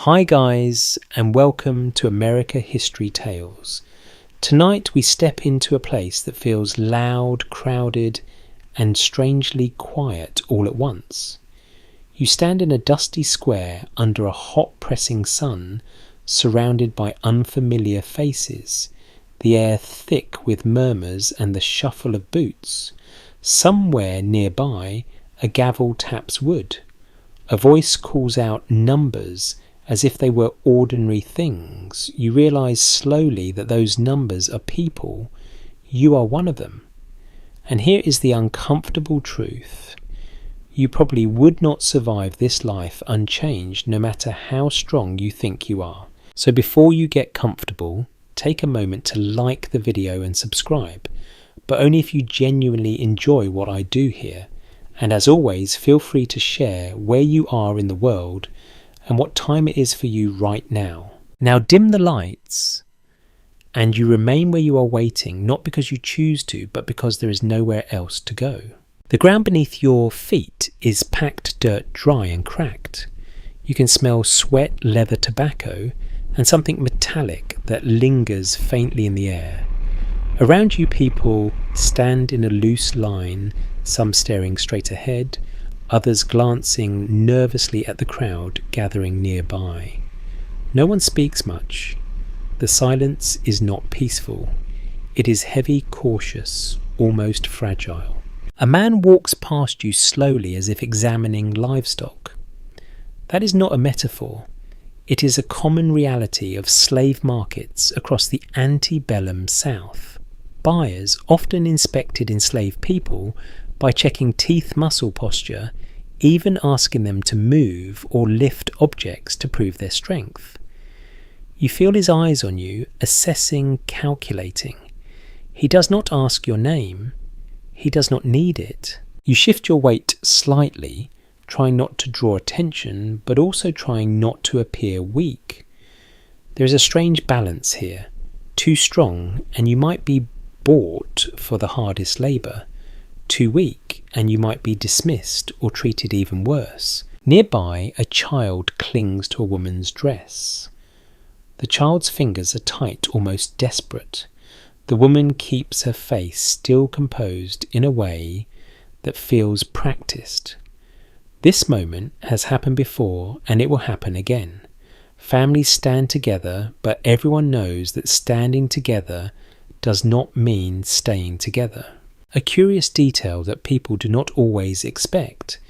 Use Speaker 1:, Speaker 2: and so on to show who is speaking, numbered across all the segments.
Speaker 1: Hi guys, and welcome to America History Tales. Tonight we step into a place that feels loud, crowded, and strangely quiet all at once. You stand in a dusty square under a hot pressing sun, surrounded by unfamiliar faces, the air thick with murmurs and the shuffle of boots. Somewhere nearby, a gavel taps wood. A voice calls out numbers as if they were ordinary things. You realise slowly that those numbers are people. You are one of them. And here is the uncomfortable truth. You probably would not survive this life unchanged, no matter how strong you think you are. So before you get comfortable, take a moment to like the video and subscribe, but only if you genuinely enjoy what I do here. And as always, feel free to share where you are in the world and what time it is for you right now. Now dim the lights, and you remain where you are waiting, not because you choose to, but because there is nowhere else to go. The ground beneath your feet is packed dirt dry and cracked. You can smell sweat, leather, tobacco, and something metallic that lingers faintly in the air. Around you, people stand in a loose line, some staring straight ahead, others glancing nervously at the crowd gathering nearby. No one speaks much. The silence is not peaceful. It is heavy, cautious, almost fragile. A man walks past you slowly as if examining livestock. That is not a metaphor. It is a common reality of slave markets across the antebellum South. Buyers often inspected enslaved people by checking teeth muscle posture, even asking them to move or lift objects to prove their strength. You feel his eyes on you, assessing, calculating. He does not ask your name. He does not need it. You shift your weight slightly, trying not to draw attention, but also trying not to appear weak. There is a strange balance here, too strong, and you might be bought for the hardest labour. Too weak, and you might be dismissed or treated even worse. Nearby, a child clings to a woman's dress. The child's fingers are tight, almost desperate. The woman keeps her face still composed in a way that feels practiced. This moment has happened before, and it will happen again. Families stand together, but everyone knows that standing together does not mean staying together. A curious detail that people do not always expect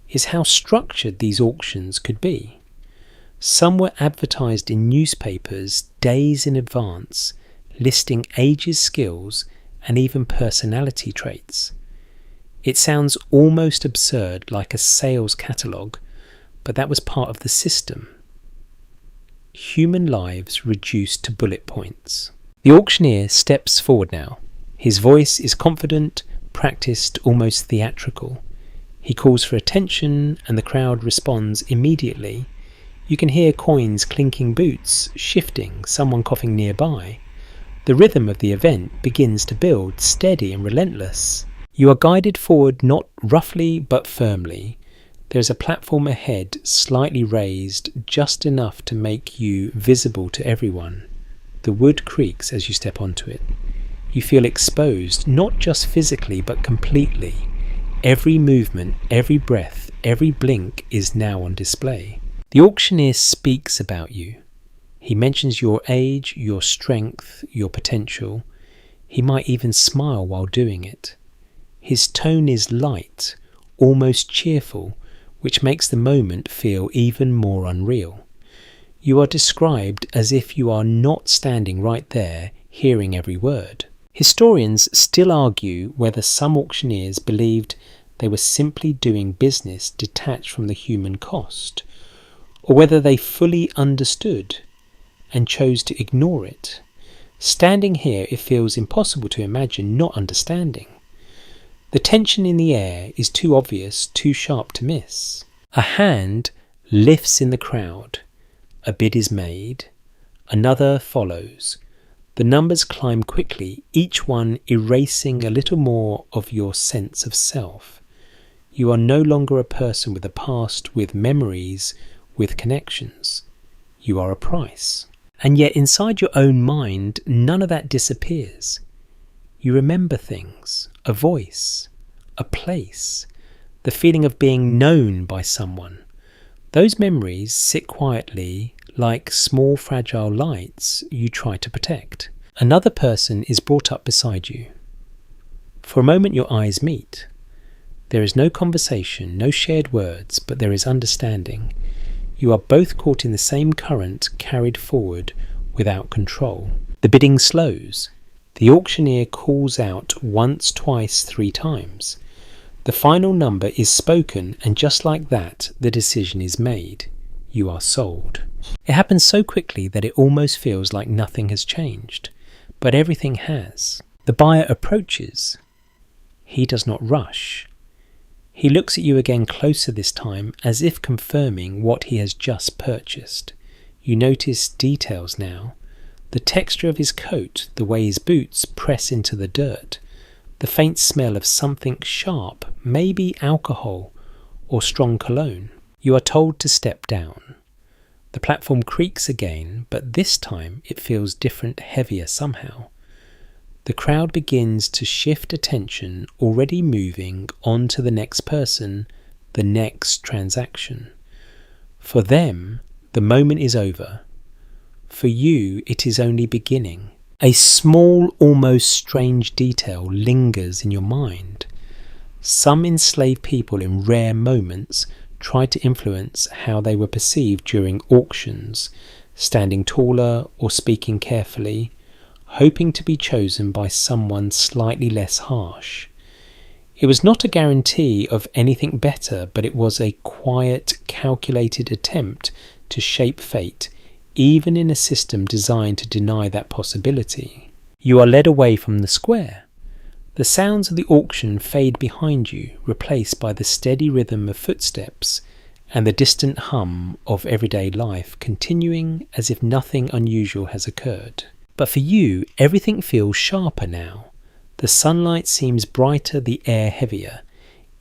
Speaker 1: is how structured these auctions could be. Some were advertised in newspapers days in advance, listing ages, skills, and even personality traits. It sounds almost absurd, like a sales catalogue, but that was part of the system. Human lives reduced to bullet points. The auctioneer steps forward now. His voice is confident, practiced, almost theatrical. He calls for attention, and the crowd responds immediately. You can hear coins clinking, boots shifting, someone coughing nearby. The rhythm of the event begins to build, steady and relentless. You are guided forward, not roughly but firmly. There is a platform ahead, slightly raised, just enough to make you visible to everyone. The wood creaks as you step onto it. You feel exposed, not just physically, but completely. Every movement, every breath, every blink is now on display. The auctioneer speaks about you. He mentions your age, your strength, your potential. He might even smile while doing it. His tone is light, almost cheerful, which makes the moment feel even more unreal. You are described as if you are not standing right there, hearing every word. Historians still argue whether some auctioneers believed they were simply doing business detached from the human cost, or whether they fully understood and chose to ignore it. Standing here, it feels impossible to imagine not understanding. The tension in the air is too obvious, too sharp to miss. A hand lifts in the crowd. A bid is made. Another follows. The numbers climb quickly, each one erasing a little more of your sense of self. You are no longer a person with a past, with memories, with connections. You are a price. And yet inside your own mind, none of that disappears. You remember things, a voice, a place, the feeling of being known by someone. Those memories sit quietly like small fragile lights you try to protect. Another person is brought up beside you. For a moment your eyes meet. There is no conversation, no shared words, but there is understanding. You are both caught in the same current, carried forward without control. The bidding slows. The auctioneer calls out once, twice, 3 times. The final number is spoken, and just like that, the decision is made. You are sold. It happens so quickly that it almost feels like nothing has changed. But everything has. The buyer approaches. He does not rush. He looks at you again closer this time, as if confirming what he has just purchased. You notice details now. The texture of his coat, the way his boots press into the dirt, the faint smell of something sharp, maybe alcohol or strong cologne. You are told to step down. The platform creaks again, but this time it feels different, heavier somehow. The crowd begins to shift attention, already moving on to the next person, the next transaction. For them, the moment is over. For you, it is only beginning. A small, almost strange detail lingers in your mind. Some enslaved people in rare moments tried to influence how they were perceived during auctions, standing taller or speaking carefully, hoping to be chosen by someone slightly less harsh. It was not a guarantee of anything better, but it was a quiet, calculated attempt to shape fate, even in a system designed to deny that possibility. You are led away from the square. The sounds of the auction fade behind you, replaced by the steady rhythm of footsteps and the distant hum of everyday life, continuing as if nothing unusual has occurred. But for you, everything feels sharper now. The sunlight seems brighter, the air heavier.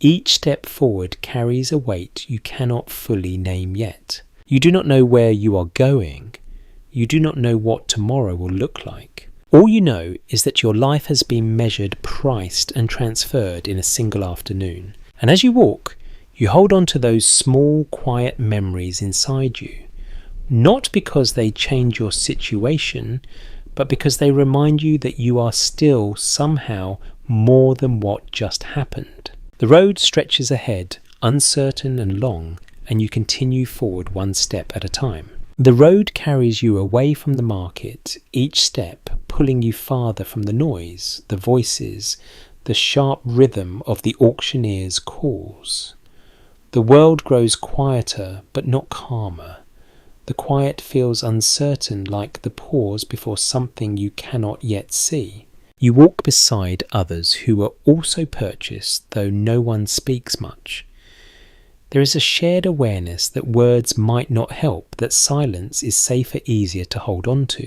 Speaker 1: Each step forward carries a weight you cannot fully name yet. You do not know where you are going. You do not know what tomorrow will look like. All you know is that your life has been measured, priced, and transferred in a single afternoon. And as you walk, you hold on to those small, quiet memories inside you. Not because they change your situation, but because they remind you that you are still somehow more than what just happened. The road stretches ahead, uncertain and long, and you continue forward one step at a time. The road carries you away from the market, each step pulling you farther from the noise, the voices, the sharp rhythm of the auctioneer's calls. The world grows quieter, but not calmer. The quiet feels uncertain, like the pause before something you cannot yet see. You walk beside others who are also purchased, though no one speaks much. There is a shared awareness that words might not help, that silence is safer, easier to hold on to.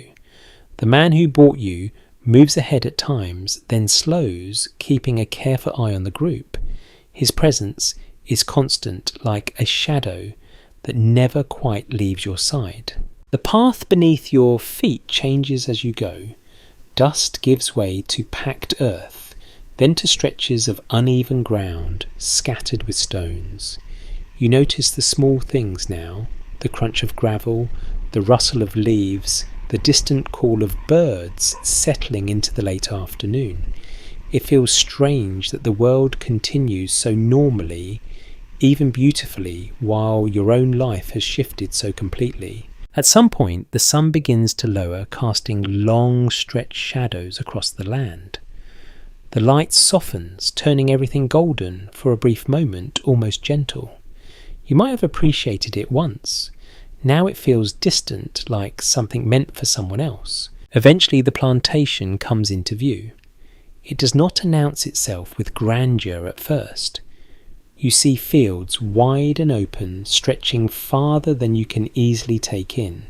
Speaker 1: The man who bought you moves ahead at times, then slows, keeping a careful eye on the group. His presence is constant, like a shadow that never quite leaves your side. The path beneath your feet changes as you go. Dust gives way to packed earth, then to stretches of uneven ground, scattered with stones. You notice the small things now, the crunch of gravel, the rustle of leaves, the distant call of birds settling into the late afternoon. It feels strange that the world continues so normally, even beautifully, while your own life has shifted so completely. At some point, the sun begins to lower, casting long stretched shadows across the land. The light softens, turning everything golden, for a brief moment almost gentle. You might have appreciated it once. Now it feels distant, like something meant for someone else. Eventually the plantation comes into view. It does not announce itself with grandeur at first. You see fields wide and open, stretching farther than you can easily take in.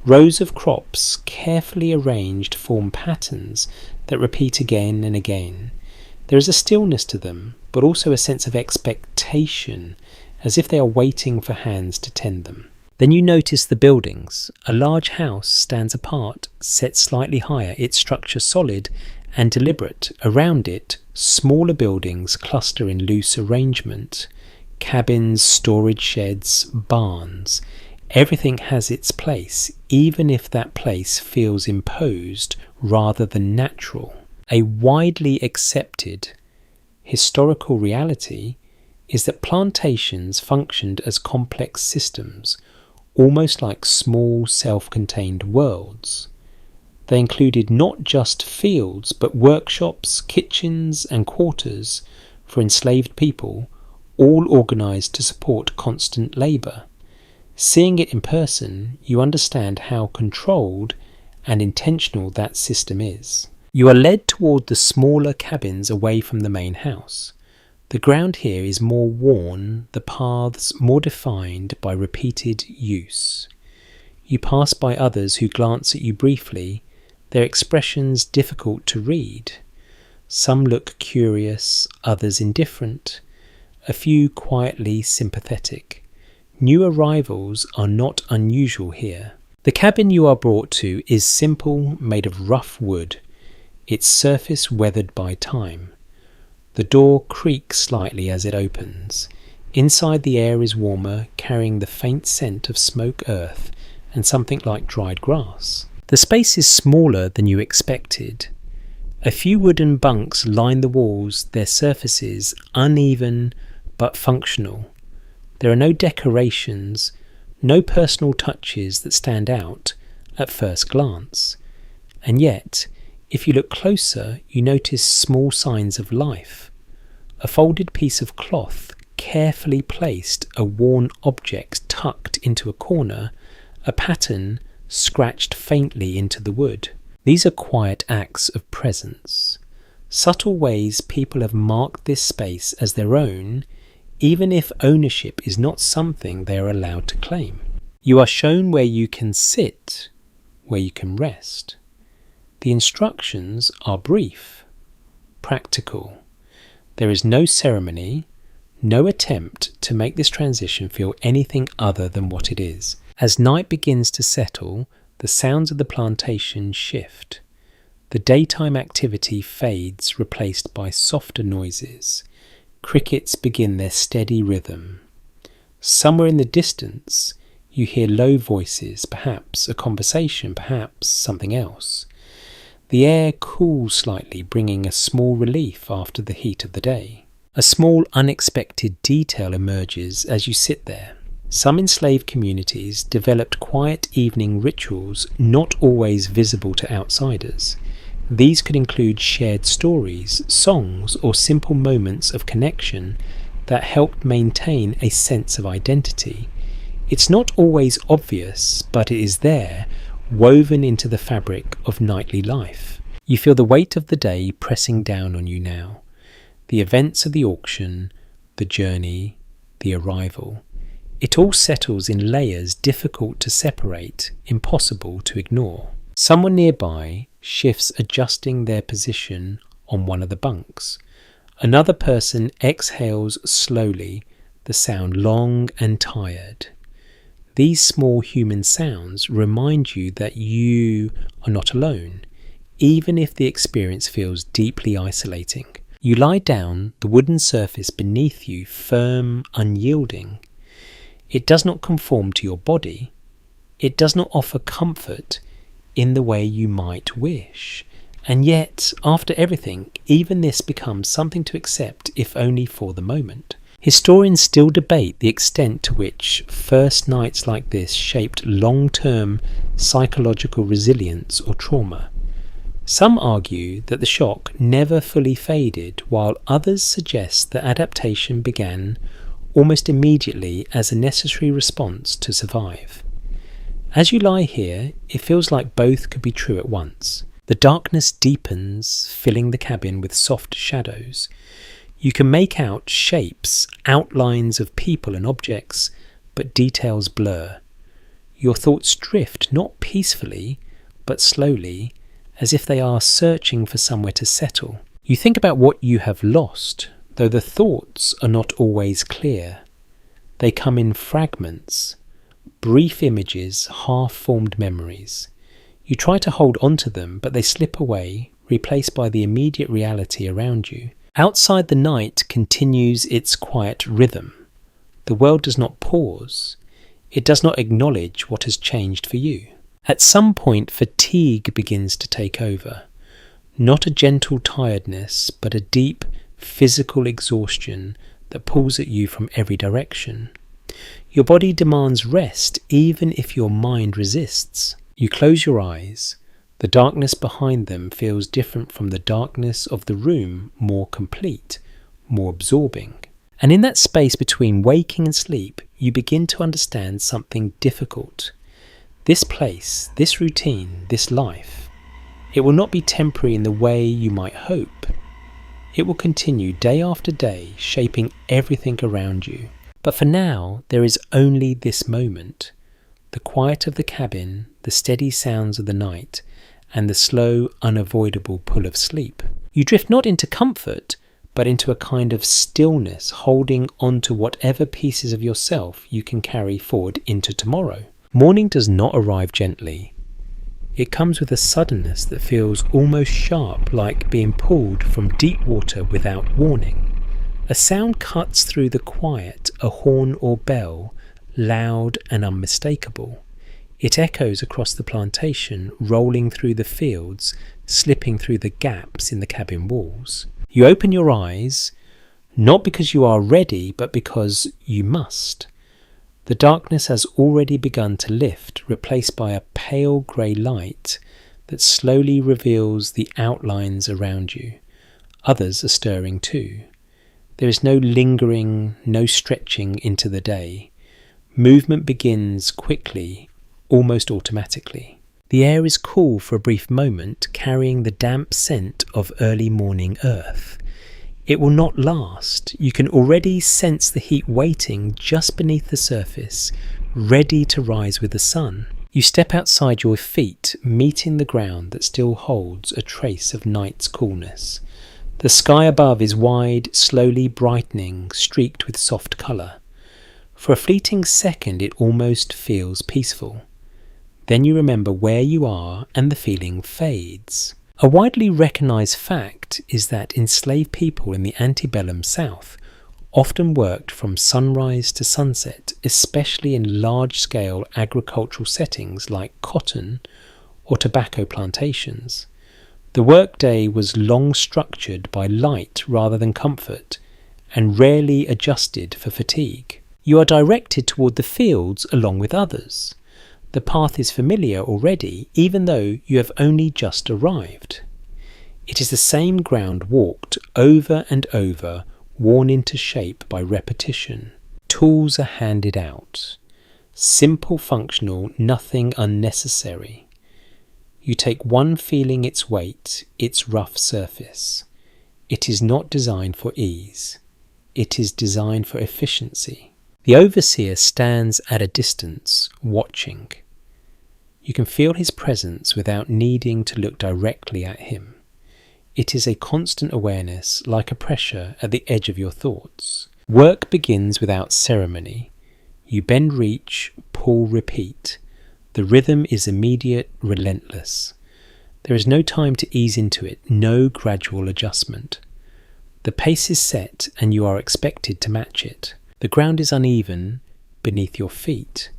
Speaker 1: Rows of crops, carefully arranged, form patterns that repeat again and again. There is a stillness to them, but also a sense of expectation, as if they are waiting for hands to tend them. Then you notice the buildings. A large house stands apart, set slightly higher, its structure solid and deliberate. Around it, smaller buildings cluster in loose arrangement. Cabins, storage sheds, barns. Everything has its place, even if that place feels imposed rather than natural. A widely accepted historical reality is that plantations functioned as complex systems, almost like small self-contained worlds. They included not just fields, but workshops, kitchens and quarters for enslaved people, all organised to support constant labour. Seeing it in person, you understand how controlled and intentional that system is. You are led toward the smaller cabins away from the main house. The ground here is more worn, the paths more defined by repeated use. You pass by others who glance at you briefly, their expressions difficult to read. Some look curious, others indifferent, a few quietly sympathetic. New arrivals are not unusual here. The cabin you are brought to is simple, made of rough wood, its surface weathered by time. The door creaks slightly as it opens. Inside, the air is warmer, carrying the faint scent of smoke earth and something like dried grass. The space is smaller than you expected. A few wooden bunks line the walls, their surfaces uneven but functional. There are no decorations, no personal touches that stand out at first glance. And yet, if you look closer, you notice small signs of life. A folded piece of cloth, carefully placed, a worn object tucked into a corner, a pattern scratched faintly into the wood. These are quiet acts of presence, subtle ways people have marked this space as their own, even if ownership is not something they are allowed to claim. You are shown where you can sit, where you can rest. The instructions are brief, practical. There is no ceremony, no attempt to make this transition feel anything other than what it is. As night begins to settle, the sounds of the plantation shift. The daytime activity fades, replaced by softer noises. Crickets begin their steady rhythm. Somewhere in the distance, you hear low voices, perhaps a conversation, perhaps something else. The air cools slightly, bringing a small relief after the heat of the day. A small unexpected detail emerges as you sit there. Some enslaved communities developed quiet evening rituals not always visible to outsiders. These could include shared stories, songs, or simple moments of connection that helped maintain a sense of identity. It's not always obvious, but it is there, woven into the fabric of nightly life. You feel the weight of the day pressing down on you now. The events of the auction, the journey, the arrival. It all settles in layers difficult to separate, impossible to ignore. Someone nearby shifts, adjusting their position on one of the bunks. Another person exhales slowly, the sound long and tired. These small human sounds remind you that you are not alone, even if the experience feels deeply isolating. You lie down, the wooden surface beneath you firm, unyielding. It does not conform to your body. It does not offer comfort in the way you might wish. And yet, after everything, even this becomes something to accept, if only for the moment. Historians still debate the extent to which first nights like this shaped long-term psychological resilience or trauma. Some argue that the shock never fully faded, while others suggest that adaptation began almost immediately as a necessary response to survive. As you lie here, it feels like both could be true at once. The darkness deepens, filling the cabin with soft shadows. You can make out shapes, outlines of people and objects, but details blur. Your thoughts drift, not peacefully, but slowly, as if they are searching for somewhere to settle. You think about what you have lost, though the thoughts are not always clear. They come in fragments, brief images, half-formed memories. You try to hold onto them, but they slip away, replaced by the immediate reality around you. Outside, the night continues its quiet rhythm. The world does not pause. It does not acknowledge what has changed for you. At some point, fatigue begins to take over. Not a gentle tiredness, but a deep physical exhaustion that pulls at you from every direction. Your body demands rest, even if your mind resists. You close your eyes. The darkness behind them feels different from the darkness of the room, more complete, more absorbing. And in that space between waking and sleep, you begin to understand something difficult. This place, this routine, this life, it will not be temporary in the way you might hope. It will continue day after day, shaping everything around you. But for now, there is only this moment. The quiet of the cabin, the steady sounds of the night, and the slow, unavoidable pull of sleep. You drift not into comfort, but into a kind of stillness, holding on to whatever pieces of yourself you can carry forward into tomorrow. Morning does not arrive gently. It comes with a suddenness that feels almost sharp, like being pulled from deep water without warning. A sound cuts through the quiet, a horn or bell, loud and unmistakable. It echoes across the plantation, rolling through the fields, slipping through the gaps in the cabin walls. You open your eyes, not because you are ready, but because you must. The darkness has already begun to lift, replaced by a pale grey light that slowly reveals the outlines around you. Others are stirring too. There is no lingering, no stretching into the day. Movement begins quickly, almost automatically. The air is cool for a brief moment, carrying the damp scent of early morning earth. It will not last. You can already sense the heat waiting just beneath the surface, ready to rise with the sun. You step outside your feet, meeting the ground that still holds a trace of night's coolness. The sky above is wide, slowly brightening, streaked with soft colour. For a fleeting second it almost feels peaceful. Then you remember where you are and the feeling fades. A widely recognised fact is that enslaved people in the antebellum South often worked from sunrise to sunset, especially in large-scale agricultural settings like cotton or tobacco plantations. The workday was long structured by light rather than comfort, and rarely adjusted for fatigue. You are directed toward the fields along with others. The path is familiar already, even though you have only just arrived. It is the same ground walked over and over, worn into shape by repetition. Tools are handed out. Simple, functional, nothing unnecessary. You take one feeling its weight, its rough surface. It is not designed for ease. It is designed for efficiency. The overseer stands at a distance, watching. You can feel his presence without needing to look directly at him. It is a constant awareness, like a pressure at the edge of your thoughts. Work begins without ceremony. You bend, reach, pull, repeat. The rhythm is immediate, relentless. There is no time to ease into it, no gradual adjustment. The pace is set and you are expected to match it. The ground is uneven beneath your feet.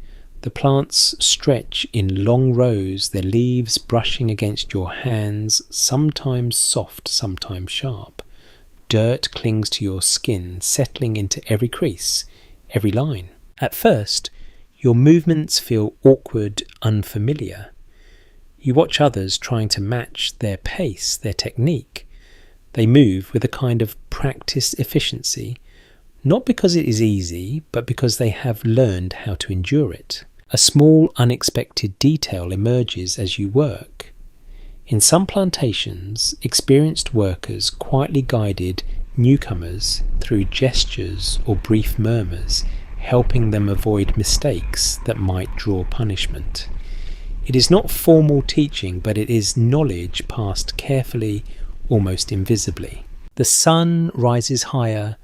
Speaker 1: The plants stretch in long rows, their leaves brushing against your hands, sometimes soft, sometimes sharp. Dirt clings to your skin, settling into every crease, every line. At first, your movements feel awkward, unfamiliar. You watch others trying to match their pace, their technique. They move with a kind of practiced efficiency, not because it is easy, but because they have learned how to endure it. A small, unexpected detail emerges as you work. In some plantations, experienced workers quietly guided newcomers through gestures or brief murmurs, helping them avoid mistakes that might draw punishment. It is not formal teaching, but it is knowledge passed carefully, almost invisibly. The sun rises higher,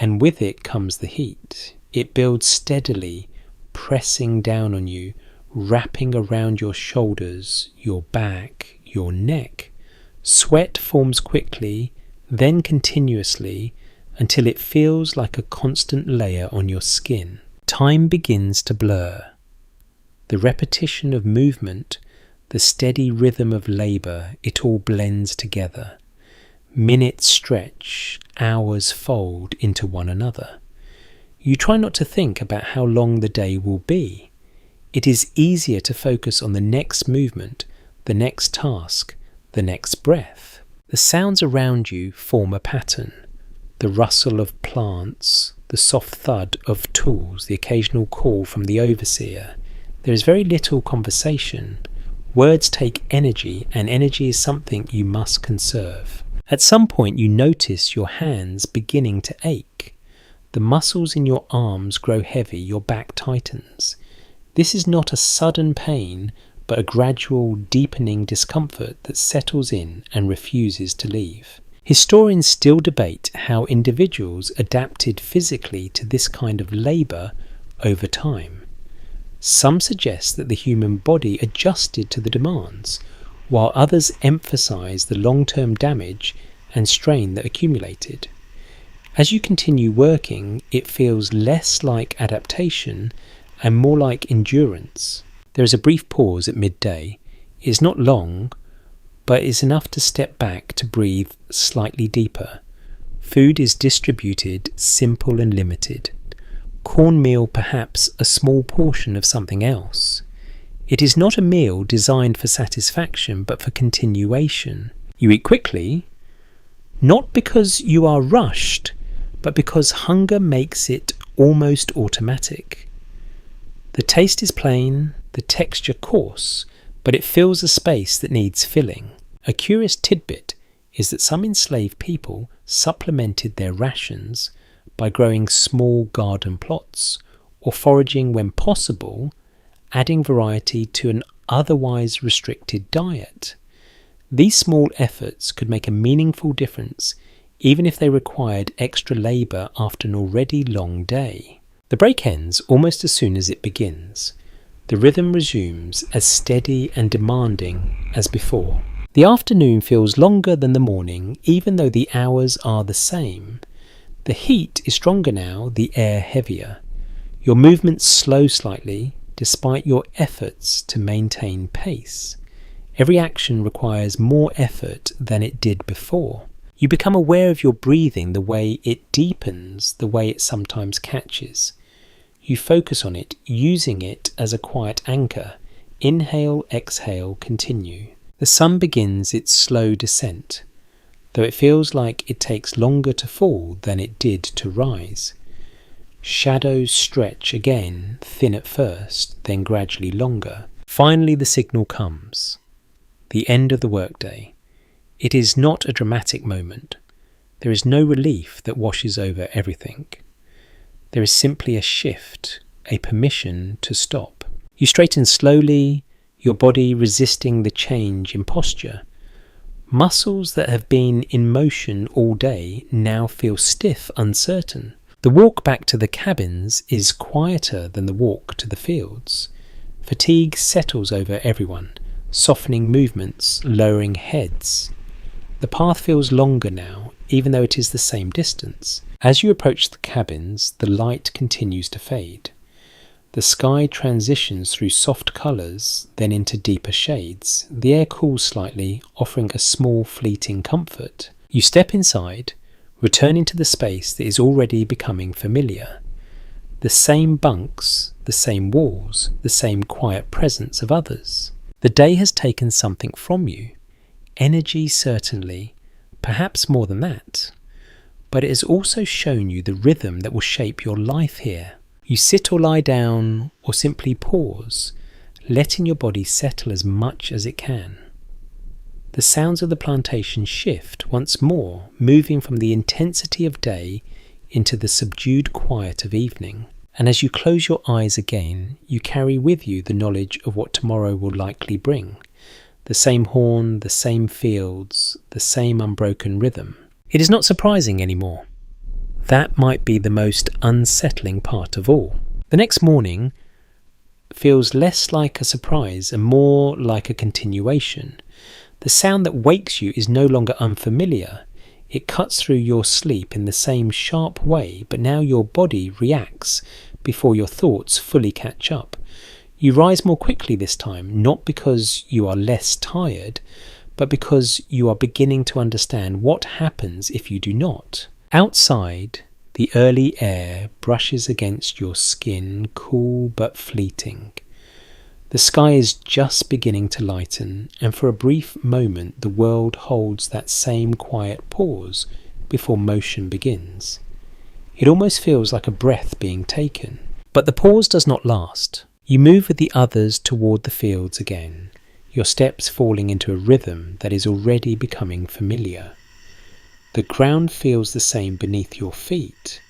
Speaker 1: and with it comes the heat. It builds steadily, pressing down on you, wrapping around your shoulders, your back, your neck. Sweat forms quickly, then continuously, until it feels like a constant layer on your skin. Time begins to blur. The repetition of movement, the steady rhythm of labour, it all blends together. Minutes stretch, hours fold into one another. You try not to think about how long the day will be. It is easier to focus on the next movement, the next task, the next breath. The sounds around you form a pattern. The rustle of plants, the soft thud of tools, the occasional call from the overseer. There is very little conversation. Words take energy, and energy is something you must conserve. At some point you notice your hands beginning to ache. The muscles in your arms grow heavy, your back tightens. This is not a sudden pain, but a gradual, deepening discomfort that settles in and refuses to leave. Historians still debate how individuals adapted physically to this kind of labour over time. Some suggest that the human body adjusted to the demands, while others emphasise the long-term damage and strain that accumulated. As you continue working, it feels less like adaptation and more like endurance. There is a brief pause at midday. It is not long, but is enough to step back to breathe slightly deeper. Food is distributed, simple and limited. Cornmeal, perhaps a small portion of something else. It is not a meal designed for satisfaction, but for continuation. You eat quickly, not because you are rushed, but because hunger makes it almost automatic. The taste is plain, the texture coarse, but it fills a space that needs filling. A curious tidbit is that some enslaved people supplemented their rations by growing small garden plots or foraging when possible, adding variety to an otherwise restricted diet. These small efforts could make a meaningful difference even if they required extra labour after an already long day. The break ends almost as soon as it begins. The rhythm resumes as steady and demanding as before. The afternoon feels longer than the morning, even though the hours are the same. The heat is stronger now, the air heavier. Your movements slow slightly, despite your efforts to maintain pace. Every action requires more effort than it did before. You become aware of your breathing, the way it deepens, the way it sometimes catches. You focus on it, using it as a quiet anchor. Inhale, exhale, continue. The sun begins its slow descent, though it feels like it takes longer to fall than it did to rise. Shadows stretch again, thin at first, then gradually longer. Finally the signal comes. The end of the workday. It is not a dramatic moment. There is no relief that washes over everything. There is simply a shift, a permission to stop. You straighten slowly, your body resisting the change in posture. Muscles that have been in motion all day now feel stiff, uncertain. The walk back to the cabins is quieter than the walk to the fields. Fatigue settles over everyone, softening movements, lowering heads. The path feels longer now, even though it is the same distance. As you approach the cabins, the light continues to fade. The sky transitions through soft colours, then into deeper shades. The air cools slightly, offering a small fleeting comfort. You step inside, returning to the space that is already becoming familiar. The same bunks, the same walls, the same quiet presence of others. The day has taken something from you. Energy, certainly, perhaps more than that. But it has also shown you the rhythm that will shape your life here. You sit or lie down, or simply pause, letting your body settle as much as it can. The sounds of the plantation shift once more, moving from the intensity of day into the subdued quiet of evening. And as you close your eyes again, you carry with you the knowledge of what tomorrow will likely bring. The same horn, the same fields, the same unbroken rhythm. It is not surprising anymore. That might be the most unsettling part of all. The next morning, feels less like a surprise and more like a continuation. The sound that wakes you is no longer unfamiliar. It cuts through your sleep in the same sharp way, but now your body reacts before your thoughts fully catch up. You rise more quickly this time, not because you are less tired, but because you are beginning to understand what happens if you do not. Outside, the early air brushes against your skin, cool but fleeting. The sky is just beginning to lighten, and for a brief moment the world holds that same quiet pause before motion begins. It almost feels like a breath being taken. But the pause does not last. You move with the others toward the fields again, your steps falling into a rhythm that is already becoming familiar. The ground feels the same beneath your feet.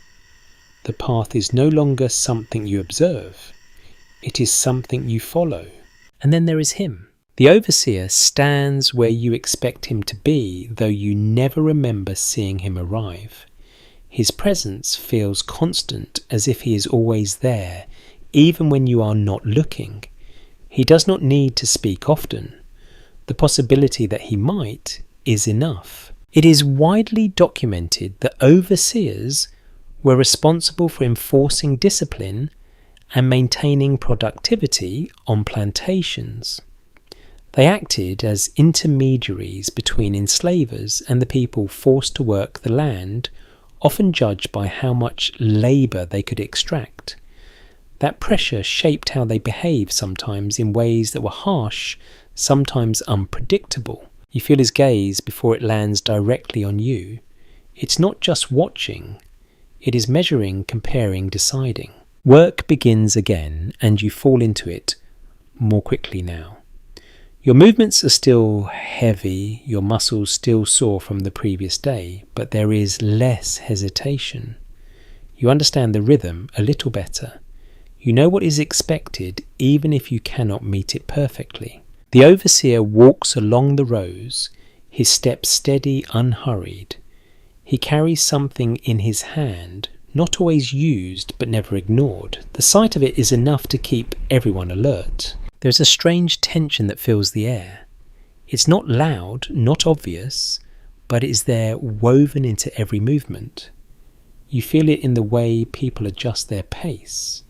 Speaker 1: The path is no longer something you observe. It is something you follow. And then there is him. The overseer stands where you expect him to be, though you never remember seeing him arrive. His presence feels constant, as if he is always there, even when you are not looking. He does not need to speak often. The possibility that he might is enough. It is widely documented that overseers were responsible for enforcing discipline and maintaining productivity on plantations. They acted as intermediaries between enslavers and the people forced to work the land, often judged by how much labour they could extract. That pressure shaped how they behaved, sometimes in ways that were harsh, sometimes unpredictable. You feel his gaze before it lands directly on you. It's not just watching, it is measuring, comparing, deciding. Work begins again, and you fall into it more quickly now. Your movements are still heavy, your muscles still sore from the previous day, but there is less hesitation. You understand the rhythm a little better. You know what is expected, even if you cannot meet it perfectly. The overseer walks along the rows, his steps steady, unhurried. He carries something in his hand, not always used but never ignored. The sight of it is enough to keep everyone alert. There's a strange tension that fills the air. It's not loud, not obvious, but it is there, woven into every movement. You feel it in the way people adjust their pace.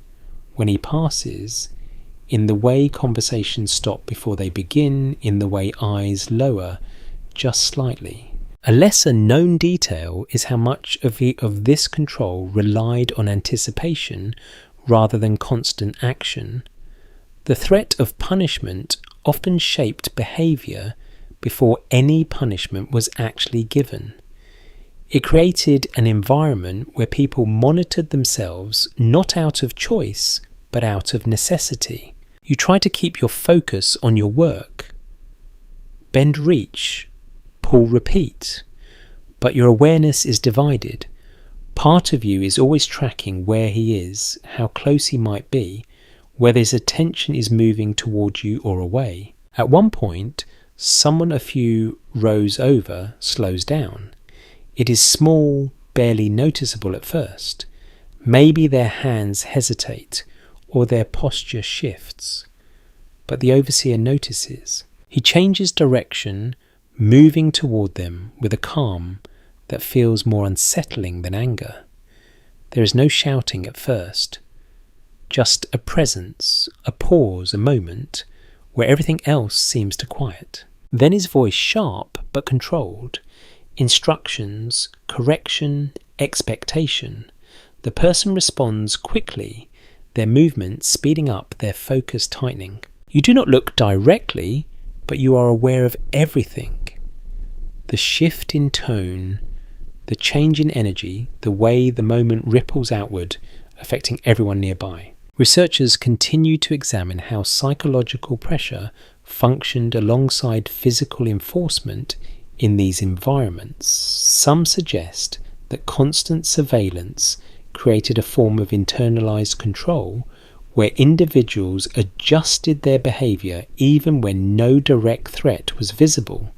Speaker 1: When he passes, in the way conversations stop before they begin, in the way eyes lower just slightly. A lesser known detail is how much of this control relied on anticipation rather than constant action. The threat of punishment often shaped behaviour before any punishment was actually given. It created an environment where people monitored themselves not out of choice but out of necessity. You try to keep your focus on your work. Bend, reach, pull, repeat. But your awareness is divided. Part of you is always tracking where he is, how close he might be, whether his attention is moving towards you or away. At one point, someone a few rows over slows down. It is small, barely noticeable at first. Maybe their hands hesitate, or their posture shifts. But the overseer notices. He changes direction, moving toward them with a calm that feels more unsettling than anger. There is no shouting at first, just a presence, a pause, a moment where everything else seems to quiet. Then his voice, sharp but controlled, instructions, correction, expectation. The person responds quickly, their movements speeding up, their focus tightening. You do not look directly, but you are aware of everything. The shift in tone, the change in energy, the way the moment ripples outward, affecting everyone nearby. Researchers continue to examine how psychological pressure functioned alongside physical enforcement in these environments. Some suggest that constant surveillance created a form of internalized control where individuals adjusted their behavior even when no direct threat was visible.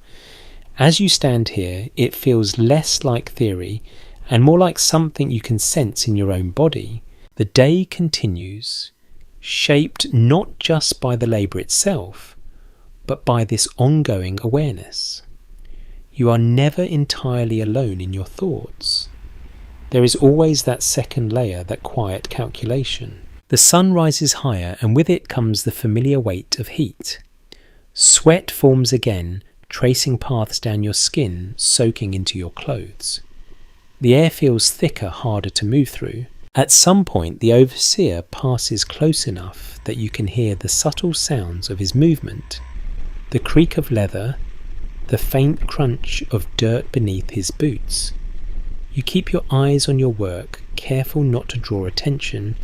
Speaker 1: As you stand here, it feels less like theory and more like something you can sense in your own body. The day continues. shaped not just by the labour itself, but by this ongoing awareness. You are never entirely alone in your thoughts. There is always that second layer, that quiet calculation. The sun rises higher, and with it comes the familiar weight of heat. Sweat forms again, tracing paths down your skin, soaking into your clothes. The air feels thicker, harder to move through. At some point, the overseer passes close enough that you can hear the subtle sounds of his movement, the creak of leather, the faint crunch of dirt beneath his boots. You keep your eyes on your work, careful not to draw attention,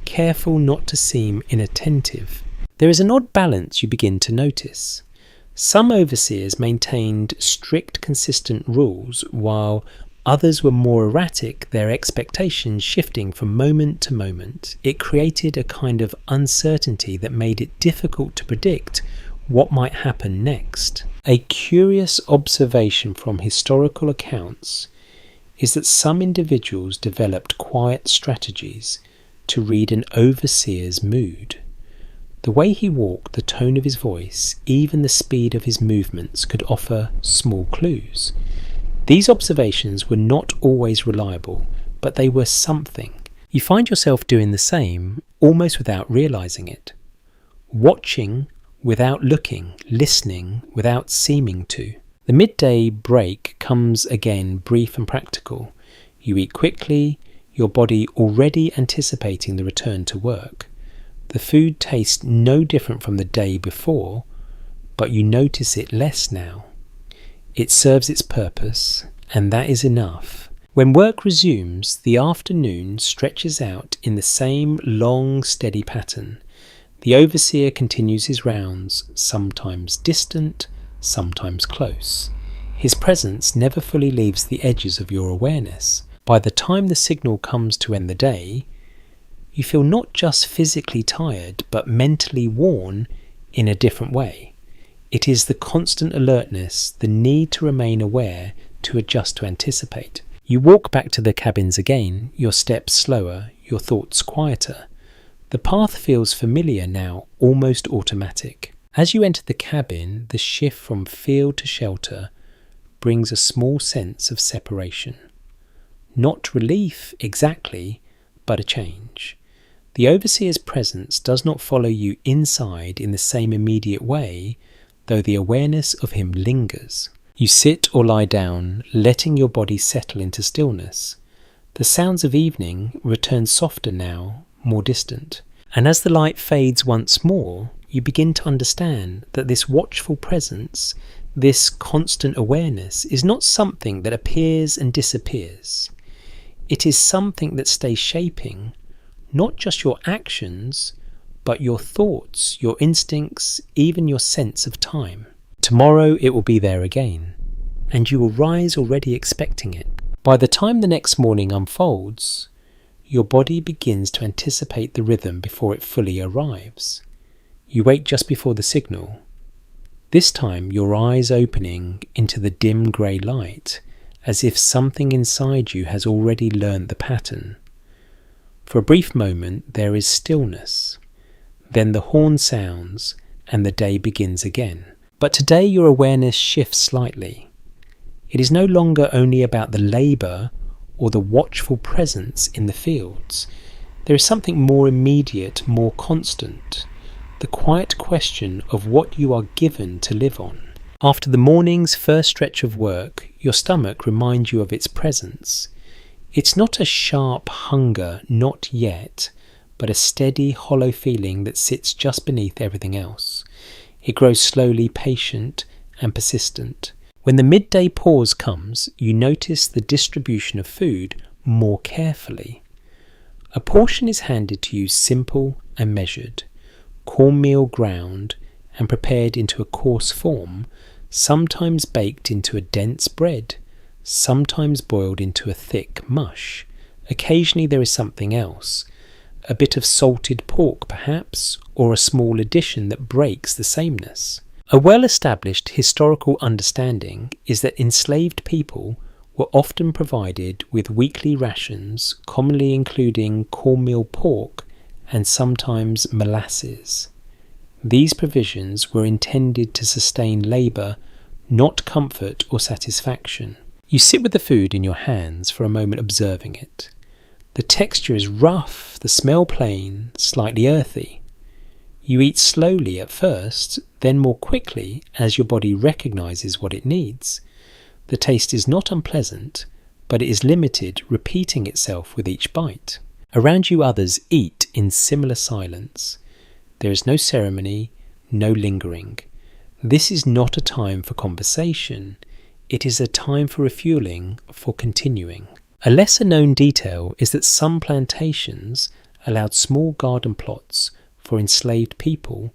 Speaker 1: careful not to seem inattentive. There is an odd balance you begin to notice. Some overseers maintained strict, consistent rules, while others were more erratic, their expectations shifting from moment to moment. It created a kind of uncertainty that made it difficult to predict what might happen next. A curious observation from historical accounts is that some individuals developed quiet strategies to read an overseer's mood. The way he walked, the tone of his voice, even the speed of his movements could offer small clues. These observations were not always reliable, but they were something. You find yourself doing the same, almost without realizing it. Watching without looking, listening without seeming to. The midday break comes again brief and practical. You eat quickly, your body already anticipating the return to work. The food tastes no different from the day before, but you notice it less now. It serves its purpose, and that is enough. When work resumes, the afternoon stretches out in the same long, steady pattern. The overseer continues his rounds, sometimes distant, sometimes close. His presence never fully leaves the edges of your awareness. By the time the signal comes to end the day, you feel not just physically tired, but mentally worn in a different way. It is the constant alertness, the need to remain aware, to adjust, to anticipate. You walk back to the cabins again, your steps slower, your thoughts quieter. The path feels familiar now, almost automatic. As you enter the cabin, the shift from field to shelter brings a small sense of separation. Not relief exactly, but a change. The overseer's presence does not follow you inside in the same immediate way, though the awareness of him lingers. You sit or lie down, letting your body settle into stillness. The sounds of evening return softer now, more distant. And as the light fades once more, you begin to understand that this watchful presence, this constant awareness, is not something that appears and disappears. It is something that stays shaping not just your actions, but your thoughts, your instincts, even your sense of time. Tomorrow it will be there again, and you will rise already expecting it. By the time the next morning unfolds, your body begins to anticipate the rhythm before it fully arrives. You wake just before the signal. This time your eyes opening into the dim grey light, as if something inside you has already learned the pattern. For a brief moment there is stillness. Then the horn sounds and the day begins again. But today your awareness shifts slightly. It is no longer only about the labour or the watchful presence in the fields. There is something more immediate, more constant, the quiet question of what you are given to live on. After the morning's first stretch of work, your stomach reminds you of its presence. It's not a sharp hunger, not yet, but a steady, hollow feeling that sits just beneath everything else. It grows slowly patient and persistent. When the midday pause comes, you notice the distribution of food more carefully. A portion is handed to you simple and measured, cornmeal ground and prepared into a coarse form, sometimes baked into a dense bread, sometimes boiled into a thick mush. Occasionally there is something else, a bit of salted pork perhaps, or a small addition that breaks the sameness. A well-established historical understanding is that enslaved people were often provided with weekly rations, commonly including cornmeal pork and sometimes molasses. These provisions were intended to sustain labour, not comfort or satisfaction. You sit with the food in your hands for a moment observing it. The texture is rough, the smell plain, slightly earthy. You eat slowly at first, then more quickly as your body recognises what it needs. The taste is not unpleasant, but it is limited, repeating itself with each bite. Around you others eat in similar silence. There is no ceremony, no lingering. This is not a time for conversation. It is a time for refuelling, for continuing. A lesser known detail is that some plantations allowed small garden plots for enslaved people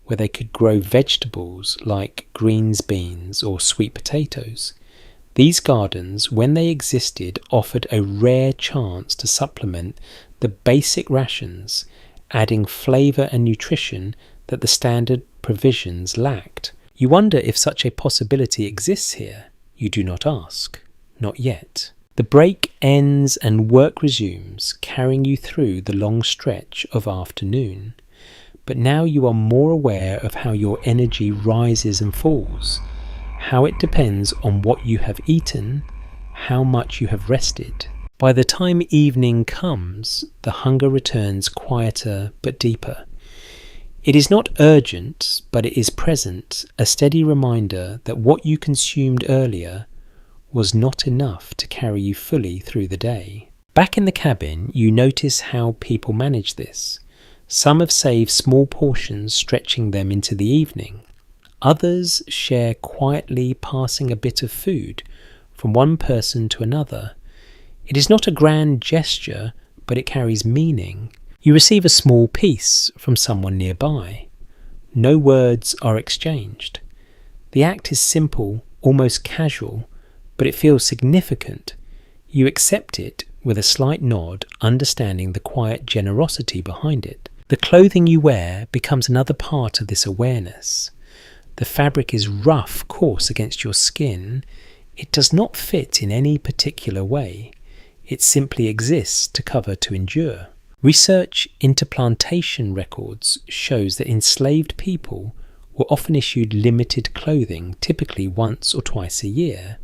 Speaker 1: where they could grow vegetables like greens, beans or sweet potatoes. These gardens, when they existed, offered a rare chance to supplement the basic rations, adding flavour and nutrition that the standard provisions lacked. You wonder if such a possibility exists here. You do not ask. Not yet. The break ends and work resumes, carrying you through the long stretch of afternoon. But now you are more aware of how your energy rises and falls, how it depends on what you have eaten, how much you have rested. By the time evening comes, the hunger returns quieter but deeper. It is not urgent, but it is present, a steady reminder that what you consumed earlier was not enough to carry you fully through the day. Back in the cabin, you notice how people manage this. Some have saved small portions, stretching them into the evening. Others share quietly, passing a bit of food from one person to another. It is not a grand gesture, but it carries meaning. You receive a small piece from someone nearby. No words are exchanged. The act is simple, almost casual, but it feels significant. You accept it with a slight nod, understanding the quiet generosity behind it. The clothing you wear becomes another part of this awareness. The fabric is rough, coarse against your skin. It does not fit in any particular way. It simply exists to cover, to endure. Research into plantation records shows that enslaved people were often issued limited clothing, typically once or twice a year.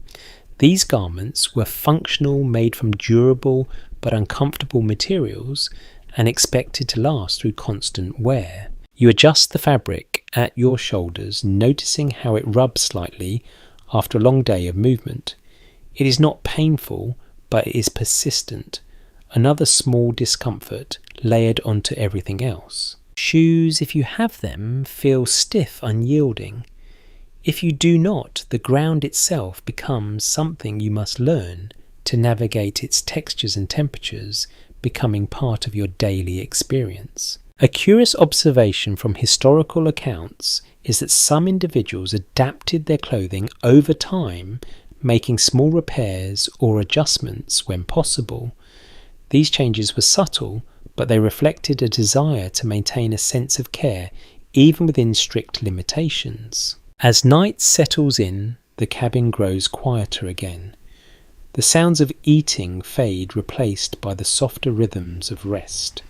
Speaker 1: These garments were functional, made from durable but uncomfortable materials, and expected to last through constant wear. You adjust the fabric at your shoulders, noticing how it rubs slightly after a long day of movement. It is not painful, but it is persistent. Another small discomfort layered onto everything else. Shoes, if you have them, feel stiff, unyielding. If you do not, the ground itself becomes something you must learn to navigate its textures and temperatures, becoming part of your daily experience. A curious observation from historical accounts is that some individuals adapted their clothing over time, making small repairs or adjustments when possible. These changes were subtle, but they reflected a desire to maintain a sense of care even within strict limitations. As night settles in, the cabin grows quieter again. The sounds of eating fade, replaced by the softer rhythms of rest.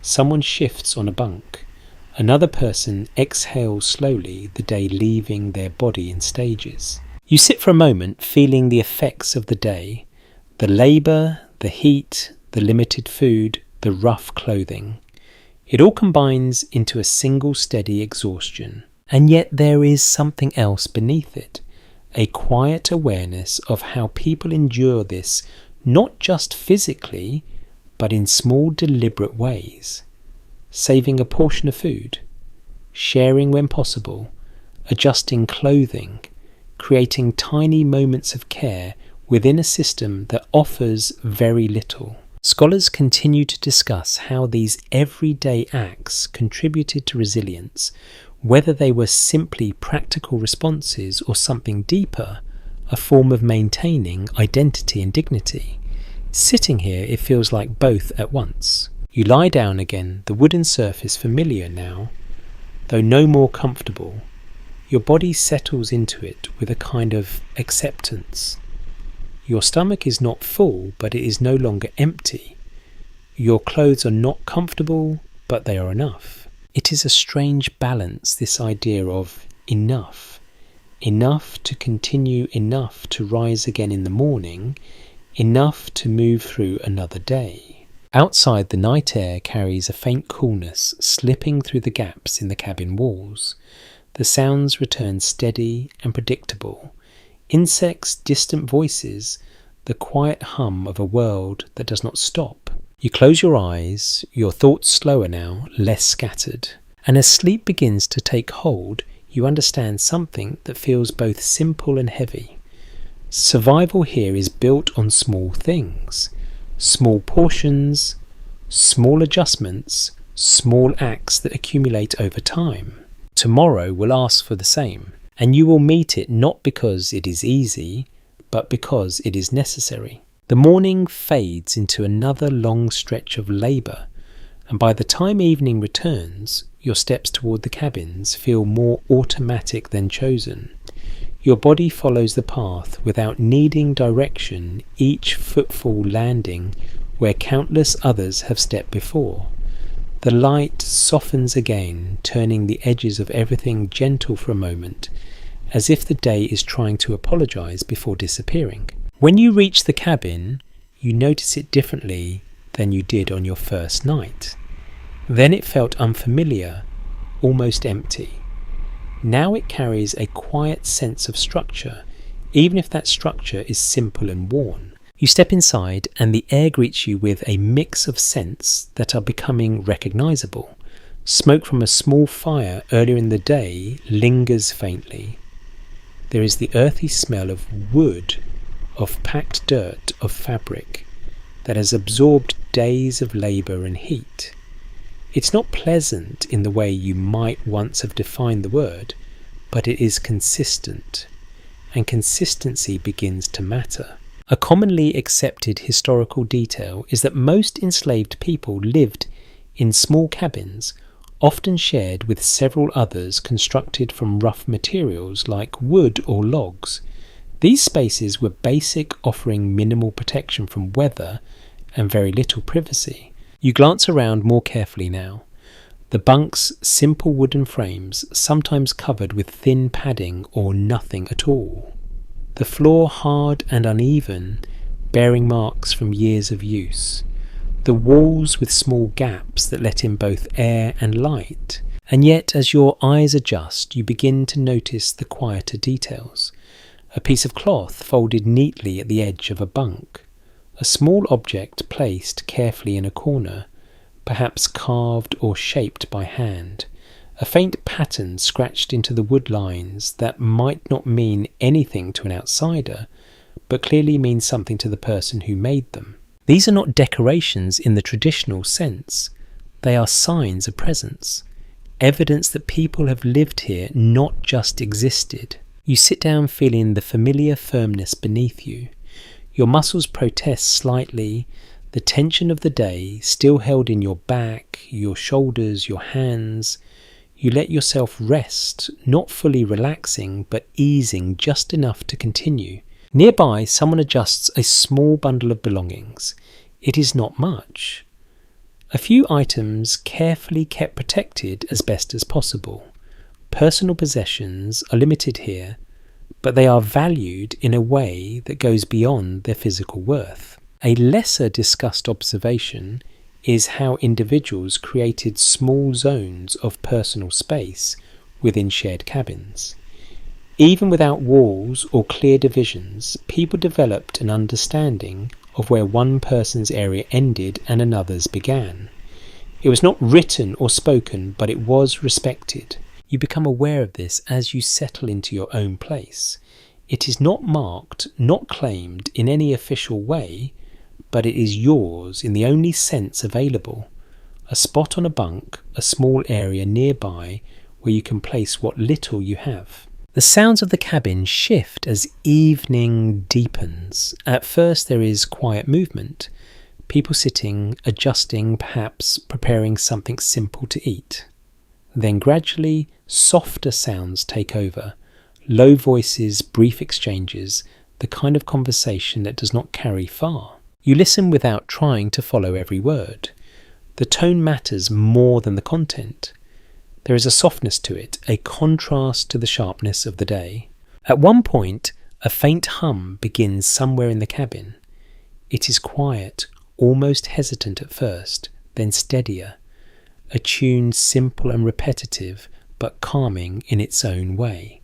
Speaker 1: Someone shifts on a bunk. Another person exhales slowly, the day leaving their body in stages. You sit for a moment, feeling the effects of the day, the labour, the heat, the limited food, the rough clothing. It all combines into a single steady exhaustion. And yet there is something else beneath it, a quiet awareness of how people endure this, not just physically, but in small deliberate ways. Saving a portion of food, sharing when possible, adjusting clothing, creating tiny moments of care within a system that offers very little. Scholars continue to discuss how these everyday acts contributed to resilience, whether they were simply practical responses or something deeper, a form of maintaining identity and dignity. Sitting here, it feels like both at once. You lie down again, the wooden surface familiar now, though no more comfortable. Your body settles into it with a kind of acceptance. Your stomach is not full, but it is no longer empty. Your clothes are not comfortable, but they are enough. It is a strange balance, this idea of enough. Enough to continue, enough to rise again in the morning, enough to move through another day. Outside, the night air carries a faint coolness slipping through the gaps in the cabin walls. The sounds return steady and predictable. Insects, distant voices, the quiet hum of a world that does not stop. You close your eyes, your thoughts slower now, less scattered. And as sleep begins to take hold, you understand something that feels both simple and heavy. Survival here is built on small things. Small portions, small adjustments, small acts that accumulate over time. Tomorrow will ask for the same, and you will meet it not because it is easy, but because it is necessary. The morning fades into another long stretch of labour, and by the time evening returns, your steps toward the cabins feel more automatic than chosen. Your body follows the path without needing direction, each footfall landing where countless others have stepped before. The light softens again, turning the edges of everything gentle for a moment, as if the day is trying to apologize before disappearing. When you reach the cabin, you notice it differently than you did on your first night. Then it felt unfamiliar, almost empty. Now it carries a quiet sense of structure, even if that structure is simple and worn. You step inside and the air greets you with a mix of scents that are becoming recognizable. Smoke from a small fire earlier in the day lingers faintly. There is the earthy smell of wood, of packed dirt, of fabric that has absorbed days of labour and heat. It's not pleasant in the way you might once have defined the word, but it is consistent, and consistency begins to matter. A commonly accepted historical detail is that most enslaved people lived in small cabins, often shared with several others constructed from rough materials like wood or logs. These spaces were basic, offering minimal protection from weather and very little privacy. You glance around more carefully now. The bunks, simple wooden frames, sometimes covered with thin padding or nothing at all. The floor hard and uneven, bearing marks from years of use. The walls with small gaps that let in both air and light. And yet, as your eyes adjust, you begin to notice the quieter details. A piece of cloth folded neatly at the edge of a bunk. A small object placed carefully in a corner, perhaps carved or shaped by hand. A faint pattern scratched into the wood lines that might not mean anything to an outsider, but clearly means something to the person who made them. These are not decorations in the traditional sense. They are signs of presence, evidence that people have lived here, not just existed. You sit down feeling the familiar firmness beneath you. Your muscles protest slightly, the tension of the day still held in your back, your shoulders, your hands. You let yourself rest, not fully relaxing, but easing just enough to continue. Nearby, someone adjusts a small bundle of belongings. It is not much. A few items carefully kept protected as best as possible. Personal possessions are limited here, but they are valued in a way that goes beyond their physical worth. A lesser discussed observation is how individuals created small zones of personal space within shared cabins. Even without walls or clear divisions, people developed an understanding of where one person's area ended and another's began. It was not written or spoken, but it was respected. You become aware of this as you settle into your own place. It is not marked, not claimed in any official way, but it is yours in the only sense available. A spot on a bunk, a small area nearby where you can place what little you have. The sounds of the cabin shift as evening deepens. At first there is quiet movement, people sitting, adjusting, perhaps preparing something simple to eat. Then gradually, softer sounds take over. Low voices, brief exchanges, the kind of conversation that does not carry far. You listen without trying to follow every word. The tone matters more than the content. There is a softness to it, a contrast to the sharpness of the day. At one point, a faint hum begins somewhere in the cabin. It is quiet, almost hesitant at first, then steadier. A tune simple and repetitive, but calming in its own way.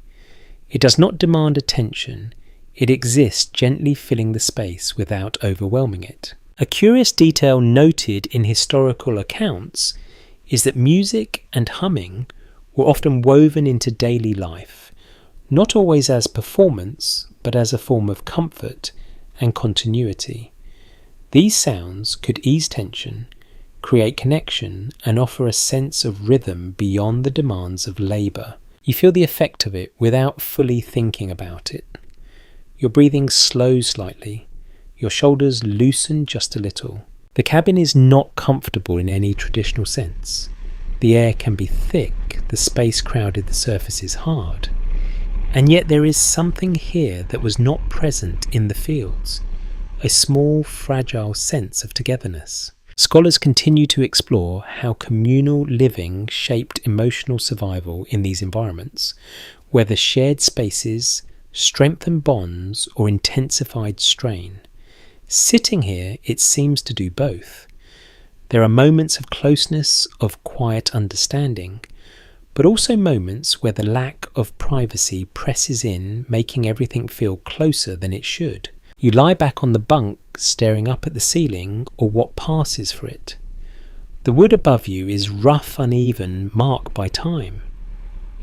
Speaker 1: It does not demand attention. It exists, gently filling the space without overwhelming it. A curious detail noted in historical accounts is that music and humming were often woven into daily life, not always as performance, but as a form of comfort and continuity. These sounds could ease tension, create connection, and offer a sense of rhythm beyond the demands of labour. You feel the effect of it without fully thinking about it. Your breathing slows slightly. Your shoulders loosen just a little. The cabin is not comfortable in any traditional sense. The air can be thick, the space crowded, the surface is hard. And yet there is something here that was not present in the fields. A small, fragile sense of togetherness. Scholars continue to explore how communal living shaped emotional survival in these environments, whether shared spaces strengthened bonds or intensified strain. Sitting here, it seems to do both. There are moments of closeness, of quiet understanding, but also moments where the lack of privacy presses in, making everything feel closer than it should. You lie back on the bunk, staring up at the ceiling or what passes for it. The wood above you is rough, uneven, marked by time.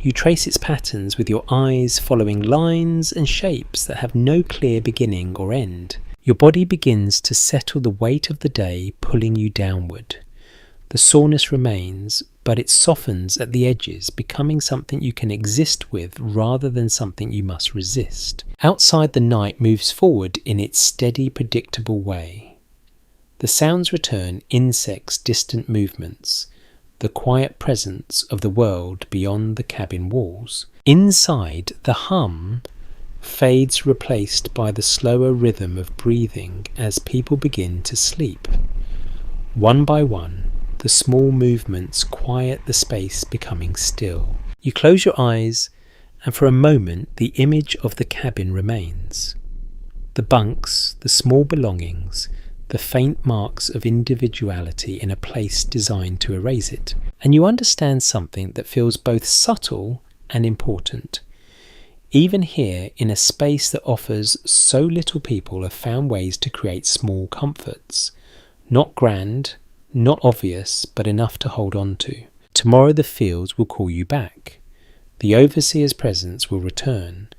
Speaker 1: You trace its patterns with your eyes, following lines and shapes that have no clear beginning or end. Your body begins to settle the weight of the day, pulling you downward. The soreness remains, but it softens at the edges, becoming something you can exist with rather than something you must resist. Outside, the night moves forward in its steady, predictable way. The sounds return, insects, distant movements, the quiet presence of the world beyond the cabin walls. Inside, the hum fades, replaced by the slower rhythm of breathing as people begin to sleep. One by one, the small movements quiet the space, becoming still. You close your eyes, and for a moment the image of the cabin remains. The bunks, the small belongings, the faint marks of individuality in a place designed to erase it. And you understand something that feels both subtle and important. Even here, in a space that offers so little, people have found ways to create small comforts. Not grand, not obvious, but enough to hold on to. Tomorrow the fields will call you back. The overseer's presence will return.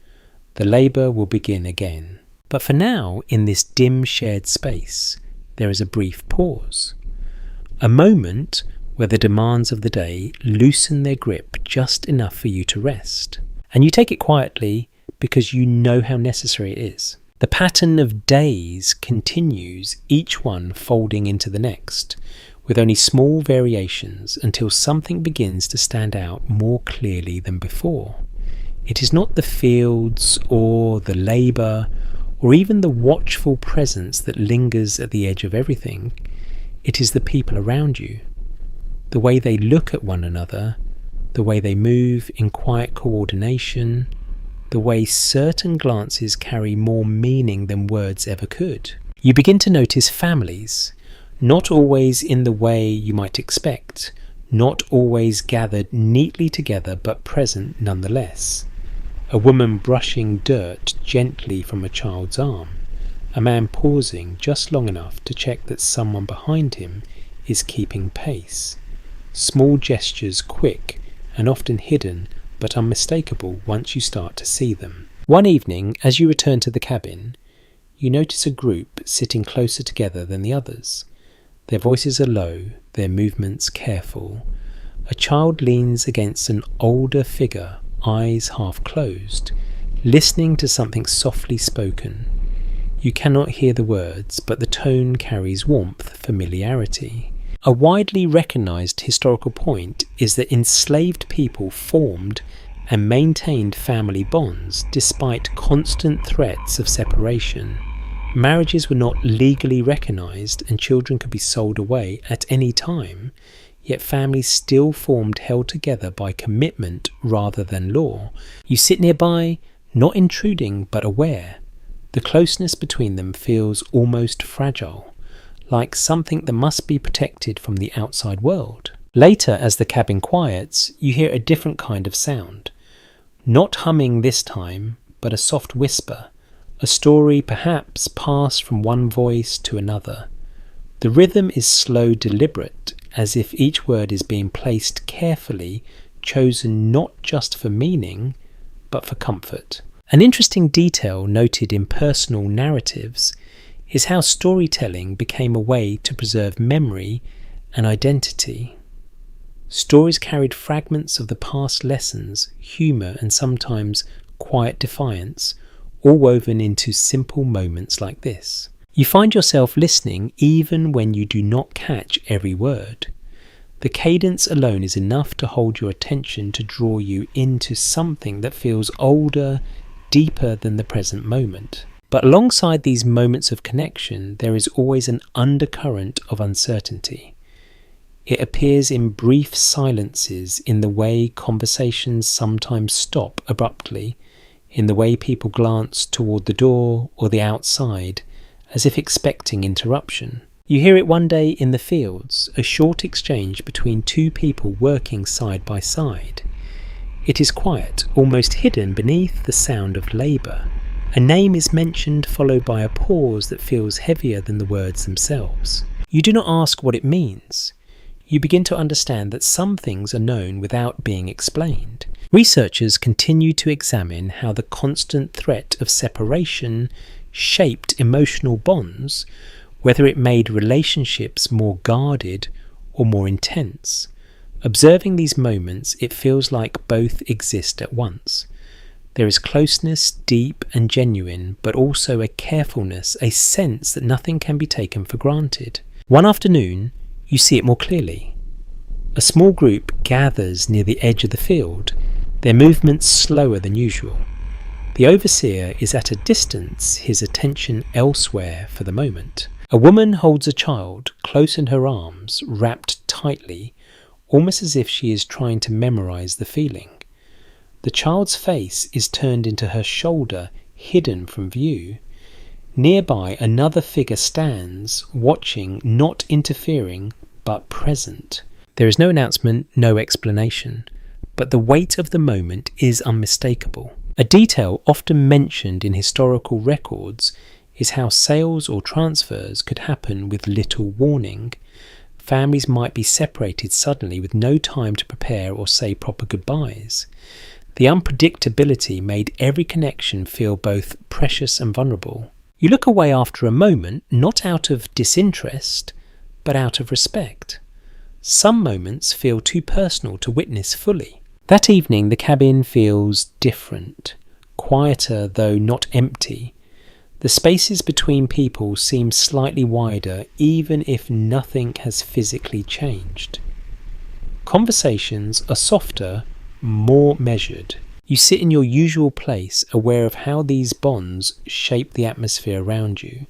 Speaker 1: The labour will begin again. But for now, in this dim shared space, there is a brief pause. A moment where the demands of the day loosen their grip just enough for you to rest. And you take it quietly because you know how necessary it is. The pattern of days continues, each one folding into the next, with only small variations until something begins to stand out more clearly than before. It is not the fields or the labour or even the watchful presence that lingers at the edge of everything. It is the people around you, the way they look at one another, the way they move in quiet coordination, the way certain glances carry more meaning than words ever could. You begin to notice families, not always in the way you might expect, not always gathered neatly together, but present nonetheless. A woman brushing dirt gently from a child's arm, a man pausing just long enough to check that someone behind him is keeping pace. Small gestures, quick and often hidden, but unmistakable once you start to see them. One evening, as you return to the cabin, you notice a group sitting closer together than the others. Their voices are low, their movements careful. A child leans against an older figure, eyes half closed, listening to something softly spoken. You cannot hear the words, but the tone carries warmth, familiarity. A widely recognised historical point is that enslaved people formed and maintained family bonds despite constant threats of separation. Marriages were not legally recognised and children could be sold away at any time, yet families still formed held together by commitment rather than law. You sit nearby, not intruding but aware. The closeness between them feels almost fragile, like something that must be protected from the outside world. Later, as the cabin quiets, you hear a different kind of sound. Not humming this time, but a soft whisper, a story perhaps passed from one voice to another. The rhythm is slow, deliberate, as if each word is being placed carefully, chosen not just for meaning, but for comfort. An interesting detail noted in personal narratives is how storytelling became a way to preserve memory and identity. Stories carried fragments of the past lessons, humour and sometimes quiet defiance, all woven into simple moments like this. You find yourself listening even when you do not catch every word. The cadence alone is enough to hold your attention, to draw you into something that feels older, deeper than the present moment. But alongside these moments of connection, there is always an undercurrent of uncertainty. It appears in brief silences, in the way conversations sometimes stop abruptly, in the way people glance toward the door or the outside, as if expecting interruption. You hear it one day in the fields, a short exchange between two people working side by side. It is quiet, almost hidden beneath the sound of labour. A name is mentioned, followed by a pause that feels heavier than the words themselves. You do not ask what it means. You begin to understand that some things are known without being explained. Researchers continue to examine how the constant threat of separation shaped emotional bonds, whether it made relationships more guarded or more intense. Observing these moments, it feels like both exist at once. There is closeness, deep and genuine, but also a carefulness, a sense that nothing can be taken for granted. One afternoon, you see it more clearly. A small group gathers near the edge of the field, their movements slower than usual. The overseer is at a distance, his attention elsewhere for the moment. A woman holds a child close in her arms, wrapped tightly, almost as if she is trying to memorize the feeling. The child's face is turned into her shoulder, hidden from view. Nearby, another figure stands, watching, not interfering, but present. There is no announcement, no explanation, but the weight of the moment is unmistakable. A detail often mentioned in historical records is how sales or transfers could happen with little warning. Families might be separated suddenly with no time to prepare or say proper goodbyes. The unpredictability made every connection feel both precious and vulnerable. You look away after a moment, not out of disinterest, but out of respect. Some moments feel too personal to witness fully. That evening, the cabin feels different, quieter though not empty. The spaces between people seem slightly wider, even if nothing has physically changed. Conversations are softer, more measured. You sit in your usual place, aware of how these bonds shape the atmosphere around you.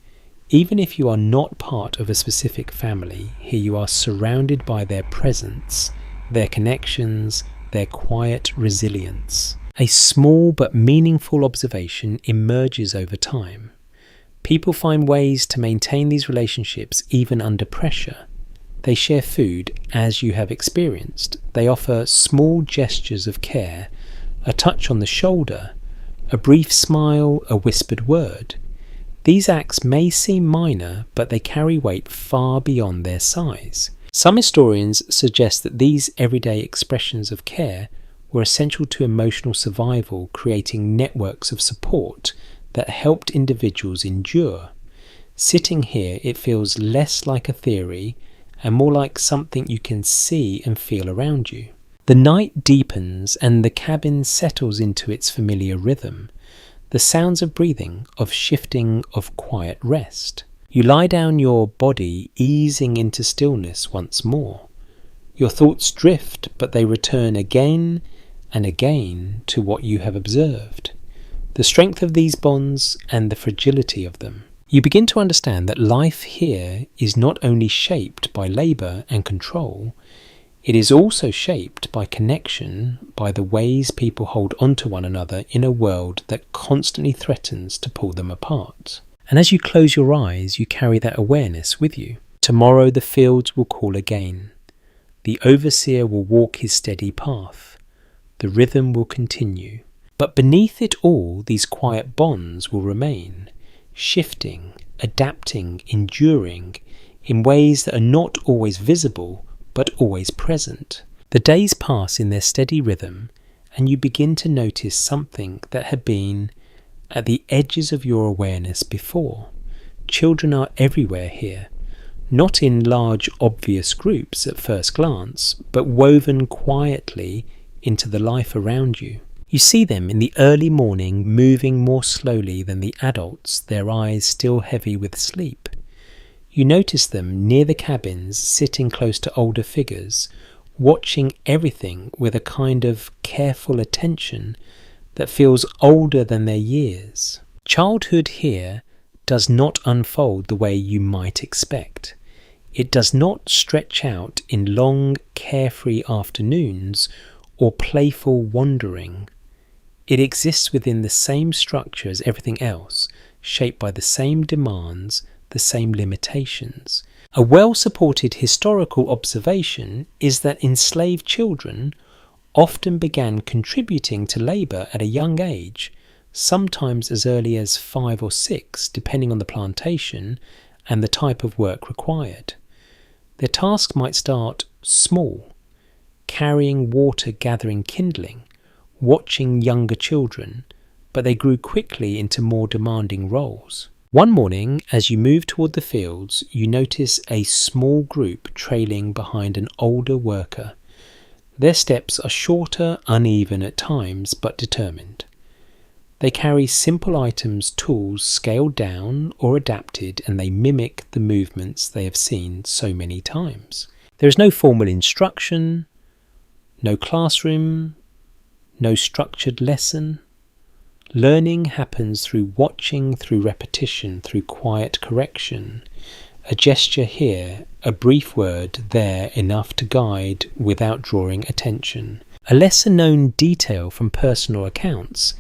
Speaker 1: Even if you are not part of a specific family, here you are surrounded by their presence, their connections, their quiet resilience. A small but meaningful observation emerges over time. People find ways to maintain these relationships even under pressure. They share food, as you have experienced. They offer small gestures of care, a touch on the shoulder, a brief smile, a whispered word. These acts may seem minor, but they carry weight far beyond their size. Some historians suggest that these everyday expressions of care were essential to emotional survival, creating networks of support that helped individuals endure. Sitting here, it feels less like a theory and more like something you can see and feel around you. The night deepens and the cabin settles into its familiar rhythm. The sounds of breathing, of shifting, of quiet rest. You lie down, your body easing into stillness once more. Your thoughts drift, but they return again and again to what you have observed. The strength of these bonds and the fragility of them. You begin to understand that life here is not only shaped by labour and control, it is also shaped by connection, by the ways people hold on to one another in a world that constantly threatens to pull them apart. And as you close your eyes, you carry that awareness with you. Tomorrow the fields will call again. The overseer will walk his steady path. The rhythm will continue. But beneath it all, these quiet bonds will remain, shifting, adapting, enduring, in ways that are not always visible, but always present. The days pass in their steady rhythm, and you begin to notice something that had been at the edges of your awareness before. Children are everywhere here, not in large obvious groups at first glance, but woven quietly into the life around you. You see them in the early morning moving more slowly than the adults, their eyes still heavy with sleep. You notice them near the cabins, sitting close to older figures, watching everything with a kind of careful attention that feels older than their years. Childhood here does not unfold the way you might expect. It does not stretch out in long, carefree afternoons or playful wandering. It exists within the same structure as everything else, shaped by the same demands, the same limitations. A well-supported historical observation is that enslaved children often began contributing to labour at a young age, sometimes as early as 5 or 6, depending on the plantation and the type of work required. Their task might start small, carrying water, gathering kindling, watching younger children, but they grew quickly into more demanding roles. One morning, as you move toward the fields, you notice a small group trailing behind an older worker. Their steps are shorter, uneven at times, but determined. They carry simple items, tools scaled down or adapted, and they mimic the movements they have seen so many times. There is no formal instruction, no classroom, no structured lesson. Learning happens through watching, through repetition, through quiet correction. A gesture here, a brief word there, enough to guide without drawing attention. A lesser-known detail from personal accounts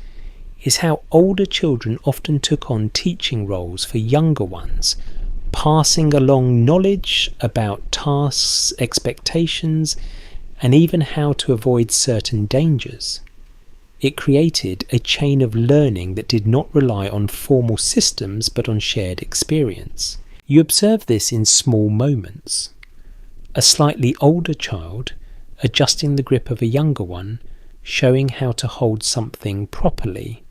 Speaker 1: is how older children often took on teaching roles for younger ones, passing along knowledge about tasks, expectations, and even how to avoid certain dangers. It created a chain of learning that did not rely on formal systems but on shared experience. You observe this in small moments. A slightly older child adjusting the grip of a younger one, showing how to hold something properly.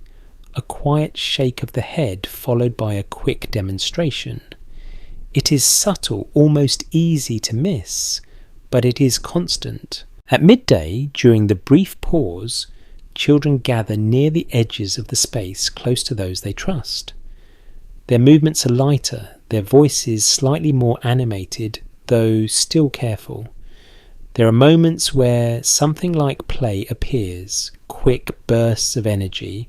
Speaker 1: A quiet shake of the head followed by a quick demonstration. It is subtle, almost easy to miss, but it is constant. At midday, during the brief pause, children gather near the edges of the space close to those they trust. Their movements are lighter, their voices slightly more animated, though still careful. There are moments where something like play appears, quick bursts of energy,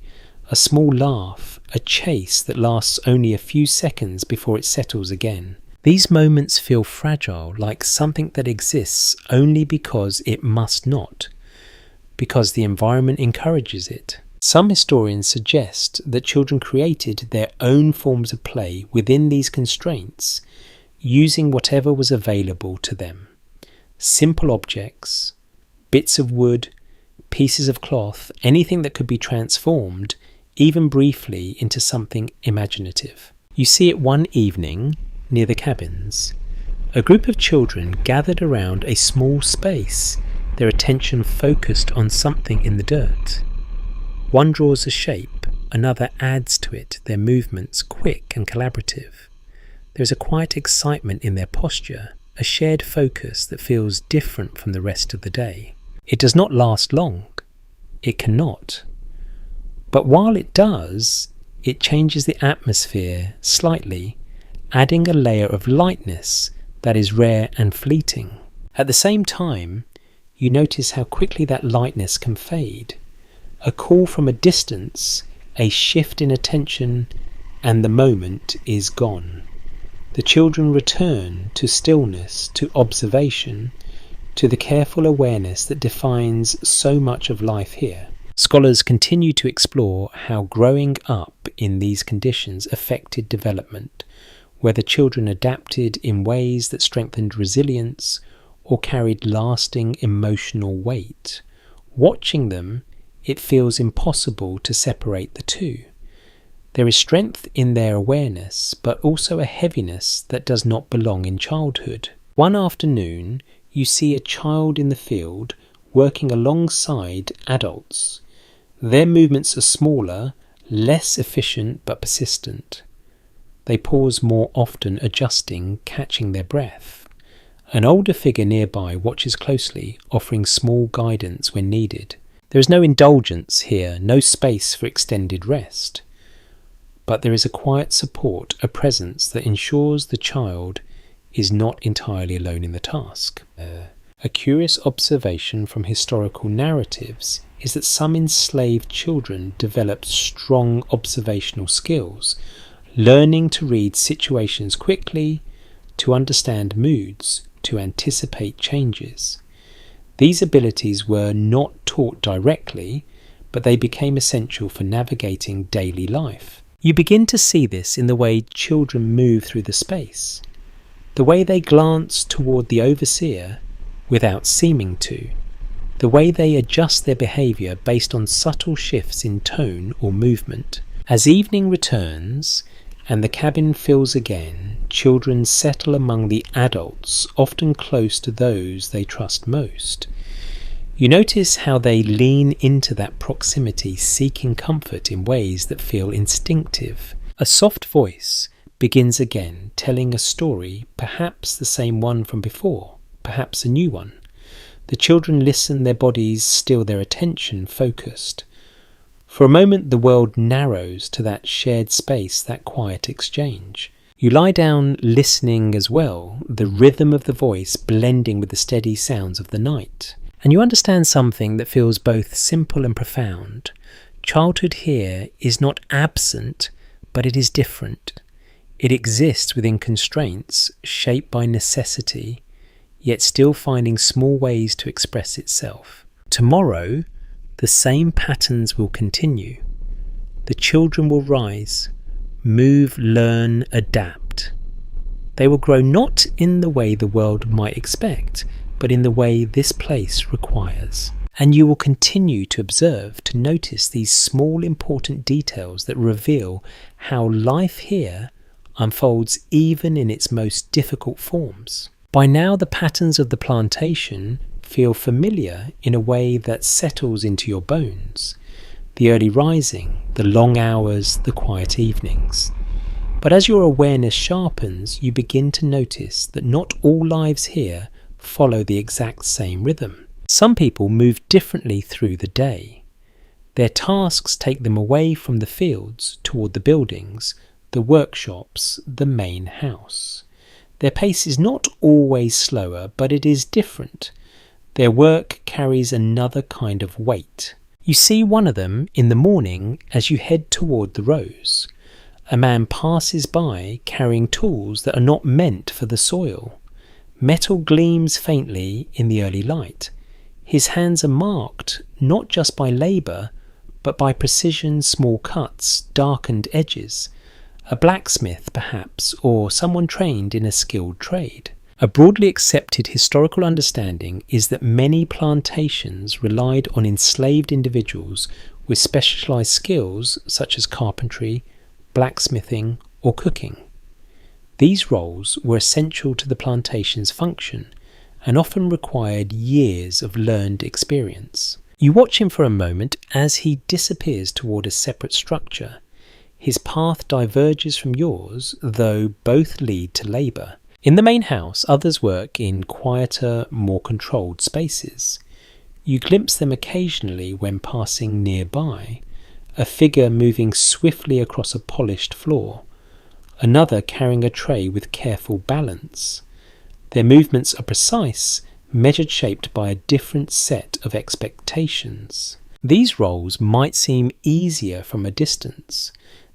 Speaker 1: a small laugh, a chase that lasts only a few seconds before it settles again. These moments feel fragile, like something that exists only because it must not, because the environment encourages it. Some historians suggest that children created their own forms of play within these constraints, using whatever was available to them. Simple objects, bits of wood, pieces of cloth, anything that could be transformed, even briefly, into something imaginative. You see it one evening near the cabins. A group of children gathered around a small space, their attention focused on something in the dirt. One draws a shape, another adds to it, their movements quick and collaborative. There is a quiet excitement in their posture, a shared focus that feels different from the rest of the day. It does not last long. It cannot. But while it does, it changes the atmosphere slightly, adding a layer of lightness that is rare and fleeting. At the same time, you notice how quickly that lightness can fade. A call from a distance, a shift in attention, and the moment is gone. The children return to stillness, to observation, to the careful awareness that defines so much of life here. Scholars continue to explore how growing up in these conditions affected development, whether children adapted in ways that strengthened resilience or carried lasting emotional weight. Watching them, it feels impossible to separate the two. There is strength in their awareness, but also a heaviness that does not belong in childhood. One afternoon, you see a child in the field working alongside adults. Their movements are smaller, less efficient but persistent. They pause more often, adjusting, catching their breath. An older figure nearby watches closely, offering small guidance when needed. There is no indulgence here, no space for extended rest. But there is a quiet support, a presence that ensures the child is not entirely alone in the task. A curious observation from historical narratives is that some enslaved children developed strong observational skills, learning to read situations quickly, to understand moods, to anticipate changes. These abilities were not taught directly, but they became essential for navigating daily life. You begin to see this in the way children move through the space, the way they glance toward the overseer without seeming to, the way they adjust their behaviour based on subtle shifts in tone or movement. As evening returns and the cabin fills again, children settle among the adults, often close to those they trust most. You notice how they lean into that proximity, seeking comfort in ways that feel instinctive. A soft voice begins again, telling a story, perhaps the same one from before, perhaps a new one. The children listen, their bodies still, their attention focused. For a moment the world narrows to that shared space, that quiet exchange. You lie down listening as well, the rhythm of the voice blending with the steady sounds of the night. And you understand something that feels both simple and profound. Childhood here is not absent, but it is different. It exists within constraints, shaped by necessity, yet still finding small ways to express itself. Tomorrow, the same patterns will continue. The children will rise, move, learn, adapt. They will grow not in the way the world might expect, but in the way this place requires. And you will continue to observe, to notice these small important details that reveal how life here unfolds even in its most difficult forms. By now the patterns of the plantation feel familiar in a way that settles into your bones. The early rising, the long hours, the quiet evenings. But as your awareness sharpens, you begin to notice that not all lives here follow the exact same rhythm. Some people move differently through the day. Their tasks take them away from the fields toward the buildings, the workshops, the main house. Their pace is not always slower, but it is different. Their work carries another kind of weight. You see one of them in the morning as you head toward the rows. A man passes by carrying tools that are not meant for the soil. Metal gleams faintly in the early light. His hands are marked not just by labour, but by precision, small cuts, darkened edges. A blacksmith, perhaps, or someone trained in a skilled trade. A broadly accepted historical understanding is that many plantations relied on enslaved individuals with specialised skills such as carpentry, blacksmithing, or cooking. These roles were essential to the plantation's function and often required years of learned experience. You watch him for a moment as he disappears toward a separate structure. His path diverges from yours, though both lead to labour. In the main house, others work in quieter, more controlled spaces. You glimpse them occasionally when passing nearby, a figure moving swiftly across a polished floor, another carrying a tray with careful balance. Their movements are precise, measured, shaped by a different set of expectations. These roles might seem easier from a distance.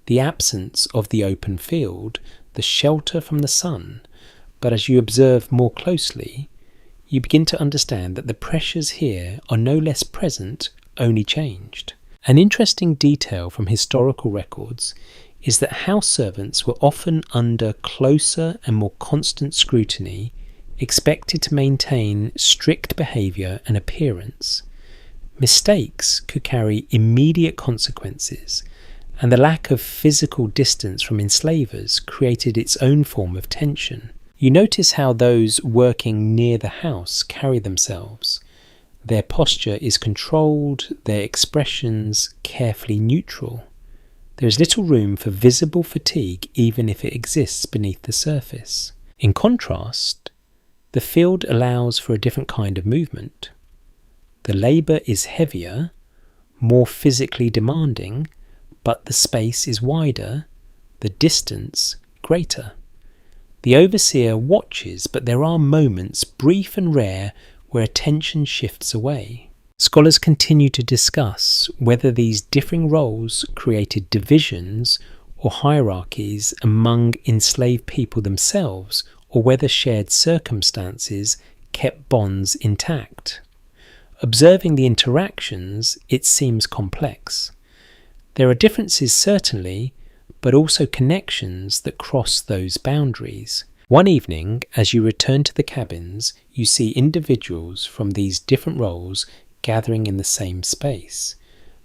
Speaker 1: the absence of the open field, the shelter from the sun. But as you observe more closely, you begin to understand that the pressures here are no less present, only changed. An interesting detail from historical records is that house servants were often under closer and more constant scrutiny, expected to maintain strict behaviour and appearance. Mistakes could carry immediate consequences, and the lack of physical distance from enslavers created its own form of tension. You notice how those working near the house carry themselves. Their posture is controlled, their expressions carefully neutral. There is little room for visible fatigue even if it exists beneath the surface. In contrast, the field allows for a different kind of movement. The labour is heavier, more physically demanding, but the space is wider, the distance greater. The overseer watches, but there are moments, brief and rare, where attention shifts away. Scholars continue to discuss whether these differing roles created divisions or hierarchies among enslaved people themselves, or whether shared circumstances kept bonds intact. Observing the interactions, it seems complex. There are differences certainly, but also connections that cross those boundaries. One evening, as you return to the cabins, you see individuals from these different roles gathering in the same space.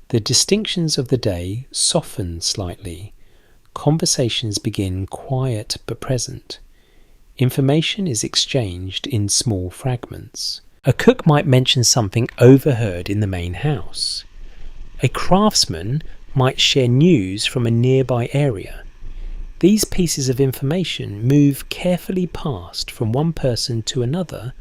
Speaker 1: The distinctions of the day soften slightly. Conversations begin quiet but present. Information is exchanged in small fragments. A cook might mention something overheard in the main house. A craftsman might share news from a nearby area. These pieces of information move carefully past from one person to another,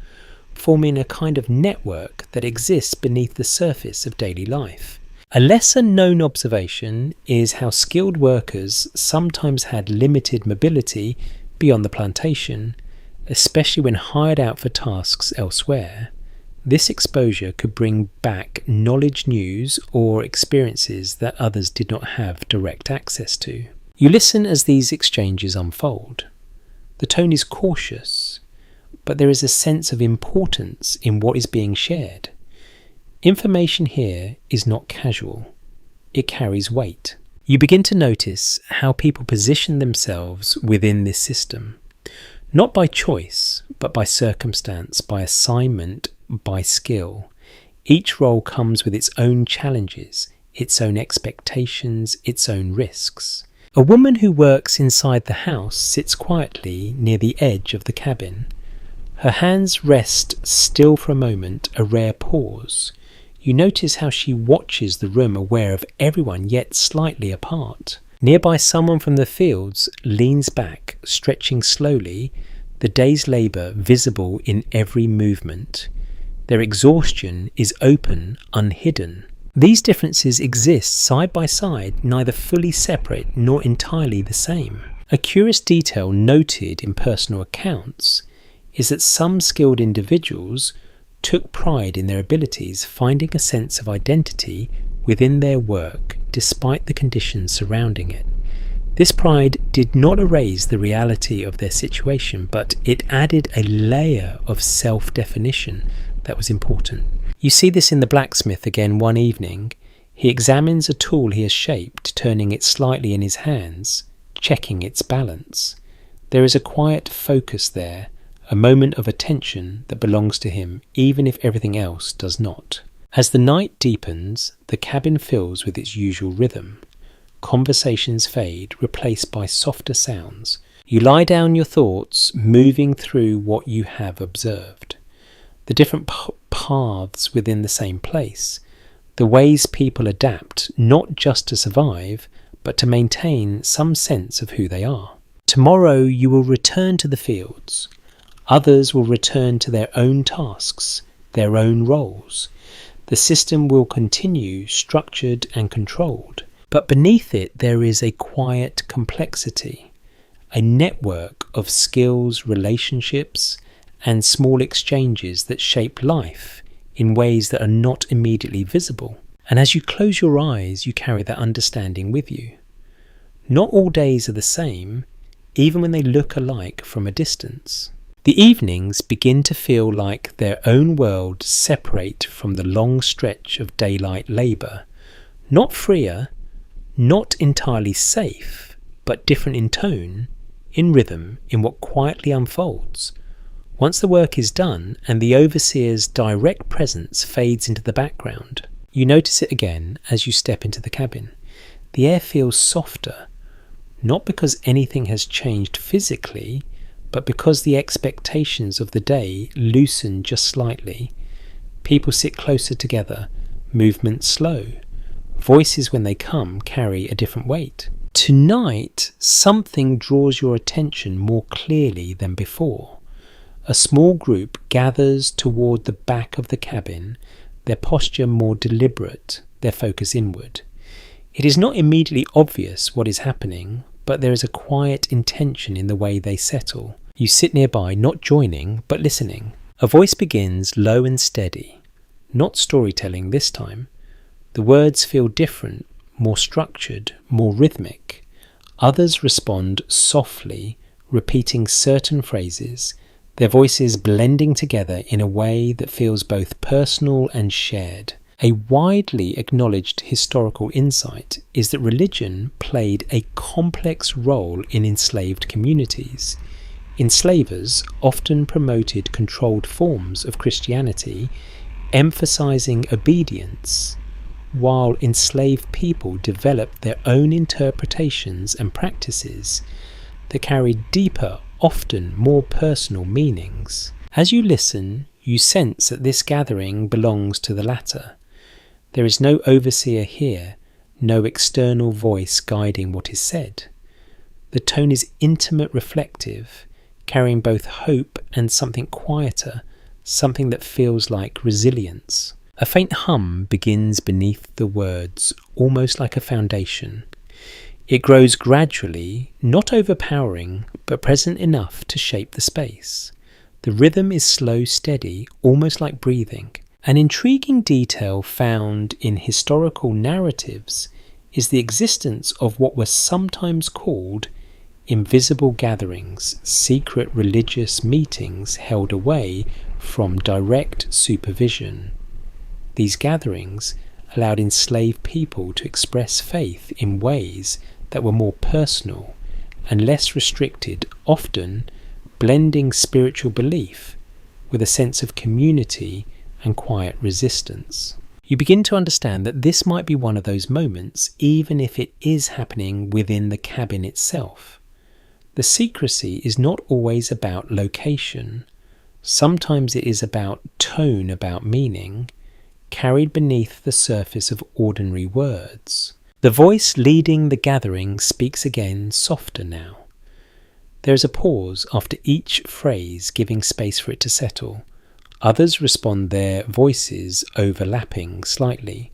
Speaker 1: forming a kind of network that exists beneath the surface of daily life. A lesser known observation is how skilled workers sometimes had limited mobility beyond the plantation, especially when hired out for tasks elsewhere. This exposure could bring back knowledge, news, or experiences that others did not have direct access to. You listen as these exchanges unfold. The tone is cautious, but there is a sense of importance in what is being shared. Information here is not casual. It carries weight. You begin to notice how people position themselves within this system, not by choice, but by circumstance, by assignment, by skill. Each role comes with its own challenges, its own expectations, its own risks. A woman who works inside the house sits quietly near the edge of the cabin. Her hands rest still for a moment, a rare pause. You notice how she watches the room, aware of everyone, yet slightly apart. Nearby, someone from the fields leans back, stretching slowly, the day's labour visible in every movement. Their exhaustion is open, unhidden. These differences exist side by side, neither fully separate nor entirely the same. A curious detail noted in personal accounts is that some skilled individuals took pride in their abilities, finding a sense of identity within their work despite the conditions surrounding it. This pride did not erase the reality of their situation, but it added a layer of self-definition that was important. You see this in the blacksmith again one evening. He examines a tool he has shaped, turning it slightly in his hands, checking its balance. There is a quiet focus there, a moment of attention that belongs to him, even if everything else does not. As the night deepens, the cabin fills with its usual rhythm. Conversations fade, replaced by softer sounds. You lie down your thoughts, moving through what you have observed. The different paths within the same place, the ways people adapt, not just to survive, but to maintain some sense of who they are. Tomorrow you will return to the fields. Others will return to their own tasks, their own roles. The system will continue, structured and controlled. But beneath it there is a quiet complexity, a network of skills, relationships, and small exchanges that shape life in ways that are not immediately visible. And as you close your eyes, you carry that understanding with you. Not all days are the same, even when they look alike from a distance. The evenings begin to feel like their own world separate from the long stretch of daylight labour. Not freer, not entirely safe, but different in tone, in rhythm, in what quietly unfolds. Once the work is done and the overseer's direct presence fades into the background, you notice it again as you step into the cabin. The air feels softer, not because anything has changed physically, but because the expectations of the day loosen just slightly. People sit closer together, movement slow. Voices when they come carry a different weight. Tonight, something draws your attention more clearly than before. A small group gathers toward the back of the cabin, their posture more deliberate, their focus inward. It is not immediately obvious what is happening, but there is a quiet intention in the way they settle. You sit nearby, not joining, but listening. A voice begins low and steady, not storytelling this time. The words feel different, more structured, more rhythmic. Others respond softly, repeating certain phrases, their voices blending together in a way that feels both personal and shared. A widely acknowledged historical insight is that religion played a complex role in enslaved communities. Enslavers often promoted controlled forms of Christianity, emphasizing obedience, while enslaved people developed their own interpretations and practices that carried deeper, often more personal meanings. As you listen, you sense that this gathering belongs to the latter. There is no overseer here, no external voice guiding what is said. The tone is intimate, reflective, carrying both hope and something quieter, something that feels like resilience. A faint hum begins beneath the words, almost like a foundation. It grows gradually, not overpowering, but present enough to shape the space. The rhythm is slow, steady, almost like breathing. An intriguing detail found in historical narratives is the existence of what were sometimes called invisible gatherings, secret religious meetings held away from direct supervision. These gatherings allowed enslaved people to express faith in ways that were more personal and less restricted, often blending spiritual belief with a sense of community and quiet resistance. You begin to understand that this might be one of those moments, even if it is happening within the cabin itself. The secrecy is not always about location. Sometimes it is about tone, about meaning, carried beneath the surface of ordinary words. The voice leading the gathering speaks again, softer now. There is a pause after each phrase, giving space for it to settle. Others respond, their voices overlapping slightly,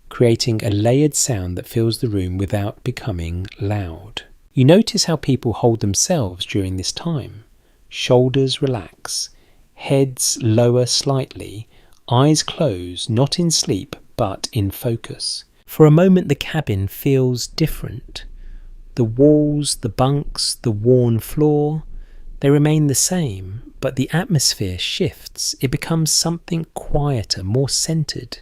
Speaker 1: creating a layered sound that fills the room without becoming loud. You notice how people hold themselves during this time. Shoulders relax, heads lower slightly, eyes close, not in sleep, but in focus. For a moment the cabin feels different. The walls, the bunks, the worn floor, they remain the same, but the atmosphere shifts. It becomes something quieter, more centered,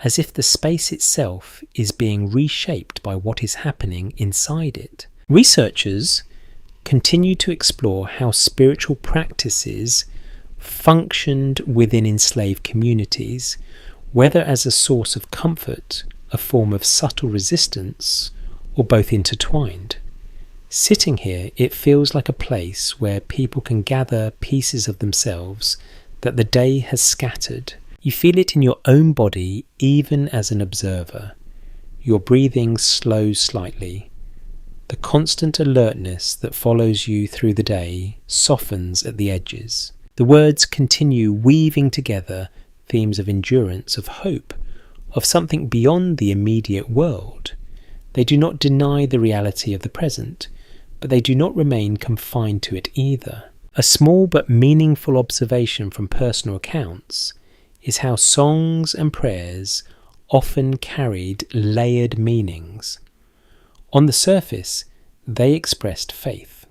Speaker 1: as if the space itself is being reshaped by what is happening inside it. Researchers continue to explore how spiritual practices functioned within enslaved communities, whether as a source of comfort, a form of subtle resistance, or both intertwined. Sitting here, it feels like a place where people can gather pieces of themselves that the day has scattered. You feel it in your own body, even as an observer. Your breathing slows slightly. The constant alertness that follows you through the day softens at the edges. The words continue weaving together themes of endurance, of hope, of something beyond the immediate world. They do not deny the reality of the present, but they do not remain confined to it either. A small but meaningful observation from personal accounts is how songs and prayers often carried layered meanings. On the surface, they expressed faith.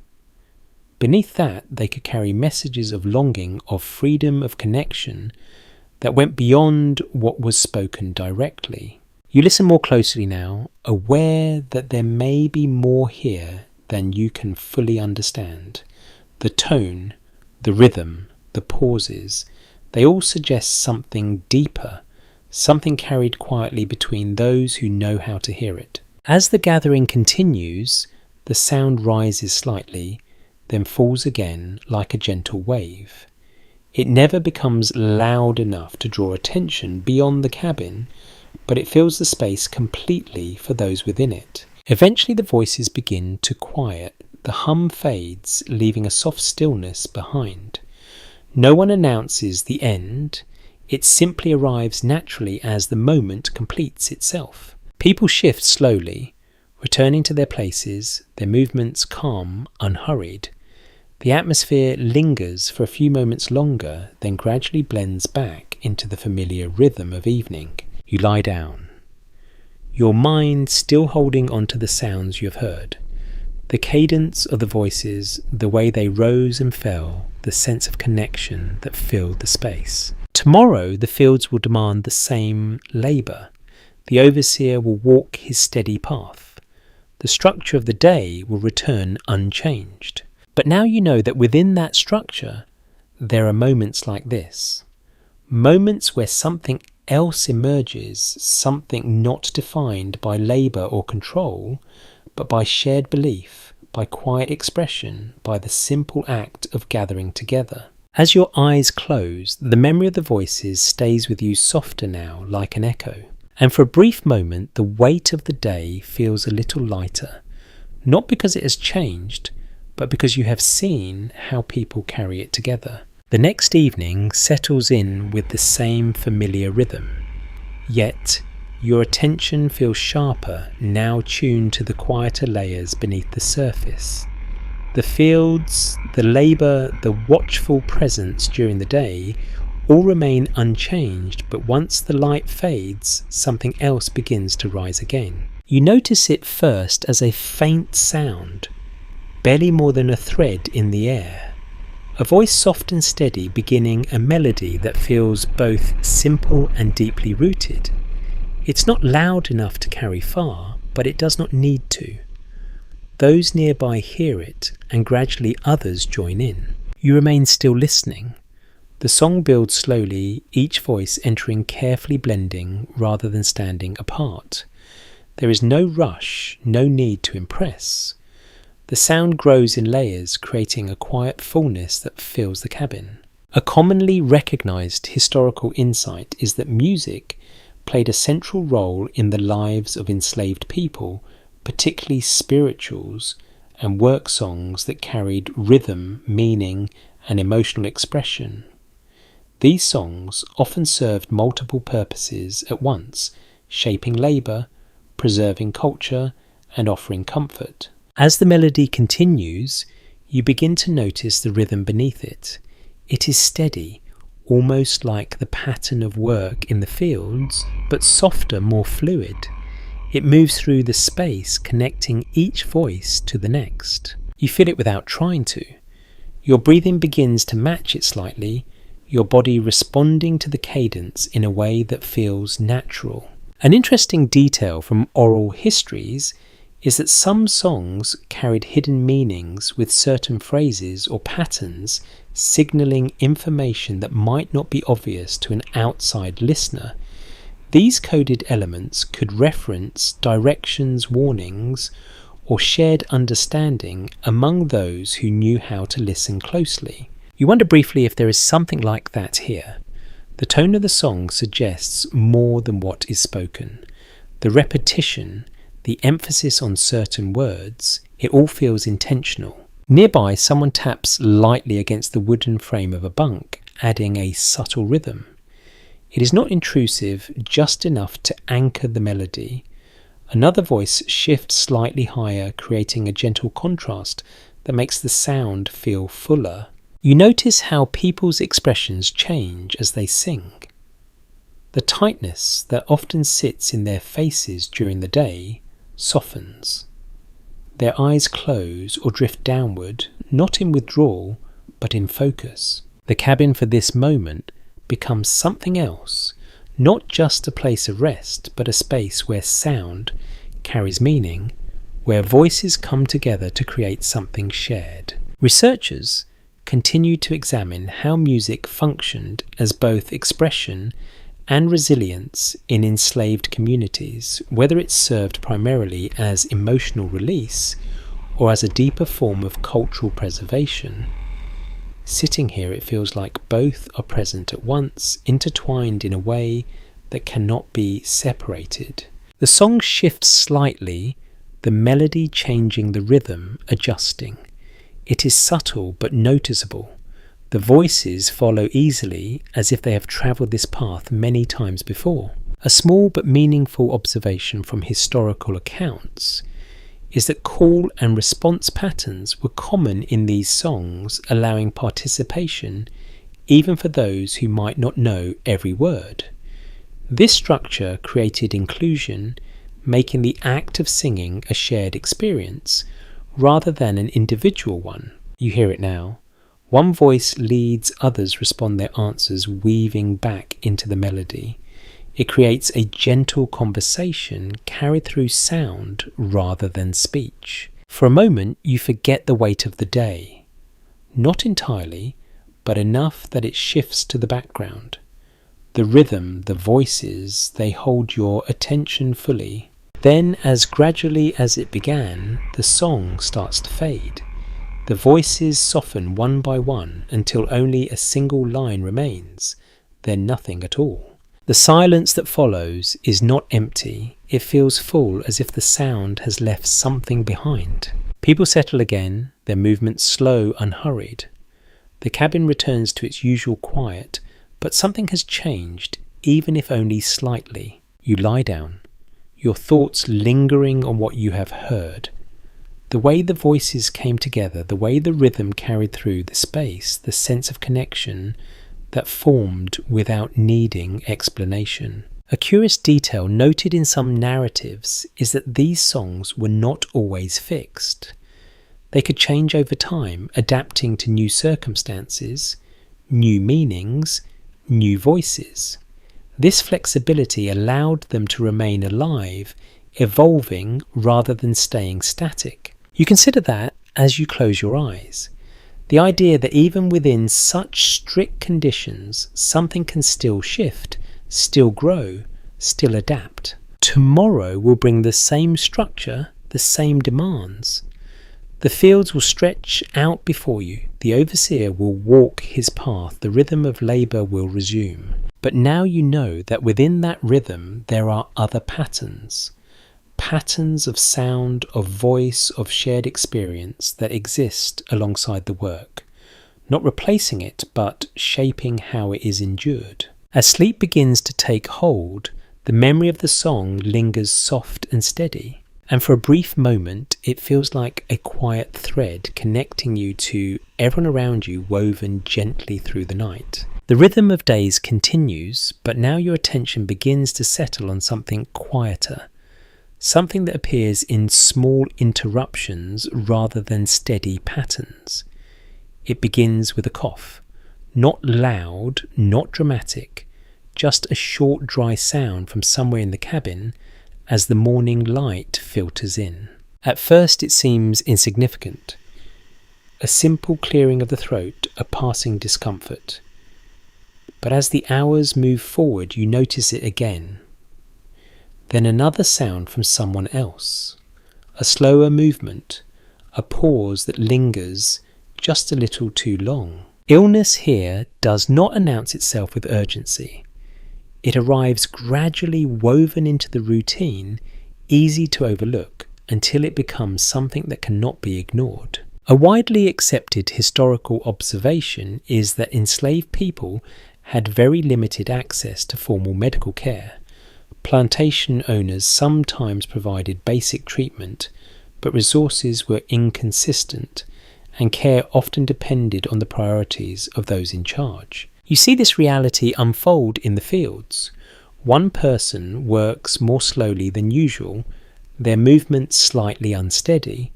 Speaker 1: Beneath that, they could carry messages of longing, of freedom, of connection that went beyond what was spoken directly. You listen more closely now, aware that there may be more here than you can fully understand. The tone, the rhythm, the pauses, they all suggest something deeper, something carried quietly between those who know how to hear it. As the gathering continues, the sound rises slightly, then falls again like a gentle wave. It never becomes loud enough to draw attention beyond the cabin, but it fills the space completely for those within it. Eventually the voices begin to quiet. The hum fades, leaving a soft stillness behind. No one announces the end. It simply arrives naturally as the moment completes itself. People shift slowly, returning to their places, their movements calm, unhurried. The atmosphere lingers for a few moments longer, then gradually blends back into the familiar rhythm of evening. You lie down, your mind still holding on to the sounds you have heard. The cadence of the voices, the way they rose and fell, the sense of connection that filled the space. Tomorrow the fields will demand the same labour. The overseer will walk his steady path. The structure of the day will return unchanged. But now you know that within that structure, there are moments like this. Moments where something else emerges, something not defined by labour or control, but by shared belief, by quiet expression, by the simple act of gathering together. As your eyes close, the memory of the voices stays with you softer now, like an echo. And for a brief moment, the weight of the day feels a little lighter, not because it has changed, but because you have seen how people carry it together. The next evening settles in with the same familiar rhythm, yet your attention feels sharper, now tuned to the quieter layers beneath the surface. The fields, the labour, the watchful presence during the day all remain unchanged, but once the light fades, something else begins to rise again. You notice it first as a faint sound, barely more than a thread in the air. A voice soft and steady beginning a melody that feels both simple and deeply rooted. It's not loud enough to carry far, but it does not need to. Those nearby hear it, and gradually others join in. You remain still listening. The song builds slowly, each voice entering carefully blending rather than standing apart. There is no rush, no need to impress. The sound grows in layers, creating a quiet fullness that fills the cabin. A commonly recognised historical insight is that music played a central role in the lives of enslaved people, particularly spirituals and work songs that carried rhythm, meaning, and emotional expression. These songs often served multiple purposes at once, shaping labour, preserving culture, and offering comfort. As the melody continues, you begin to notice the rhythm beneath it. It is steady, almost like the pattern of work in the fields, but softer, more fluid. It moves through the space, connecting each voice to the next. You feel it without trying to. Your breathing begins to match it slightly, your body responding to the cadence in a way that feels natural. An interesting detail from oral histories is that some songs carried hidden meanings with certain phrases or patterns signalling information that might not be obvious to an outside listener. These coded elements could reference directions, warnings, or shared understanding among those who knew how to listen closely. You wonder briefly if there is something like that here. The tone of the song suggests more than what is spoken. The repetition, the emphasis on certain words, it all feels intentional. Nearby, someone taps lightly against the wooden frame of a bunk, adding a subtle rhythm. It is not intrusive, just enough to anchor the melody. Another voice shifts slightly higher, creating a gentle contrast that makes the sound feel fuller. You notice how people's expressions change as they sing. The tightness that often sits in their faces during the day softens. Their eyes close or drift downward, not in withdrawal, but in focus. The cabin for this moment becomes something else, not just a place of rest, but a space where sound carries meaning, where voices come together to create something shared. Researchers continue to examine how music functioned as both expression and resilience in enslaved communities, whether it served primarily as emotional release or as a deeper form of cultural preservation. Sitting here, it feels like both are present at once, intertwined in a way that cannot be separated. The song shifts slightly, the melody changing, the rhythm adjusting. It is subtle but noticeable. The voices follow easily, as if they have travelled this path many times before. A small but meaningful observation from historical accounts is that call and response patterns were common in these songs, allowing participation even for those who might not know every word. This structure created inclusion, making the act of singing a shared experience rather than an individual one. You hear it now. One voice leads, others respond their answers, weaving back into the melody. It creates a gentle conversation carried through sound rather than speech. For a moment, you forget the weight of the day. Not entirely, but enough that it shifts to the background. The rhythm, the voices, they hold your attention fully. Then, as gradually as it began, the song starts to fade. The voices soften one by one until only a single line remains, then nothing at all. The silence that follows is not empty, it feels full, as if the sound has left something behind. People settle again, their movements slow, unhurried. The cabin returns to its usual quiet, but something has changed, even if only slightly. You lie down, your thoughts lingering on what you have heard. The way the voices came together, the way the rhythm carried through the space, the sense of connection that formed without needing explanation. A curious detail noted in some narratives is that these songs were not always fixed. They could change over time, adapting to new circumstances, new meanings, new voices. This flexibility allowed them to remain alive, evolving rather than staying static. You consider that as you close your eyes. The idea that even within such strict conditions, something can still shift, still grow, still adapt. Tomorrow will bring the same structure, the same demands. The fields will stretch out before you. The overseer will walk his path. The rhythm of labour will resume. But now you know that within that rhythm there are other patterns. Patterns of sound, of voice, of shared experience that exist alongside the work, not replacing it, but shaping how it is endured. As sleep begins to take hold, the memory of the song lingers soft and steady, and for a brief moment it feels like a quiet thread connecting you to everyone around you, woven gently through the night. The rhythm of days continues, but now your attention begins to settle on something quieter, something that appears in small interruptions rather than steady patterns. It begins with a cough, not loud, not dramatic, just a short dry sound from somewhere in the cabin as the morning light filters in. At first it seems insignificant, a simple clearing of the throat, a passing discomfort. But as the hours move forward, you notice it again. Then another sound from someone else, a slower movement, a pause that lingers just a little too long. Illness here does not announce itself with urgency. It arrives gradually, woven into the routine, easy to overlook, until it becomes something that cannot be ignored. A widely accepted historical observation is that enslaved people had very limited access to formal medical care. Plantation owners sometimes provided basic treatment, but resources were inconsistent, and care often depended on the priorities of those in charge. You see this reality unfold in the fields. One person works more slowly than usual, their movements slightly unsteady,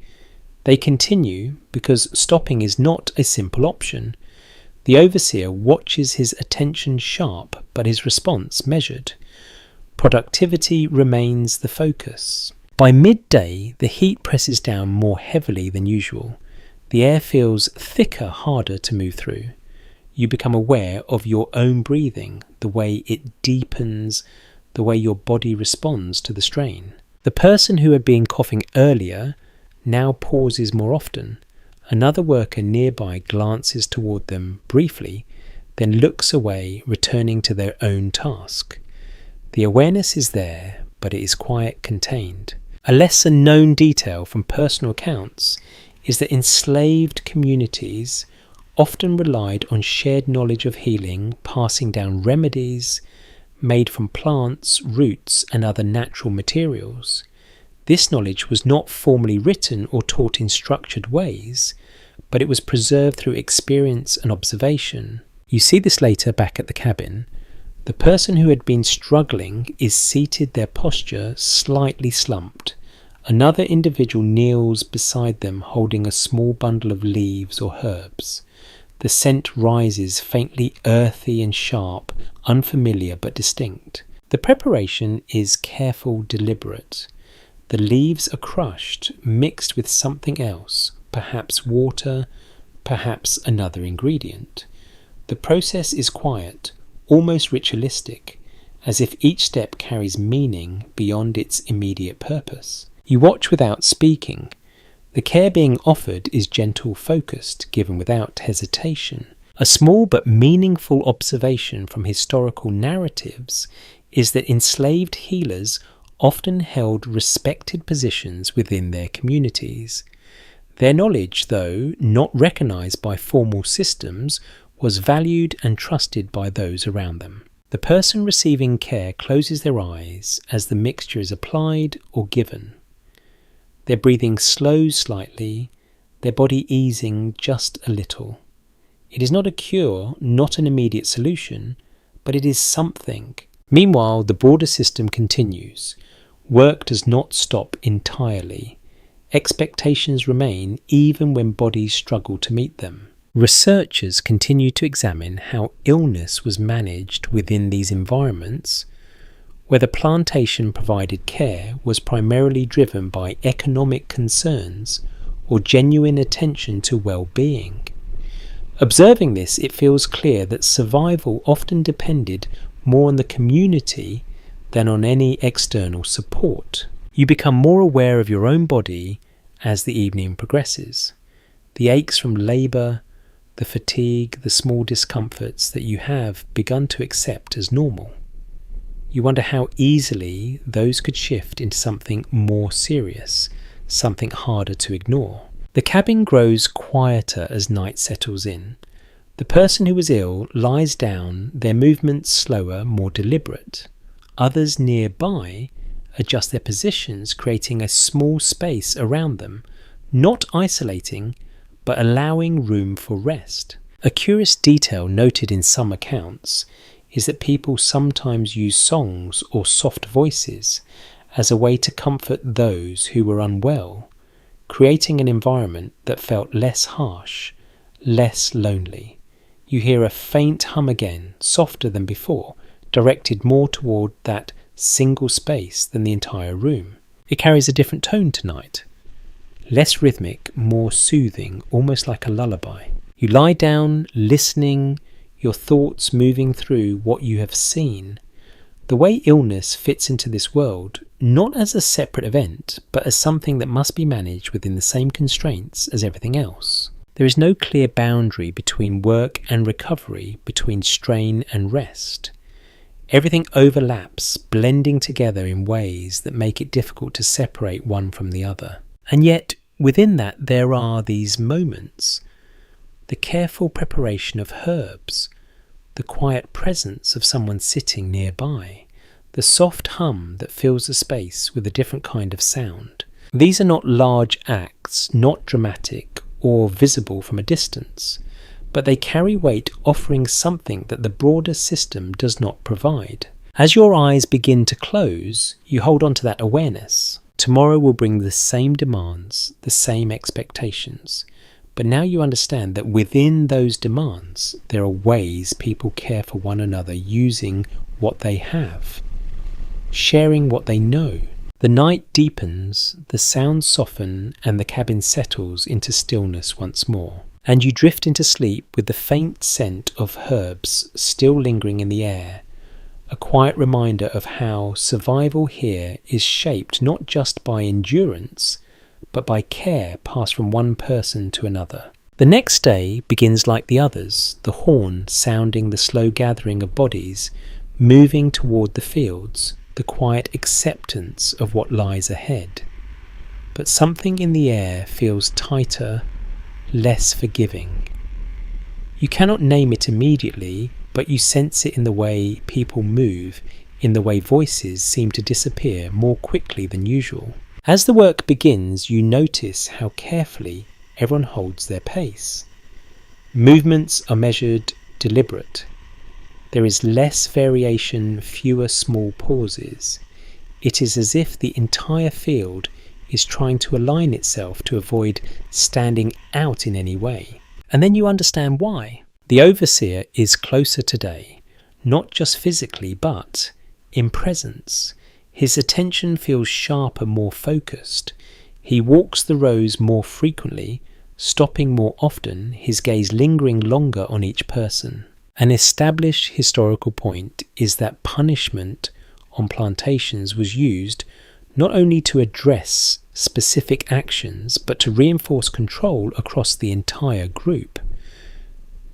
Speaker 1: They continue because stopping is not a simple option. The overseer watches his attention sharp, but his response measured. Productivity remains the focus. By midday, the heat presses down more heavily than usual. The air feels thicker, harder to move through. You become aware of your own breathing, the way it deepens, the way your body responds to the strain. The person who had been coughing earlier now pauses more often. Another worker nearby glances toward them briefly, then looks away, returning to their own task. The awareness is there, but it is quiet, contained. A lesser known detail from personal accounts is that enslaved communities often relied on shared knowledge of healing, passing down remedies made from plants, roots, and other natural materials. This knowledge was not formally written or taught in structured ways, but it was preserved through experience and observation. You see this later back at the cabin. The person who had been struggling is seated, their posture slightly slumped. Another individual kneels beside them holding a small bundle of leaves or herbs. The scent rises, faintly earthy and sharp, unfamiliar but distinct. The preparation is careful, deliberate. The leaves are crushed, mixed with something else, perhaps water, perhaps another ingredient. The process is quiet, almost ritualistic, as if each step carries meaning beyond its immediate purpose. You watch without speaking. The care being offered is gentle, focused, given without hesitation. A small but meaningful observation from historical narratives is that enslaved healers often held respected positions within their communities. Their knowledge, though not recognized by formal systems, was valued and trusted by those around them. The person receiving care closes their eyes as the mixture is applied or given. Their breathing slows slightly, their body easing just a little. It is not a cure, not an immediate solution, but it is something. Meanwhile, the broader system continues. Work does not stop entirely. Expectations remain even when bodies struggle to meet them. Researchers continue to examine how illness was managed within these environments. Whether plantation provided care was primarily driven by economic concerns or genuine attention to well-being. Observing this, it feels clear that survival often depended more on the community than on any external support. You become more aware of your own body as the evening progresses. The aches from labour, the fatigue, the small discomforts that you have begun to accept as normal. You wonder how easily those could shift into something more serious, something harder to ignore. The cabin grows quieter as night settles in. The person who was ill lies down, their movements slower, more deliberate. Others nearby adjust their positions, creating a small space around them, not isolating, but allowing room for rest. A curious detail noted in some accounts is that people sometimes use songs or soft voices as a way to comfort those who were unwell, creating an environment that felt less harsh, less lonely. You hear a faint hum again, softer than before, directed more toward that single space than the entire room. It carries a different tone tonight. Less rhythmic, more soothing, almost like a lullaby. You lie down, listening, your thoughts moving through what you have seen. The way illness fits into this world, not as a separate event, but as something that must be managed within the same constraints as everything else. There is no clear boundary between work and recovery, between strain and rest. Everything overlaps, blending together in ways that make it difficult to separate one from the other. And yet, within that, there are these moments. The careful preparation of herbs, the quiet presence of someone sitting nearby, the soft hum that fills the space with a different kind of sound. These are not large acts, not dramatic or visible from a distance, but they carry weight, offering something that the broader system does not provide. As your eyes begin to close, you hold on to that awareness. Tomorrow will bring the same demands, the same expectations. But now you understand that within those demands, there are ways people care for one another using what they have, sharing what they know. The night deepens, the sounds soften, and the cabin settles into stillness once more. And you drift into sleep with the faint scent of herbs still lingering in the air, a quiet reminder of how survival here is shaped not just by endurance, but by care passed from one person to another. The next day begins like the others, the horn sounding the slow gathering of bodies, moving toward the fields, the quiet acceptance of what lies ahead. But something in the air feels tighter, less forgiving. You cannot name it immediately, but you sense it in the way people move, in the way voices seem to disappear more quickly than usual. As the work begins, you notice how carefully everyone holds their pace. Movements are measured, deliberate. There is less variation, fewer small pauses. It is as if the entire field is trying to align itself to avoid standing out in any way. And then you understand why. The overseer is closer today, not just physically, but in presence. His attention feels sharper, more focused. He walks the rows more frequently, stopping more often, his gaze lingering longer on each person. An established historical point is that punishment on plantations was used not only to address specific actions, but to reinforce control across the entire group.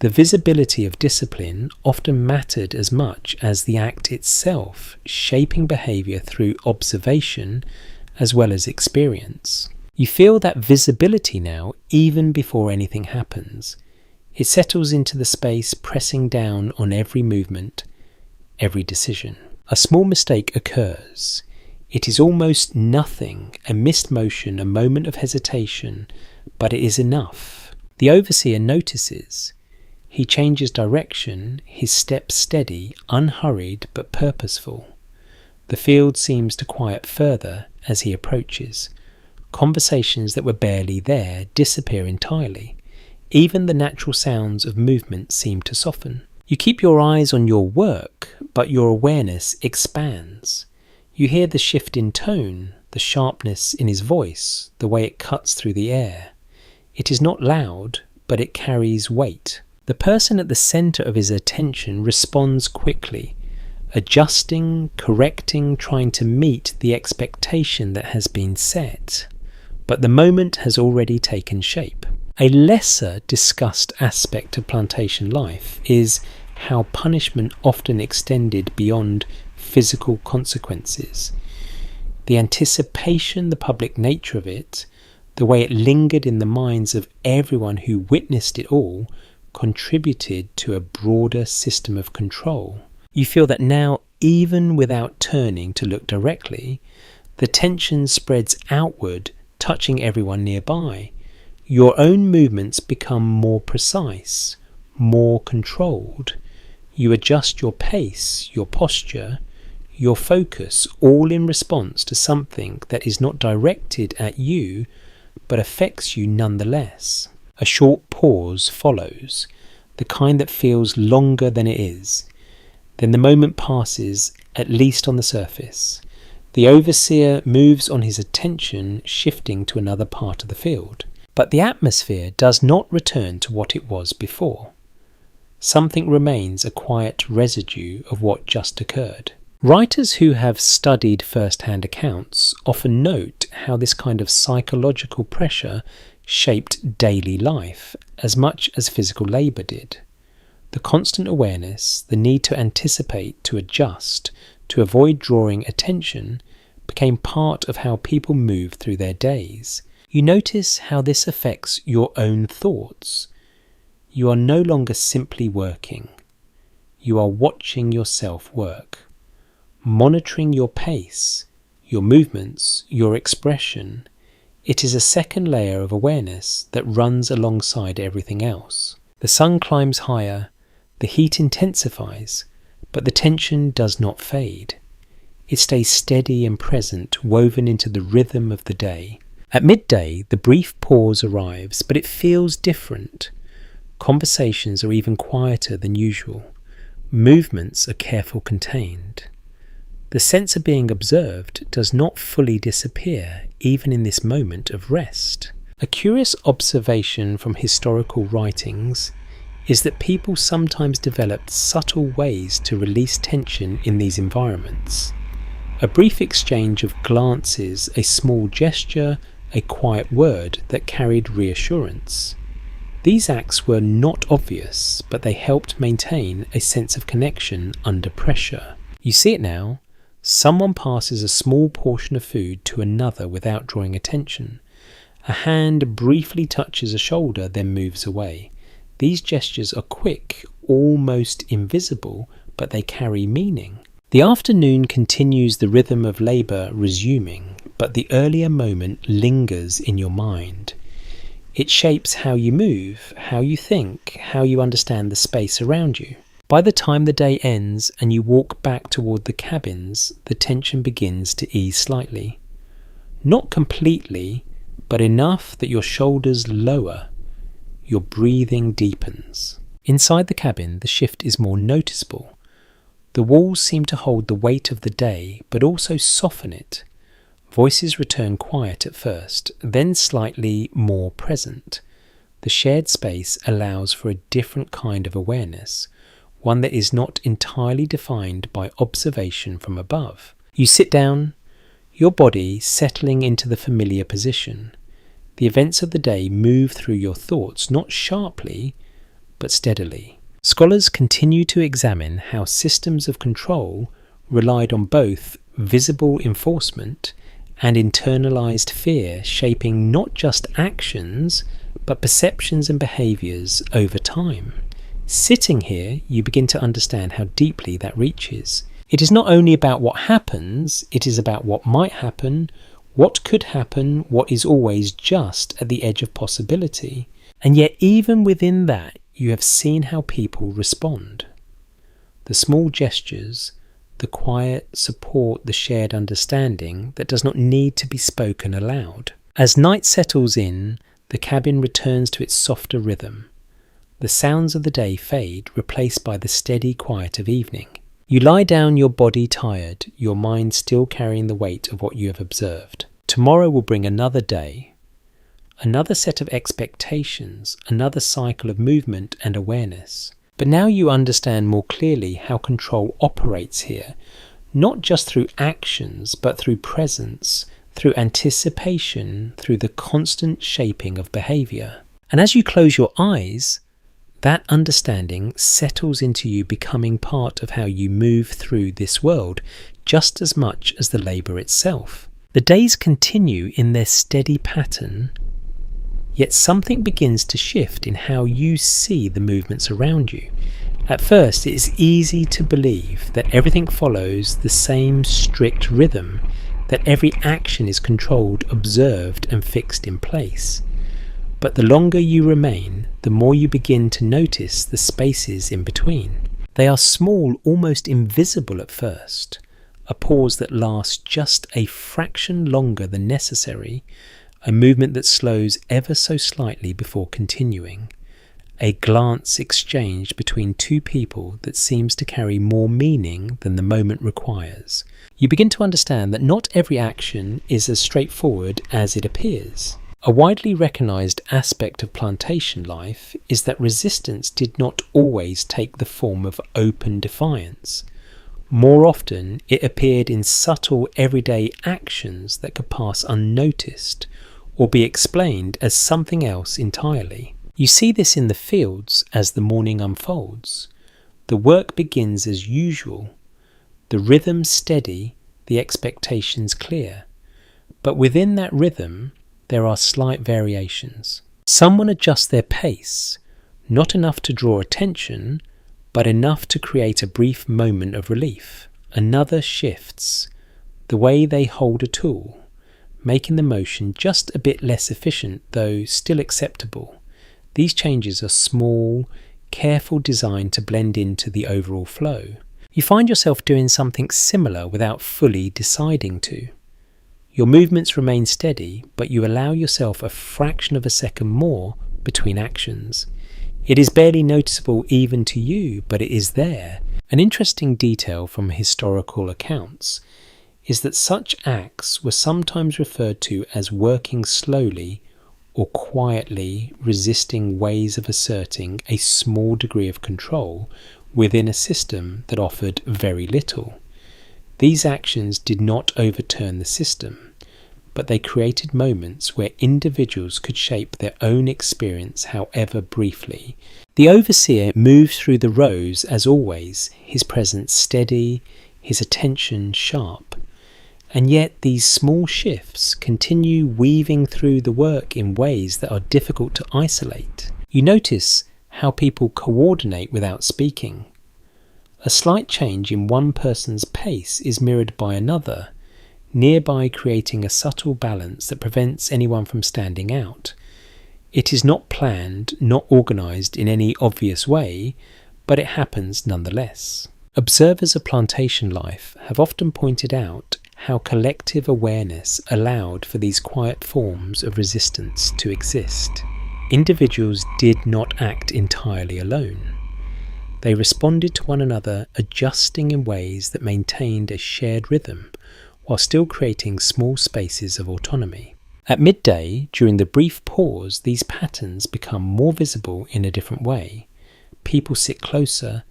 Speaker 1: The visibility of discipline often mattered as much as the act itself, shaping behaviour through observation as well as experience. You feel that visibility now, even before anything happens. It settles into the space, pressing down on every movement, every decision. A small mistake occurs. It is almost nothing, a missed motion, a moment of hesitation, but it is enough. The overseer notices. He changes direction, his steps steady, unhurried but purposeful. The field seems to quiet further as he approaches. Conversations that were barely there disappear entirely. Even the natural sounds of movement seem to soften. You keep your eyes on your work, but your awareness expands. You hear the shift in tone, the sharpness in his voice, the way it cuts through the air. It is not loud, but it carries weight. The person at the centre of his attention responds quickly, adjusting, correcting, trying to meet the expectation that has been set. But the moment has already taken shape. A lesser discussed aspect of plantation life is how punishment often extended beyond physical consequences. The anticipation, the public nature of it, the way it lingered in the minds of everyone who witnessed it all, contributed to a broader system of control. You feel that now, even without turning to look directly, the tension spreads outward, touching everyone nearby. Your own movements become more precise, more controlled. You adjust your pace, your posture, your focus, all in response to something that is not directed at you, but affects you nonetheless. A short pause follows, the kind that feels longer than it is. Then the moment passes, at least on the surface. The overseer moves on his attention, shifting to another part of the field. But the atmosphere does not return to what it was before. Something remains, a quiet residue of what just occurred. Writers who have studied first-hand accounts often note how this kind of psychological pressure shaped daily life as much as physical labour did. The constant awareness, the need to anticipate, to adjust, to avoid drawing attention, became part of how people moved through their days. You notice how this affects your own thoughts. You are no longer simply working. You are watching yourself work, monitoring your pace, your movements, your expression. It is a second layer of awareness that runs alongside everything else. The sun climbs higher, the heat intensifies, but the tension does not fade. It stays steady and present, woven into the rhythm of the day. At midday, the brief pause arrives, but it feels different. Conversations are even quieter than usual. Movements are carefully contained. The sense of being observed does not fully disappear, even in this moment of rest. A curious observation from historical writings is that people sometimes developed subtle ways to release tension in these environments. A brief exchange of glances, a small gesture, a quiet word that carried reassurance. These acts were not obvious, but they helped maintain a sense of connection under pressure. You see it now. Someone passes a small portion of food to another without drawing attention. A hand briefly touches a shoulder, then moves away. These gestures are quick, almost invisible, but they carry meaning. The afternoon continues the rhythm of labour resuming, but the earlier moment lingers in your mind. It shapes how you move, how you think, how you understand the space around you. By the time the day ends and you walk back toward the cabins, the tension begins to ease slightly. Not completely, but enough that your shoulders lower. Your breathing deepens. Inside the cabin, the shift is more noticeable. The walls seem to hold the weight of the day, but also soften it. Voices return quiet at first, then slightly more present. The shared space allows for a different kind of awareness, one that is not entirely defined by observation from above. You sit down, your body settling into the familiar position. The events of the day move through your thoughts, not sharply, but steadily. Scholars continue to examine how systems of control relied on both visible enforcement and internalized fear, shaping not just actions, but perceptions and behaviors over time. Sitting here, you begin to understand how deeply that reaches. It is not only about what happens, it is about what might happen, what could happen, what is always just at the edge of possibility. And yet even within that, you have seen how people respond. The small gestures, the quiet support, the shared understanding that does not need to be spoken aloud. As night settles in, the cabin returns to its softer rhythm. The sounds of the day fade, replaced by the steady quiet of evening. You lie down, your body tired, your mind still carrying the weight of what you have observed. Tomorrow will bring another day, another set of expectations, another cycle of movement and awareness. But now you understand more clearly how control operates here, not just through actions, but through presence, through anticipation, through the constant shaping of behaviour. And as you close your eyes, that understanding settles into you, becoming part of how you move through this world, just as much as the labour itself. The days continue in their steady pattern, yet something begins to shift in how you see the movements around you. At first, it is easy to believe that everything follows the same strict rhythm, that every action is controlled, observed, and fixed in place. But the longer you remain, the more you begin to notice the spaces in between. They are small, almost invisible at first, a pause that lasts just a fraction longer than necessary, a movement that slows ever so slightly before continuing, a glance exchanged between two people that seems to carry more meaning than the moment requires. You begin to understand that not every action is as straightforward as it appears. A widely recognized aspect of plantation life is that resistance did not always take the form of open defiance. More often, it appeared in subtle everyday actions that could pass unnoticed or be explained as something else entirely. You see this in the fields as the morning unfolds. The work begins as usual, the rhythm steady, the expectations clear. But within that rhythm, there are slight variations. Someone adjusts their pace, not enough to draw attention, but enough to create a brief moment of relief. Another shifts the way they hold a tool, making the motion just a bit less efficient, though still acceptable. These changes are small, careful, designed to blend into the overall flow. You find yourself doing something similar without fully deciding to. Your movements remain steady, but you allow yourself a fraction of a second more between actions. It is barely noticeable even to you, but it is there. An interesting detail from historical accounts is that such acts were sometimes referred to as working slowly or quietly, resisting ways of asserting a small degree of control within a system that offered very little. These actions did not overturn the system, but they created moments where individuals could shape their own experience, however briefly. The overseer moved through the rows as always, his presence steady, his attention sharp. And yet these small shifts continue weaving through the work in ways that are difficult to isolate. You notice how people coordinate without speaking. A slight change in one person's pace is mirrored by another, nearby creating a subtle balance that prevents anyone from standing out. It is not planned, not organised in any obvious way, but it happens nonetheless. Observers of plantation life have often pointed out how collective awareness allowed for these quiet forms of resistance to exist. Individuals did not act entirely alone. They responded to one another, adjusting in ways that maintained a shared rhythm, while still creating small spaces of autonomy. At midday, during the brief pause, these patterns become more visible in a different way. People sit closer,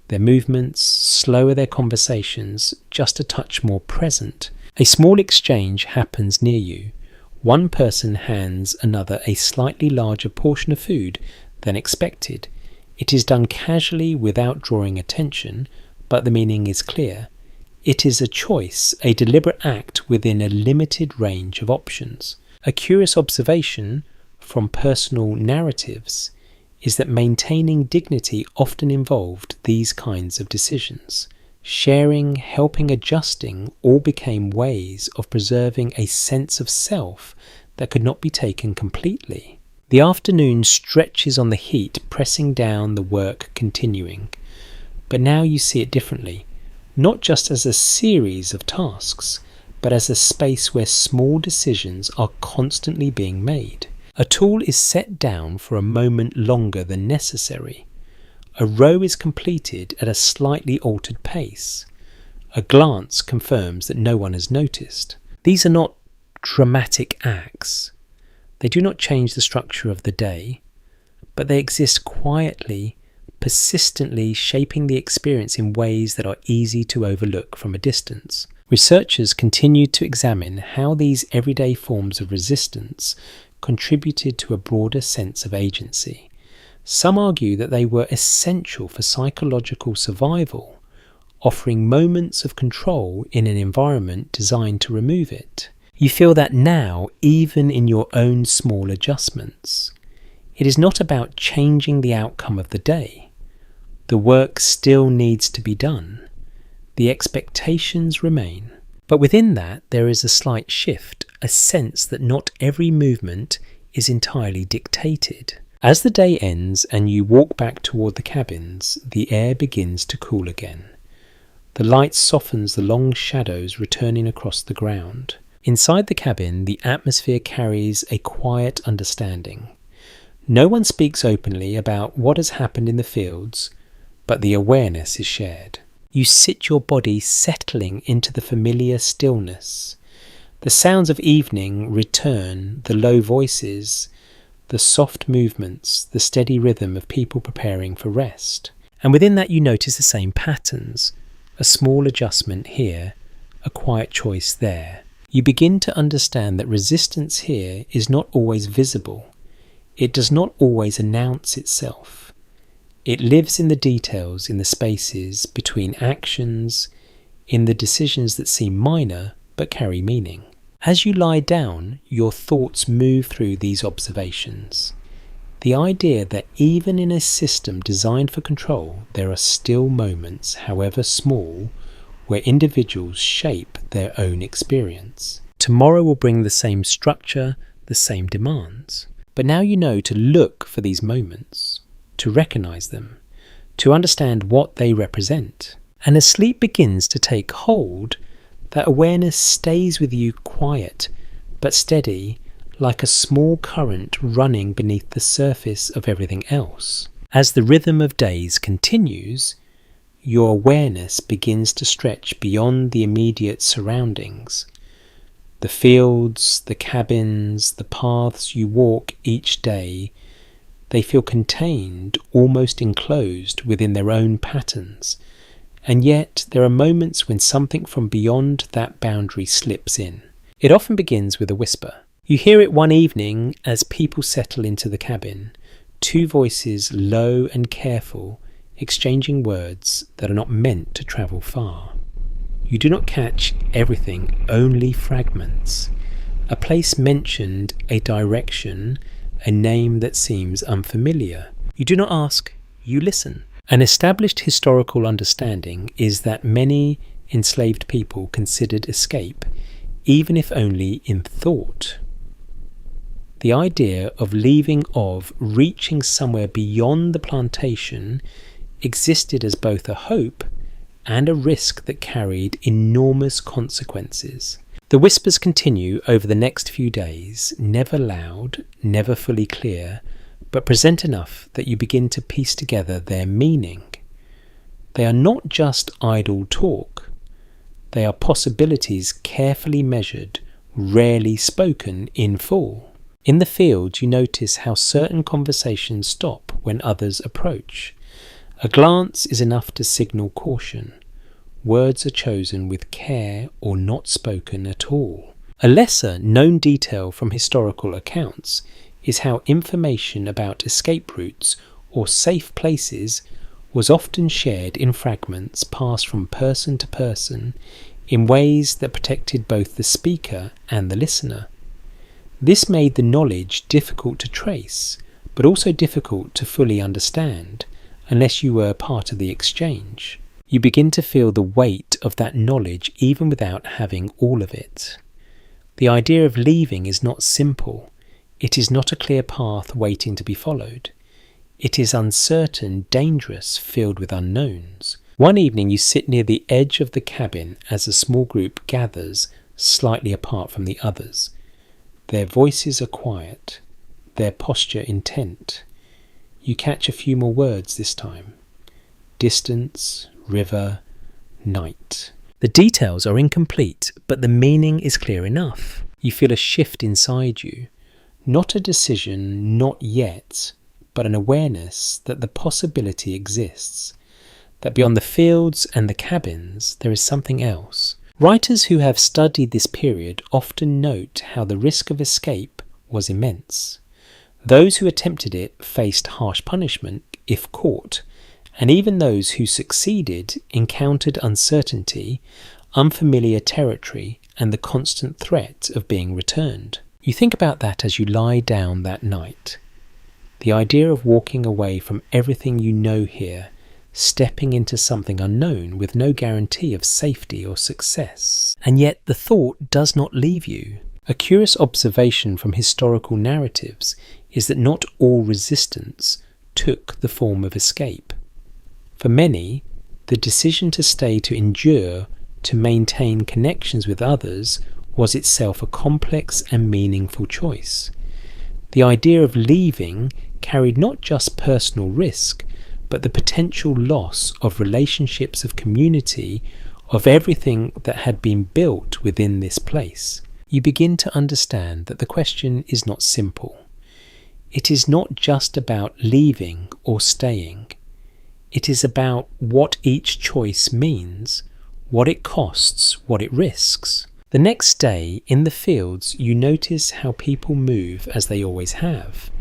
Speaker 1: their movements slower, their conversations just a touch more present. A small exchange happens near you. One person hands another a slightly larger portion of food than expected. It is done casually without drawing attention, but the meaning is clear. It is a choice, a deliberate act within a limited range of options. A curious observation from personal narratives is that maintaining dignity often involved these kinds of decisions. Sharing, helping, adjusting all became ways of preserving a sense of self that could not be taken completely. The afternoon stretches on the heat, pressing down the work continuing. But now you see it differently, not just as a series of tasks, but as a space where small decisions are constantly being made. A tool is set down for a moment longer than necessary. A row is completed at a slightly altered pace. A glance confirms that no one has noticed. These are not dramatic acts. They do not change the structure of the day, but they exist quietly, persistently shaping the experience in ways that are easy to overlook from a distance. Researchers continue to examine how these everyday forms of resistance contributed to a broader sense of agency. Some argue that they were essential for psychological survival, offering moments of control in an environment designed to remove it. You feel that now, even in your own small adjustments. It is not about changing the outcome of the day. The work still needs to be done. The expectations remain. But within that, there is a slight shift, a sense that not every movement is entirely dictated. As the day ends and you walk back toward the cabins, the air begins to cool again. The light softens the long shadows returning across the ground. Inside the cabin, the atmosphere carries a quiet understanding. No one speaks openly about what has happened in the fields, but the awareness is shared. You sit your body settling into the familiar stillness. The sounds of evening return, the low voices, the soft movements, the steady rhythm of people preparing for rest. And within that you notice the same patterns. A small adjustment here, a quiet choice there. You begin to understand that resistance here is not always visible. It does not always announce itself. It lives in the details, in the spaces between actions, in the decisions that seem minor but carry meaning. As you lie down, your thoughts move through these observations. The idea that even in a system designed for control, there are still moments, however small, where individuals shape their own experience. Tomorrow will bring the same structure, the same demands. But now you know to look for these moments, to recognize them, to understand what they represent. And as sleep begins to take hold, that awareness stays with you quiet but steady, like a small current running beneath the surface of everything else. As the rhythm of days continues, your awareness begins to stretch beyond the immediate surroundings. The fields, the cabins, the paths you walk each day, they feel contained, almost enclosed within their own patterns. And yet there are moments when something from beyond that boundary slips in. It often begins with a whisper. You hear it one evening as people settle into the cabin, two voices low and careful, exchanging words that are not meant to travel far. You do not catch everything, only fragments. A place mentioned, a direction, a name that seems unfamiliar. You do not ask, you listen. An established historical understanding is that many enslaved people considered escape, even if only in thought. The idea of leaving, of reaching somewhere beyond the plantation, existed as both a hope and a risk that carried enormous consequences. The whispers continue over the next few days, never loud, never fully clear, but present enough that you begin to piece together their meaning. They are not just idle talk. They are possibilities carefully measured, rarely spoken in full. In the field, you notice how certain conversations stop when others approach. A glance is enough to signal caution. Words are chosen with care or not spoken at all. A lesser known detail from historical accounts is how information about escape routes or safe places was often shared in fragments passed from person to person in ways that protected both the speaker and the listener. This made the knowledge difficult to trace, but also difficult to fully understand, unless you were part of the exchange. You begin to feel the weight of that knowledge even without having all of it. The idea of leaving is not simple. It is not a clear path waiting to be followed. It is uncertain, dangerous, filled with unknowns. One evening you sit near the edge of the cabin as a small group gathers slightly apart from the others. Their voices are quiet, their posture intent. You catch a few more words this time. Distance, river, night. The details are incomplete, but the meaning is clear enough. You feel a shift inside you. Not a decision, not yet, but an awareness that the possibility exists, that beyond the fields and the cabins there is something else. Writers who have studied this period often note how the risk of escape was immense. Those who attempted it faced harsh punishment if caught, and even those who succeeded encountered uncertainty, unfamiliar territory, and the constant threat of being returned. You think about that as you lie down that night. The idea of walking away from everything you know here, stepping into something unknown with no guarantee of safety or success. And yet the thought does not leave you. A curious observation from historical narratives is that not all resistance took the form of escape. For many, the decision to stay, to endure, to maintain connections with others was itself a complex and meaningful choice. The idea of leaving carried not just personal risk, but the potential loss of relationships, of community, of everything that had been built within this place. You begin to understand that the question is not simple. It is not just about leaving or staying. It is about what each choice means, what it costs, what it risks. The next day, in the fields, you notice how people move as they always have.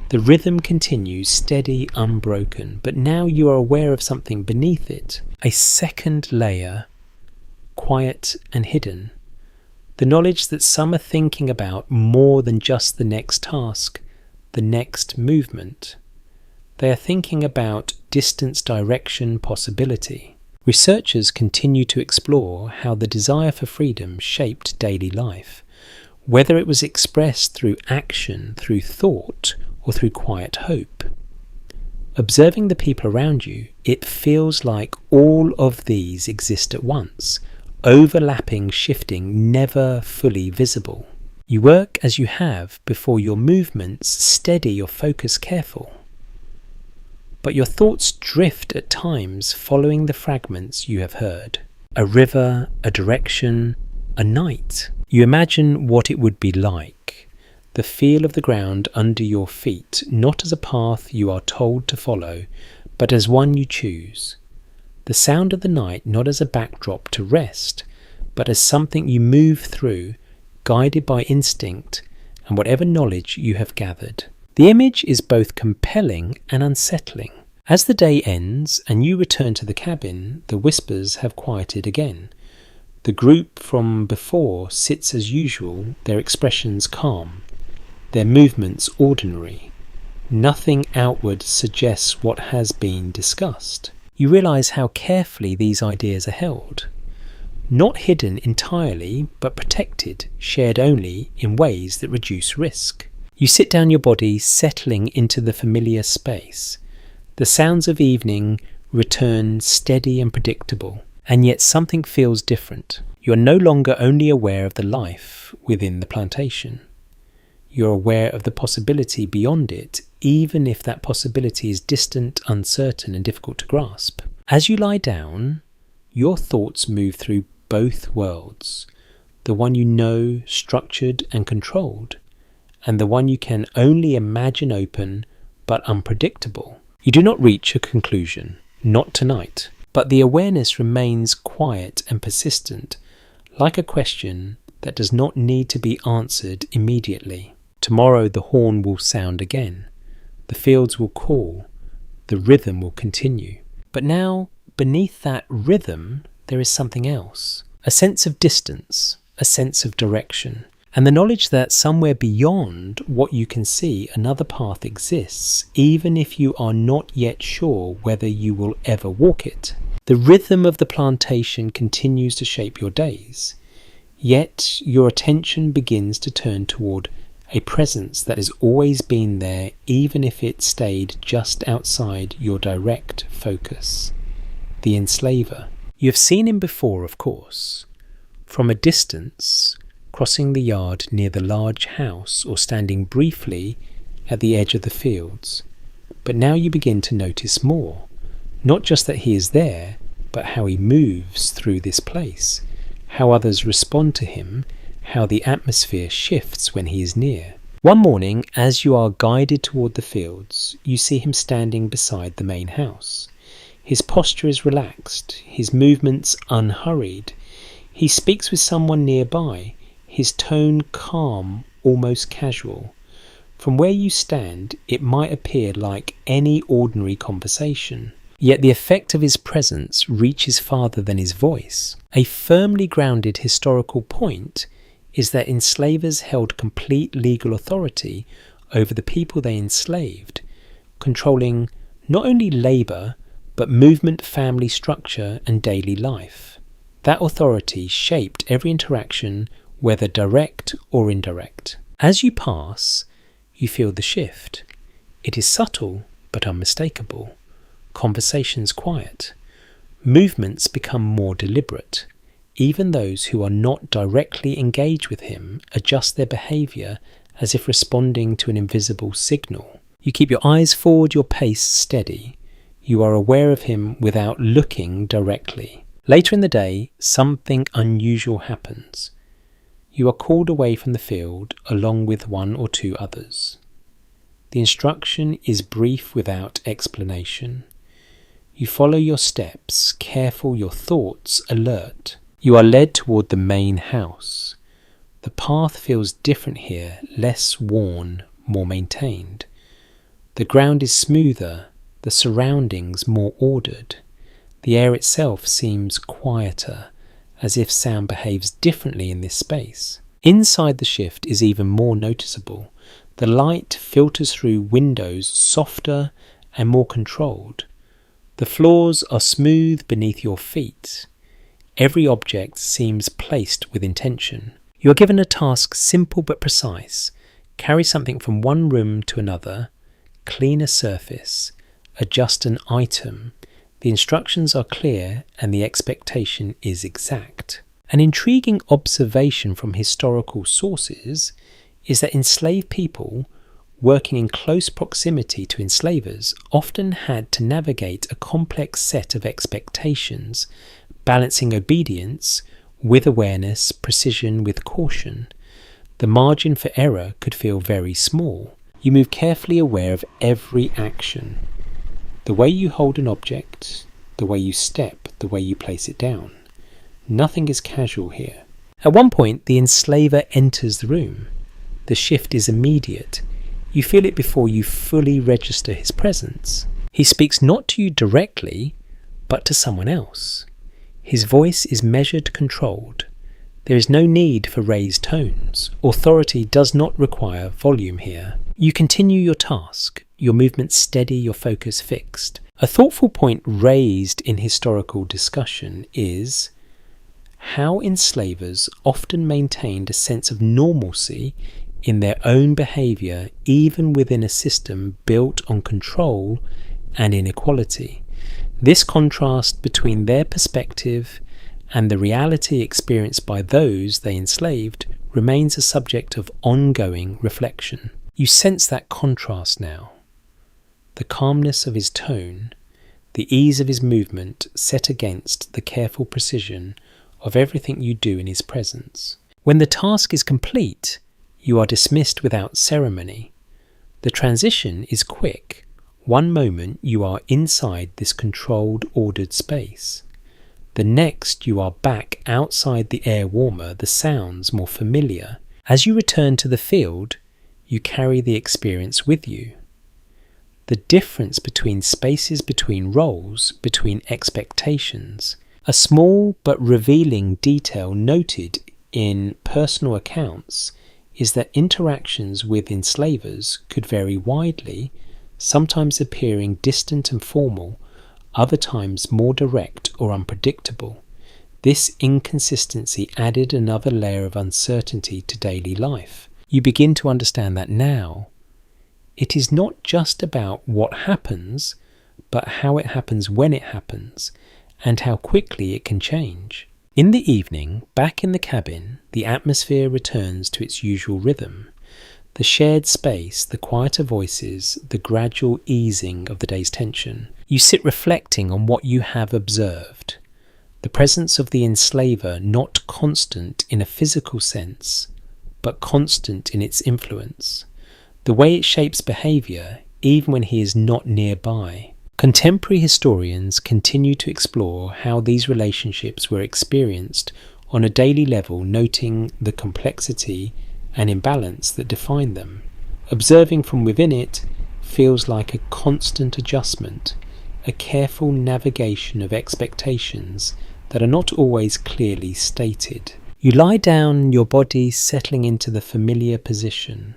Speaker 1: The rhythm continues steady, unbroken, but now you are aware of something beneath it, a second layer, quiet and hidden. The knowledge that some are thinking about more than just the next task, the next movement. They are thinking about distance, direction, possibility. Researchers continue to explore how the desire for freedom shaped daily life, whether it was expressed through action, through thought, or through quiet hope. Observing the people around you, it feels like all of these exist at once, overlapping, shifting, never fully visible. You work as you have before, your movements steady, your focus careful. But your thoughts drift at times, following the fragments you have heard. A river, a direction, a night. You imagine what it would be like. The feel of the ground under your feet, not as a path you are told to follow, but as one you choose. The sound of the night not as a backdrop to rest, but as something you move through, guided by instinct and whatever knowledge you have gathered. The image is both compelling and unsettling. As the day ends and you return to the cabin, the whispers have quieted again. The group from before sits as usual, their expressions calm, their movements ordinary. Nothing outward suggests what has been discussed. You realise how carefully these ideas are held. Not hidden entirely, but protected, shared only in ways that reduce risk. You sit down, your body settling into the familiar space. The sounds of evening return steady and predictable, and yet something feels different. You are no longer only aware of the life within the plantation. You are aware of the possibility beyond it, even if that possibility is distant, uncertain, and difficult to grasp. As you lie down, your thoughts move through both worlds, the one you know, structured and controlled, and the one you can only imagine open but unpredictable. You do not reach a conclusion, not tonight, but the awareness remains quiet and persistent, like a question that does not need to be answered immediately. Tomorrow the horn will sound again, the fields will call, the rhythm will continue. But now, beneath that rhythm, there is something else, a sense of distance, a sense of direction, and the knowledge that somewhere beyond what you can see, another path exists, even if you are not yet sure whether you will ever walk it. The rhythm of the plantation continues to shape your days, yet your attention begins to turn toward a presence that has always been there, even if it stayed just outside your direct focus. The enslaver. You have seen him before, of course, from a distance, crossing the yard near the large house or standing briefly at the edge of the fields. But now you begin to notice more, not just that he is there, but how he moves through this place, how others respond to him, how the atmosphere shifts when he is near. One morning, as you are guided toward the fields, you see him standing beside the main house. His posture is relaxed, his movements unhurried. He speaks with someone nearby, his tone calm, almost casual. From where you stand, it might appear like any ordinary conversation. Yet the effect of his presence reaches farther than his voice. A firmly grounded historical point is that enslavers held complete legal authority over the people they enslaved, controlling not only labour, but movement, family structure, and daily life. That authority shaped every interaction, whether direct or indirect. As you pass, you feel the shift. It is subtle, but unmistakable. Conversations quiet. Movements become more deliberate. Even those who are not directly engaged with him adjust their behaviour as if responding to an invisible signal. You keep your eyes forward, your pace steady. You are aware of him without looking directly. Later in the day, something unusual happens. You are called away from the field along with one or two others. The instruction is brief without explanation. You follow your steps, careful, your thoughts alert. You are led toward the main house. The path feels different here, less worn, more maintained. The ground is smoother, the surroundings more ordered. The air itself seems quieter, as if sound behaves differently in this space. Inside the shift is even more noticeable. The light filters through windows softer and more controlled. The floors are smooth beneath your feet. Every object seems placed with intention. You are given a task simple but precise. Carry something from one room to another, clean a surface, adjust an item, the instructions are clear and the expectation is exact. An intriguing observation from historical sources is that enslaved people working in close proximity to enslavers often had to navigate a complex set of expectations, balancing obedience with awareness, precision with caution. The margin for error could feel very small. You move carefully aware of every action. The way you hold an object, the way you step, the way you place it down. Nothing is casual here. At one point, the enslaver enters the room. The shift is immediate. You feel it before you fully register his presence. He speaks not to you directly, but to someone else. His voice is measured, controlled. There is no need for raised tones. Authority does not require volume here. You continue your task, your movement steady, your focus fixed. A thoughtful point raised in historical discussion is how enslavers often maintained a sense of normalcy in their own behaviour even within a system built on control and inequality. This contrast between their perspective and the reality experienced by those they enslaved remains a subject of ongoing reflection. You sense that contrast now. The calmness of his tone, the ease of his movement set against the careful precision of everything you do in his presence. When the task is complete, you are dismissed without ceremony. The transition is quick. One moment you are inside this controlled, ordered space. The next you are back outside the air warmer, the sounds more familiar. As you return to the field, you carry the experience with you. The difference between spaces, between roles, between expectations. A small but revealing detail noted in personal accounts is that interactions with enslavers could vary widely, sometimes appearing distant and formal, other times more direct or unpredictable. This inconsistency added another layer of uncertainty to daily life. You begin to understand that now. It is not just about what happens, but how it happens when it happens, and how quickly it can change. In the evening, back in the cabin, the atmosphere returns to its usual rhythm. The shared space, the quieter voices, the gradual easing of the day's tension. You sit reflecting on what you have observed. The presence of the enslaver not constant in a physical sense, but constant in its influence. The way it shapes behaviour, even when he is not nearby. Contemporary historians continue to explore how these relationships were experienced on a daily level, noting the complexity and imbalance that define them. Observing from within it feels like a constant adjustment, a careful navigation of expectations that are not always clearly stated. You lie down, your body settling into the familiar position.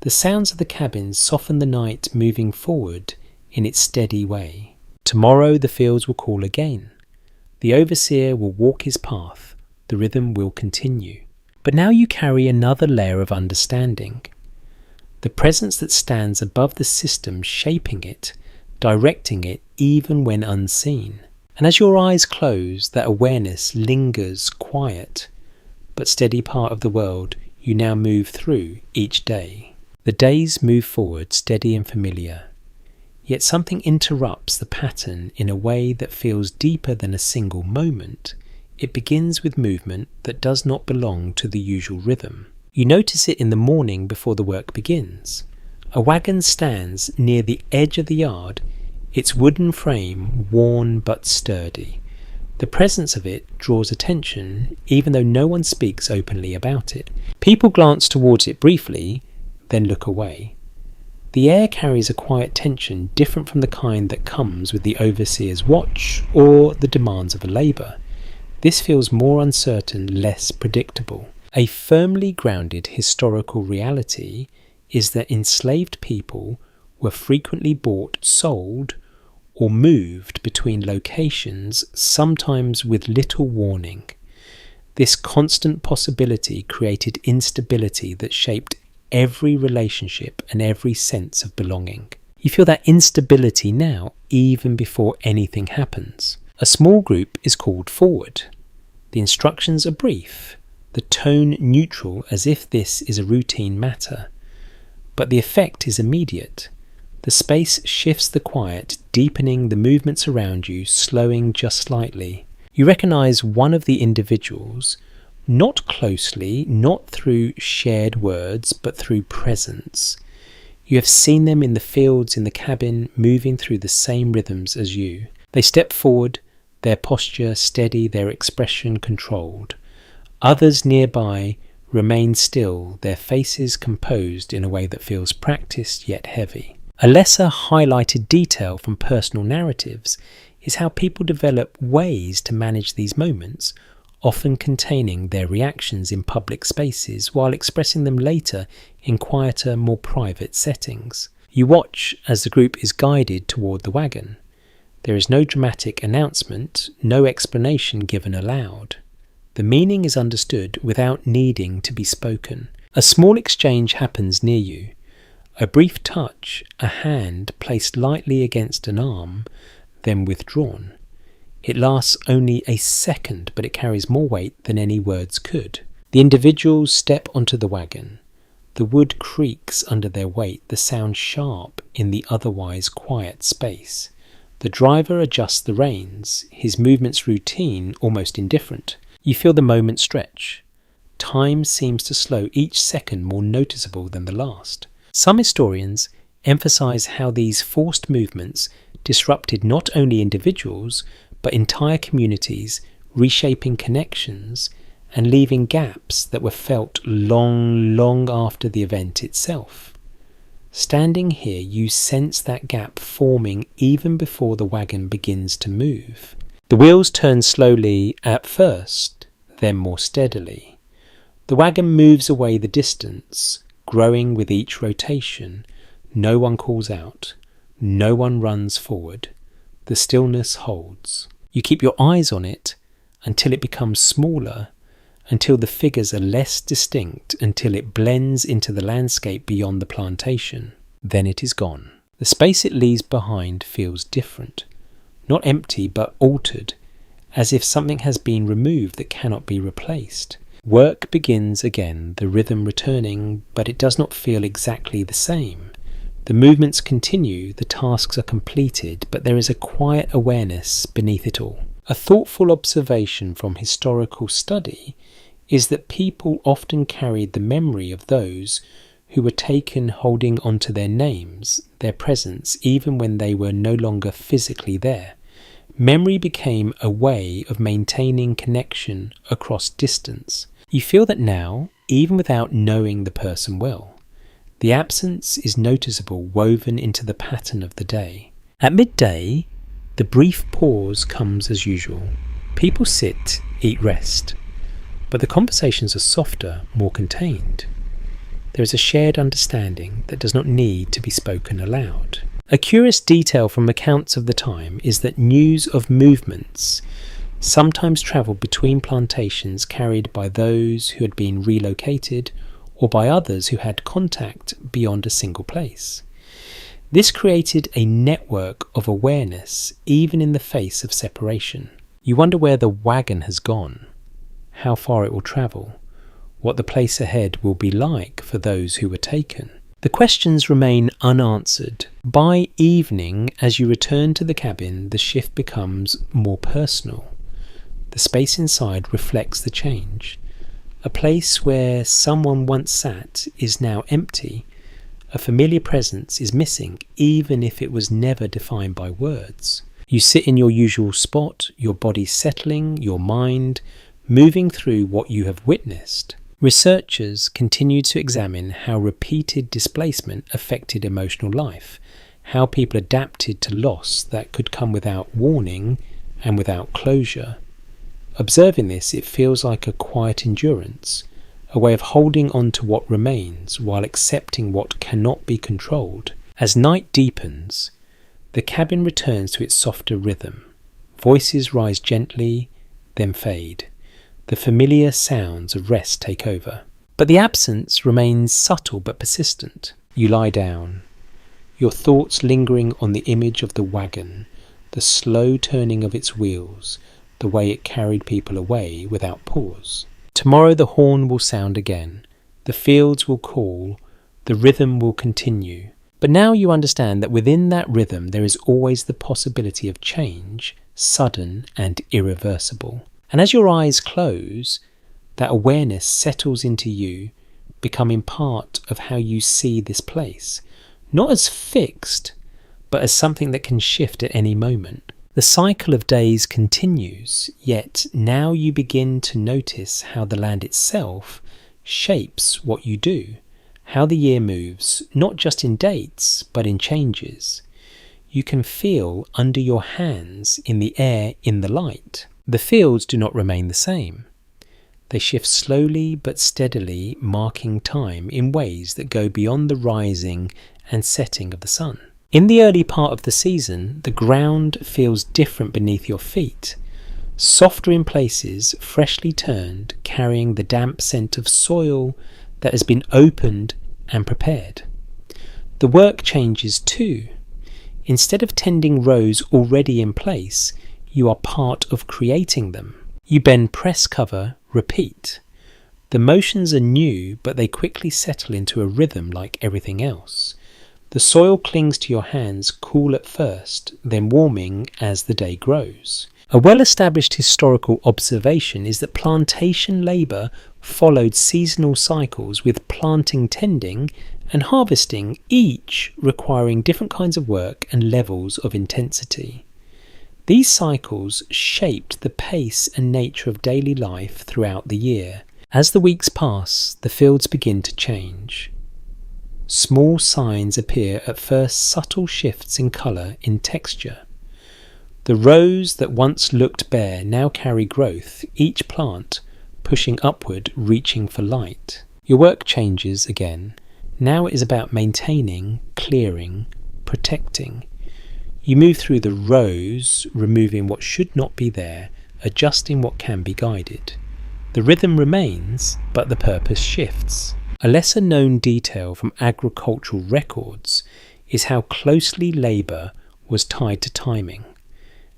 Speaker 1: The sounds of the cabin soften the night, moving forward in its steady way. Tomorrow the fields will call again. The overseer will walk his path. The rhythm will continue. But now you carry another layer of understanding. The presence that stands above the system, shaping it, directing it even when unseen. And as your eyes close, that awareness lingers, quiet, but steady part of the world you now move through each day. The days move forward, steady and familiar. Yet something interrupts the pattern in a way that feels deeper than a single moment. It begins with movement that does not belong to the usual rhythm. You notice it in the morning before the work begins. A wagon stands near the edge of the yard, its wooden frame worn but sturdy. The presence of it draws attention, even though no one speaks openly about it. People glance towards it briefly, then look away. The air carries a quiet tension different from the kind that comes with the overseer's watch or the demands of a labour. This feels more uncertain, less predictable. A firmly grounded historical reality is that enslaved people were frequently bought, sold, or moved between locations, sometimes with little warning. This constant possibility created instability that shaped every relationship and every sense of belonging. You feel that instability now, even before anything happens. A small group is called forward. The instructions are brief, the tone neutral as if this is a routine matter. But the effect is immediate. The space shifts the quiet, deepening the movements around you, slowing just slightly. You recognize one of the individuals, not closely, not through shared words, but through presence. You have seen them in the fields, in the cabin, moving through the same rhythms as you. They step forward, their posture steady, their expression controlled. Others nearby remain still, their faces composed in a way that feels practiced yet heavy. A lesser highlighted detail from personal narratives is how people develop ways to manage these moments, often containing their reactions in public spaces while expressing them later in quieter, more private settings. You watch as the group is guided toward the wagon. There is no dramatic announcement, no explanation given aloud. The meaning is understood without needing to be spoken. A small exchange happens near you. A brief touch, a hand placed lightly against an arm, then withdrawn. It lasts only a second, but it carries more weight than any words could. The individuals step onto the wagon. The wood creaks under their weight, the sound sharp in the otherwise quiet space. The driver adjusts the reins, his movements routine, almost indifferent. You feel the moment stretch. Time seems to slow, each second more noticeable than the last. Some historians emphasize how these forced movements disrupted not only individuals, but entire communities, reshaping connections and leaving gaps that were felt long after the event itself. Standing here, you sense that gap forming even before the wagon begins to move. The wheels turn slowly at first, then more steadily. The wagon moves away the distance, growing with each rotation. No one calls out. No one runs forward. The stillness holds. You keep your eyes on it until it becomes smaller, until the figures are less distinct, until it blends into the landscape beyond the plantation. Then it is gone. The space it leaves behind feels different. Not empty, but altered, as if something has been removed that cannot be replaced. Work begins again, the rhythm returning, but it does not feel exactly the same. The movements continue, the tasks are completed, but there is a quiet awareness beneath it all. A thoughtful observation from historical study is that people often carried the memory of those who were taken holding onto their names, their presence, even when they were no longer physically there. Memory became a way of maintaining connection across distance. You feel that now, even without knowing the person well. The absence is noticeable, woven into the pattern of the day. At midday, the brief pause comes as usual. People sit, eat, rest. But the conversations are softer, more contained. There is a shared understanding that does not need to be spoken aloud. A curious detail from accounts of the time is that news of movements sometimes travelled between plantations carried by those who had been relocated or by others who had contact beyond a single place. This created a network of awareness even in the face of separation. You wonder where the wagon has gone, how far it will travel, what the place ahead will be like for those who were taken. The questions remain unanswered. By evening, as you return to the cabin, the shift becomes more personal. The space inside reflects the change. A place where someone once sat is now empty. A familiar presence is missing, even if it was never defined by words. You sit in your usual spot, your body settling, your mind moving through what you have witnessed. Researchers continue to examine how repeated displacement affected emotional life, how people adapted to loss that could come without warning and without closure. Observing this, it feels like a quiet endurance, a way of holding on to what remains while accepting what cannot be controlled. As night deepens, the cabin returns to its softer rhythm. Voices rise gently, then fade. The familiar sounds of rest take over. But the absence remains subtle but persistent. You lie down. your thoughts lingering on the image of the wagon, the slow turning of its wheels, the way it carried people away without pause. Tomorrow the horn will sound again, the fields will call, the rhythm will continue. But now you understand that within that rhythm there is always the possibility of change, sudden and irreversible. And as your eyes close, that awareness settles into you, becoming part of how you see this place, not as fixed, but as something that can shift at any moment. The cycle of days continues, yet now you begin to notice how the land itself shapes what you do, how the year moves, not just in dates, but in changes. You can feel under your hands, in the air, in the light. The fields do not remain the same. They shift slowly but steadily, marking time in ways that go beyond the rising and setting of the sun. In the early part of the season, the ground feels different beneath your feet, softer in places, freshly turned, carrying the damp scent of soil that has been opened and prepared. The work changes too. Instead of tending rows already in place, you are part of creating them. You bend, press, cover, repeat. The motions are new, but they quickly settle into a rhythm like everything else. The soil clings to your hands, cool at first, then warming as the day grows. A well-established historical observation is that plantation labour followed seasonal cycles, with planting, tending and harvesting each requiring different kinds of work and levels of intensity. These cycles shaped the pace and nature of daily life throughout the year. As the weeks pass, the fields begin to change. Small signs appear, at first subtle shifts in colour, in texture. The rows that once looked bare now carry growth, each plant pushing upward, reaching for light. Your work changes again. Now it is about maintaining, clearing, protecting. You move through the rows, removing what should not be there, adjusting what can be guided. The rhythm remains, but the purpose shifts. A lesser known detail from agricultural records is how closely labour was tied to timing.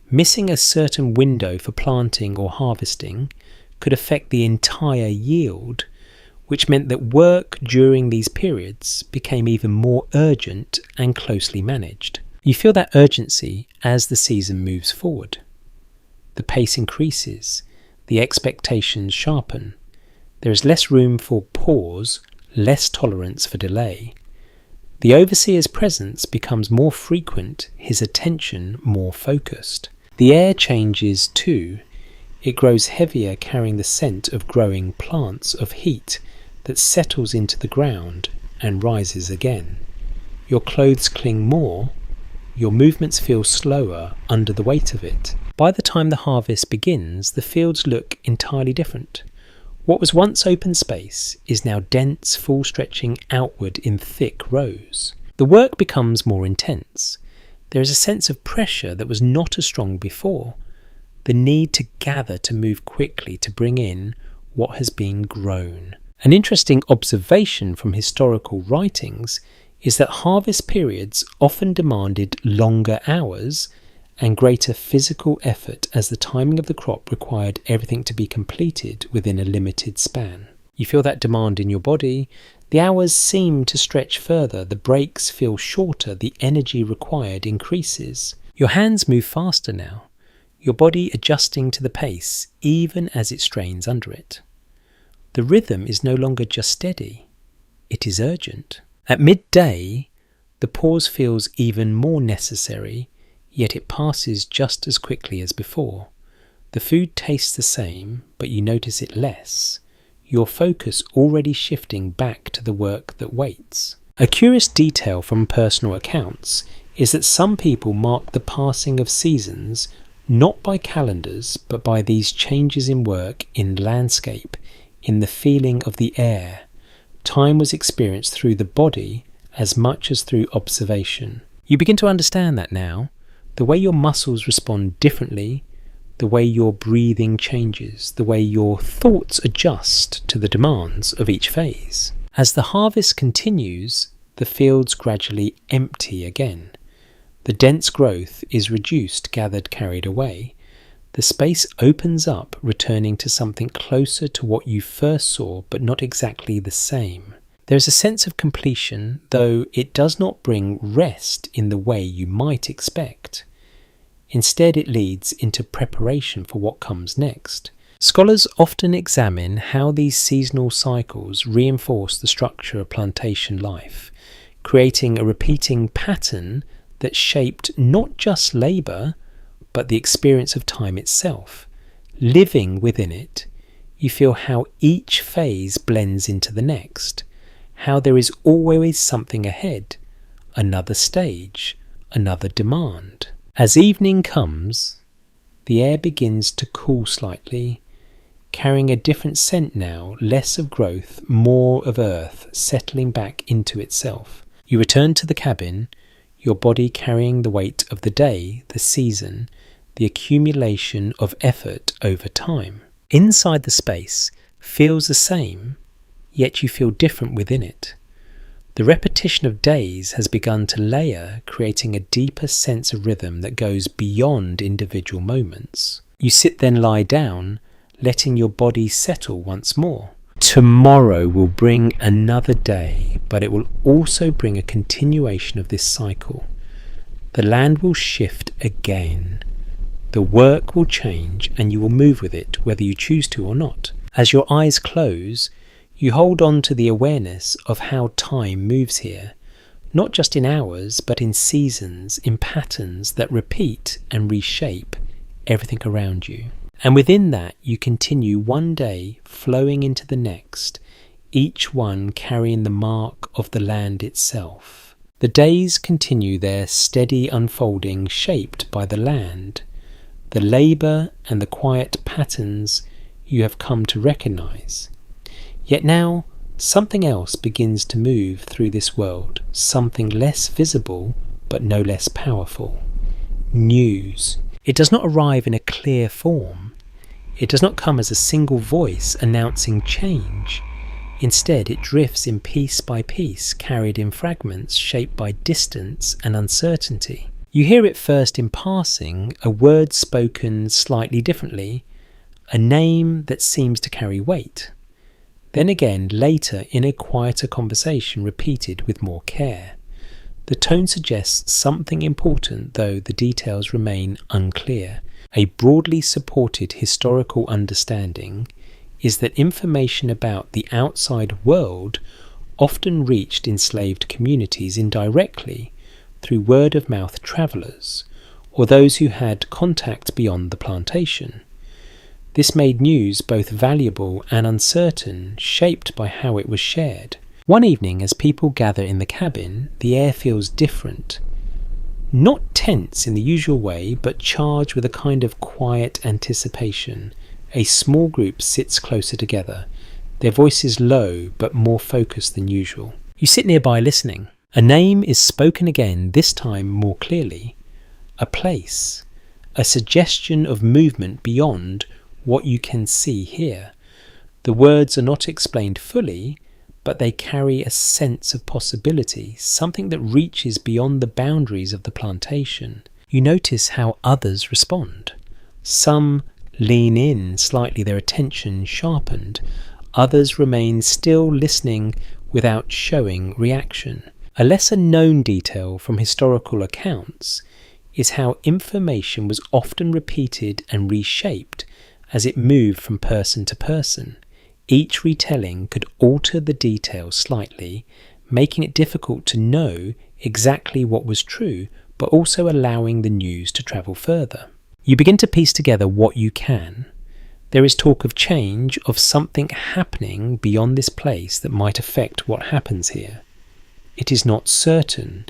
Speaker 1: Missing a certain window for planting or harvesting could affect the entire yield, which meant that work during these periods became even more urgent and closely managed. You feel that urgency as the season moves forward. The pace increases, the expectations sharpen. There is less room for pause, less tolerance for delay. The overseer's presence becomes more frequent, his attention more focused. The air changes too. It grows heavier, carrying the scent of growing plants, of heat that settles into the ground and rises again. Your clothes cling more, your movements feel slower under the weight of it. By the time the harvest begins, the fields look entirely different. What was once open space is now dense, full stretching outward in thick rows. The work becomes more intense. There is a sense of pressure that was not as strong before. The need to gather, to move quickly, to bring in what has been grown. An interesting observation from historical writings is that harvest periods often demanded longer hours and greater physical effort, as the timing of the crop required everything to be completed within a limited span. You feel that demand in your body. The hours seem to stretch further, the breaks feel shorter, the energy required increases. Your hands move faster now, your body adjusting to the pace, even as it strains under it. The rhythm is no longer just steady, it is urgent. At midday, the pause feels even more necessary, yet it passes just as quickly as before. The food tastes the same, but you notice it less, your focus already shifting back to the work that waits. A curious detail from personal accounts is that some people mark the passing of seasons not by calendars, but by these changes in work, in landscape, in the feeling of the air. Time was experienced through the body as much as through observation. You begin to understand that now. The way your muscles respond differently, the way your breathing changes, the way your thoughts adjust to the demands of each phase. As the harvest continues, the fields gradually empty again. The dense growth is reduced, gathered, carried away. The space opens up, returning to something closer to what you first saw, but not exactly the same. There is a sense of completion, though it does not bring rest in the way you might expect. Instead, it leads into preparation for what comes next. Scholars often examine how these seasonal cycles reinforce the structure of plantation life, creating a repeating pattern that shaped not just labour, but the experience of time itself. Living within it, you feel how each phase blends into the next, how there is always something ahead, another stage, another demand. As evening comes, the air begins to cool slightly, carrying a different scent now, less of growth, more of earth settling back into itself. You return to the cabin, your body carrying the weight of the day, the season, the accumulation of effort over time. Inside the space feels the same, yet you feel different within it. The repetition of days has begun to layer, creating a deeper sense of rhythm that goes beyond individual moments. You sit then lie down, letting your body settle once more. Tomorrow will bring another day, but it will also bring a continuation of this cycle. The land will shift again. The work will change and you will move with it, whether you choose to or not. As your eyes close, you hold on to the awareness of how time moves here, not just in hours, but in seasons, in patterns that repeat and reshape everything around you. And within that, you continue one day flowing into the next, each one carrying the mark of the land itself. The days continue their steady unfolding, shaped by the land, the labour and the quiet patterns you have come to recognise. Yet now, something else begins to move through this world, something less visible but no less powerful. News. It does not arrive in a clear form. It does not come as a single voice announcing change. Instead, it drifts in piece by piece, carried in fragments shaped by distance and uncertainty. You hear it first in passing, a word spoken slightly differently, a name that seems to carry weight. Then again, later in a quieter conversation repeated with more care. The tone suggests something important, though the details remain unclear. A broadly supported historical understanding is that information about the outside world often reached enslaved communities indirectly through word-of-mouth travellers, or those who had contact beyond the plantation. This made news both valuable and uncertain, shaped by how it was shared. One evening, as people gather in the cabin, the air feels different. Not tense in the usual way, but charged with a kind of quiet anticipation. A small group sits closer together, their voices low but more focused than usual. You sit nearby listening. A name is spoken again, this time more clearly. A place, a suggestion of movement beyond what you can see here. The words are not explained fully, but they carry a sense of possibility, something that reaches beyond the boundaries of the plantation. You notice how others respond. Some lean in slightly, their attention sharpened. Others remain still, listening without showing reaction. A lesser known detail from historical accounts is how information was often repeated and reshaped as it moved from person to person. Each retelling could alter the details slightly, making it difficult to know exactly what was true, but also allowing the news to travel further. You begin to piece together what you can. There is talk of change, of something happening beyond this place that might affect what happens here. It is not certain,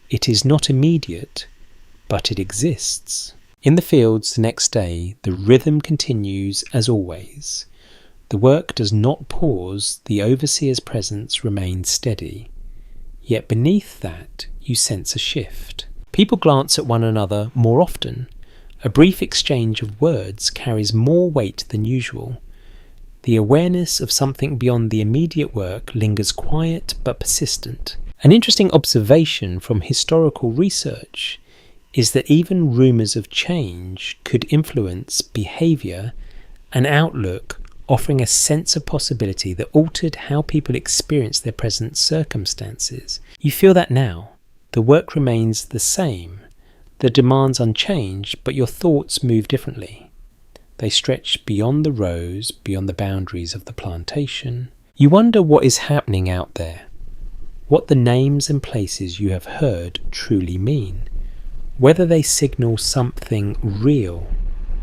Speaker 1: it is not immediate, but it exists. In the fields the next day, the rhythm continues as always. The work does not pause, the overseer's presence remains steady. Yet beneath that, you sense a shift. People glance at one another more often. A brief exchange of words carries more weight than usual. The awareness of something beyond the immediate work lingers quiet but persistent. An interesting observation from historical research is that even rumours of change could influence behaviour and outlook, offering a sense of possibility that altered how people experience their present circumstances. You feel that now. The work remains the same, the demands unchanged, but your thoughts move differently. They stretch beyond the rows, beyond the boundaries of the plantation. You wonder what is happening out there, what the names and places you have heard truly mean, whether they signal something real,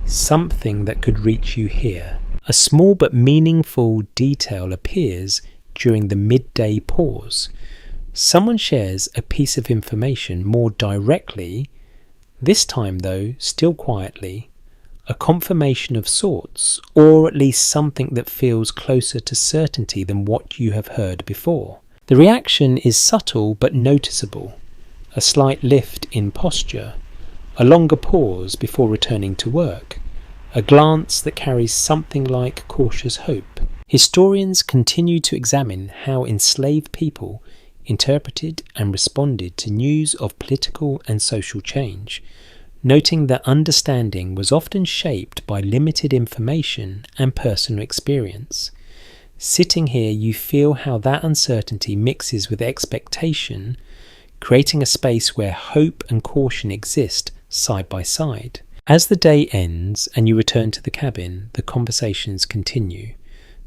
Speaker 1: something that could reach you here. A small but meaningful detail appears during the midday pause. Someone shares a piece of information more directly, this time though still quietly, a confirmation of sorts, or at least something that feels closer to certainty than what you have heard before. The reaction is subtle but noticeable, a slight lift in posture, a longer pause before returning to work, a glance that carries something like cautious hope. Historians continue to examine how enslaved people interpreted and responded to news of political and social change, noting that understanding was often shaped by limited information and personal experience. Sitting here, you feel how that uncertainty mixes with expectation, creating a space where hope and caution exist side by side. As the day ends and you return to the cabin, the conversations continue.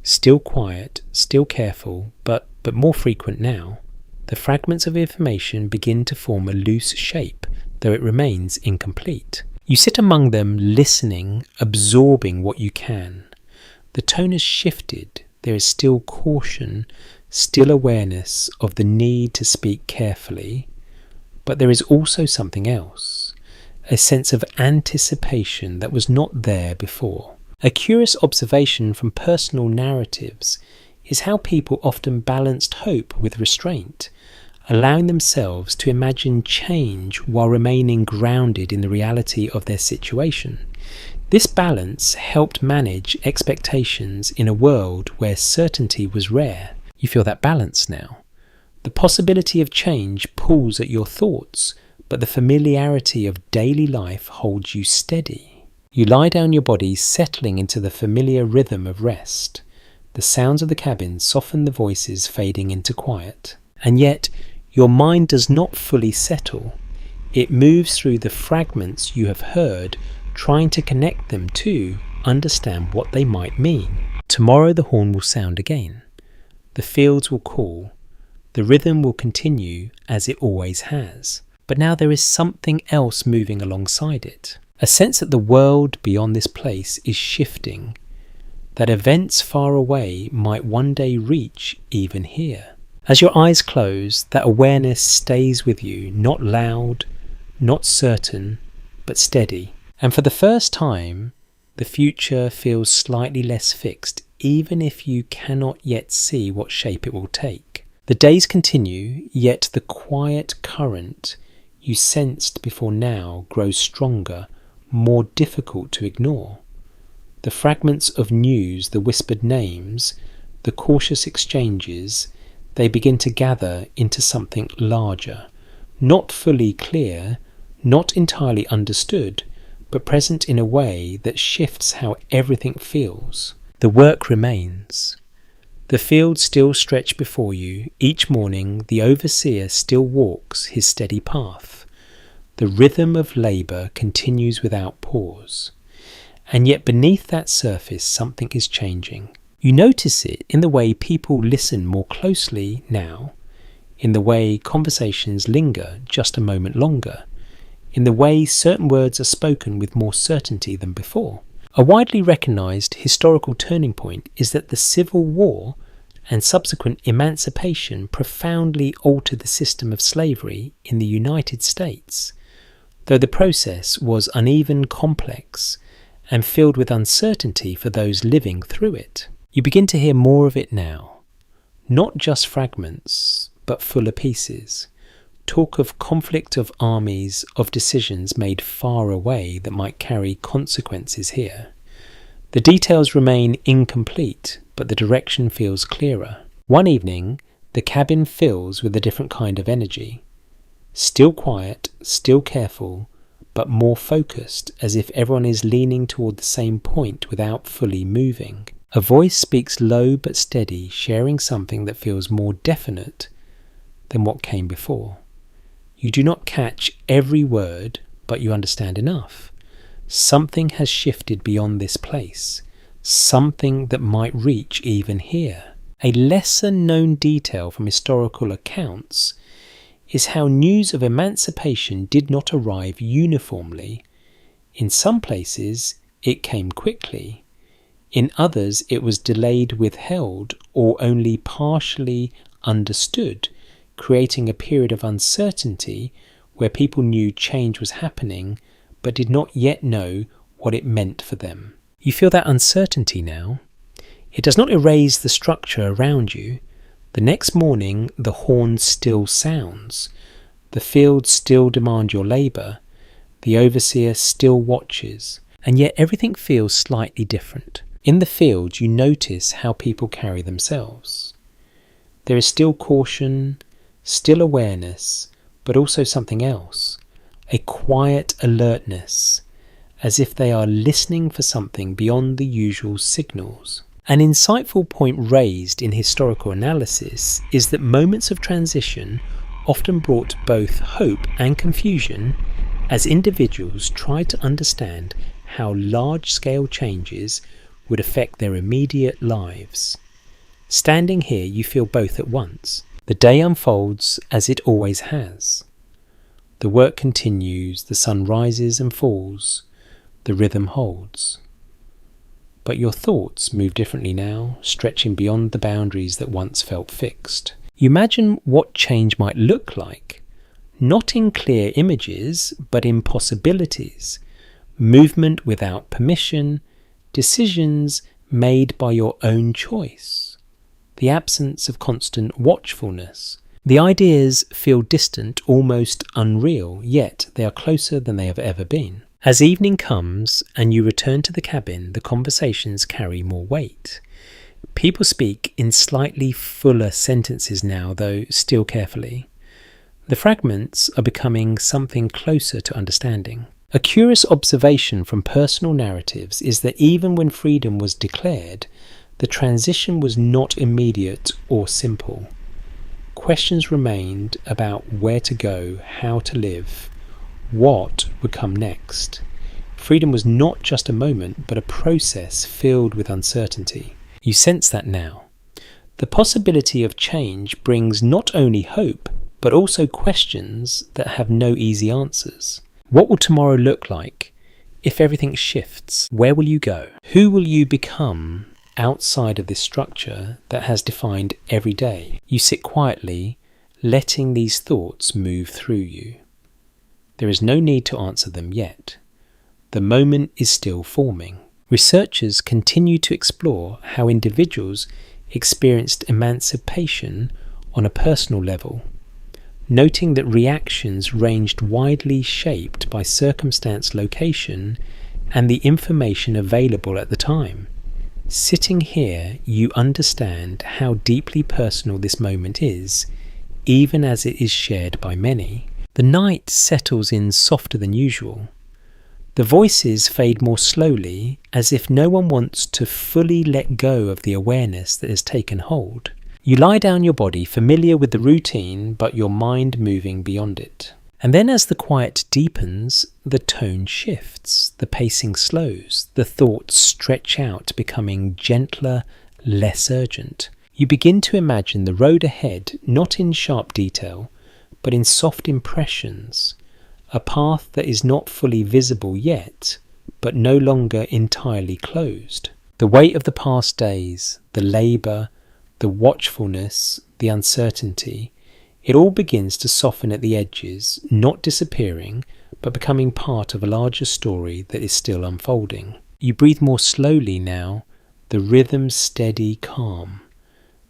Speaker 1: Still quiet, still careful, but more frequent now. The fragments of information begin to form a loose shape, though it remains incomplete. You sit among them, listening, absorbing what you can. The tone has shifted. There is still caution, still awareness of the need to speak carefully, but there is also something else, a sense of anticipation that was not there before. A curious observation from personal narratives is how people often balanced hope with restraint, allowing themselves to imagine change while remaining grounded in the reality of their situation. This balance helped manage expectations in a world where certainty was rare. You feel that balance now. The possibility of change pulls at your thoughts, but the familiarity of daily life holds you steady. You lie down, your body settling into the familiar rhythm of rest. The sounds of the cabin soften the voices fading into quiet. And yet, your mind does not fully settle. It moves through the fragments you have heard, trying to connect them to understand what they might mean. Tomorrow the horn will sound again. The fields will call. The rhythm will continue as it always has. But now there is something else moving alongside it. A sense that the world beyond this place is shifting, that events far away might one day reach even here. As your eyes close, that awareness stays with you, not loud, not certain, but steady. And for the first time, the future feels slightly less fixed, even if you cannot yet see what shape it will take. The days continue, yet the quiet current you sensed before now grows stronger, more difficult to ignore. The fragments of news, the whispered names, the cautious exchanges, they begin to gather into something larger, not fully clear, not entirely understood, but present in a way that shifts how everything feels. The work remains. The fields still stretch before you. Each morning the overseer still walks his steady path. The rhythm of labour continues without pause. And yet beneath that surface something is changing. You notice it in the way people listen more closely now, in the way conversations linger just a moment longer, in the way certain words are spoken with more certainty than before. A widely recognised historical turning point is that the Civil War and subsequent emancipation profoundly altered the system of slavery in the United States. Though the process was uneven, complex, and filled with uncertainty for those living through it. You begin to hear more of it now. Not just fragments, but fuller pieces. Talk of conflict of armies, of decisions made far away that might carry consequences here. The details remain incomplete, but the direction feels clearer. One evening, The cabin fills with a different kind of energy. Still quiet, still careful, but more focused, as if everyone is leaning toward the same point without fully moving. A voice speaks low but steady, sharing something that feels more definite than what came before. You do not catch every word, but you understand enough. Something has shifted beyond this place, something that might reach even here. A lesser known detail from historical accounts is how news of emancipation did not arrive uniformly. In some places, it came quickly. In others, it was delayed, withheld, or only partially understood, creating a period of uncertainty where people knew change was happening, but did not yet know what it meant for them. You feel that uncertainty now? It does not erase the structure around you. The next morning, the horn still sounds. The fields still demand your labour. The overseer still watches. And yet everything feels slightly different. In the fields, you notice how people carry themselves. There is still caution, still awareness, but also something else. A quiet alertness, as if they are listening for something beyond the usual signals. An insightful point raised in historical analysis is that moments of transition often brought both hope and confusion as individuals tried to understand how large-scale changes would affect their immediate lives. Standing here, you feel both at once. The day unfolds as it always has. The work continues, the sun rises and falls, the rhythm holds. But your thoughts move differently now, stretching beyond the boundaries that once felt fixed. You imagine what change might look like, not in clear images, but in possibilities. Movement without permission, decisions made by your own choice. The absence of constant watchfulness. The ideas feel distant, almost unreal, yet they are closer than they have ever been. As evening comes and you return to the cabin, the conversations carry more weight. People speak in slightly fuller sentences now, though still carefully. The fragments are becoming something closer to understanding. A curious observation from personal narratives is that even when freedom was declared, the transition was not immediate or simple. Questions remained about where to go, how to live, what would come next. Freedom was not just a moment, but a process filled with uncertainty. You sense that now. The possibility of change brings not only hope, but also questions that have no easy answers. What will tomorrow look like? If everything shifts, where will you go? Who will you become outside of this structure that has defined every day? You sit quietly, letting these thoughts move through you. There is no need to answer them yet. The moment is still forming. Researchers continue to explore how individuals experienced emancipation on a personal level, noting that reactions ranged widely, shaped by circumstance, location, and the information available at the time. Sitting here, you understand how deeply personal this moment is, even as it is shared by many. The night settles in softer than usual. The voices fade more slowly, as if no one wants to fully let go of the awareness that has taken hold. You lie down your body, familiar with the routine, but your mind moving beyond it. And then as the quiet deepens, the tone shifts, the pacing slows, the thoughts stretch out, becoming gentler, less urgent. You begin to imagine the road ahead, not in sharp detail, but in soft impressions, a path that is not fully visible yet, but no longer entirely closed. The weight of the past days, the labour, the watchfulness, the uncertainty, it all begins to soften at the edges, not disappearing, but becoming part of a larger story that is still unfolding. You breathe more slowly now, the rhythm steady, calm.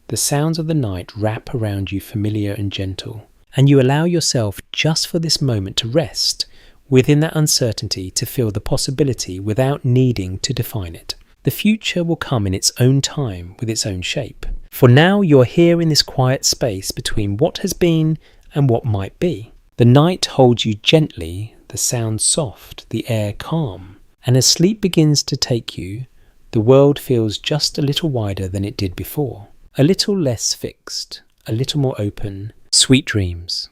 Speaker 1: The sounds of the night wrap around you, familiar and gentle. And you allow yourself just for this moment to rest within that uncertainty, to feel the possibility without needing to define it. The future will come in its own time with its own shape. For now you're here in this quiet space between what has been and what might be. The night holds you gently, the sound soft, the air calm. And as sleep begins to take you, the world feels just a little wider than it did before. A little less fixed, a little more open. Sweet dreams.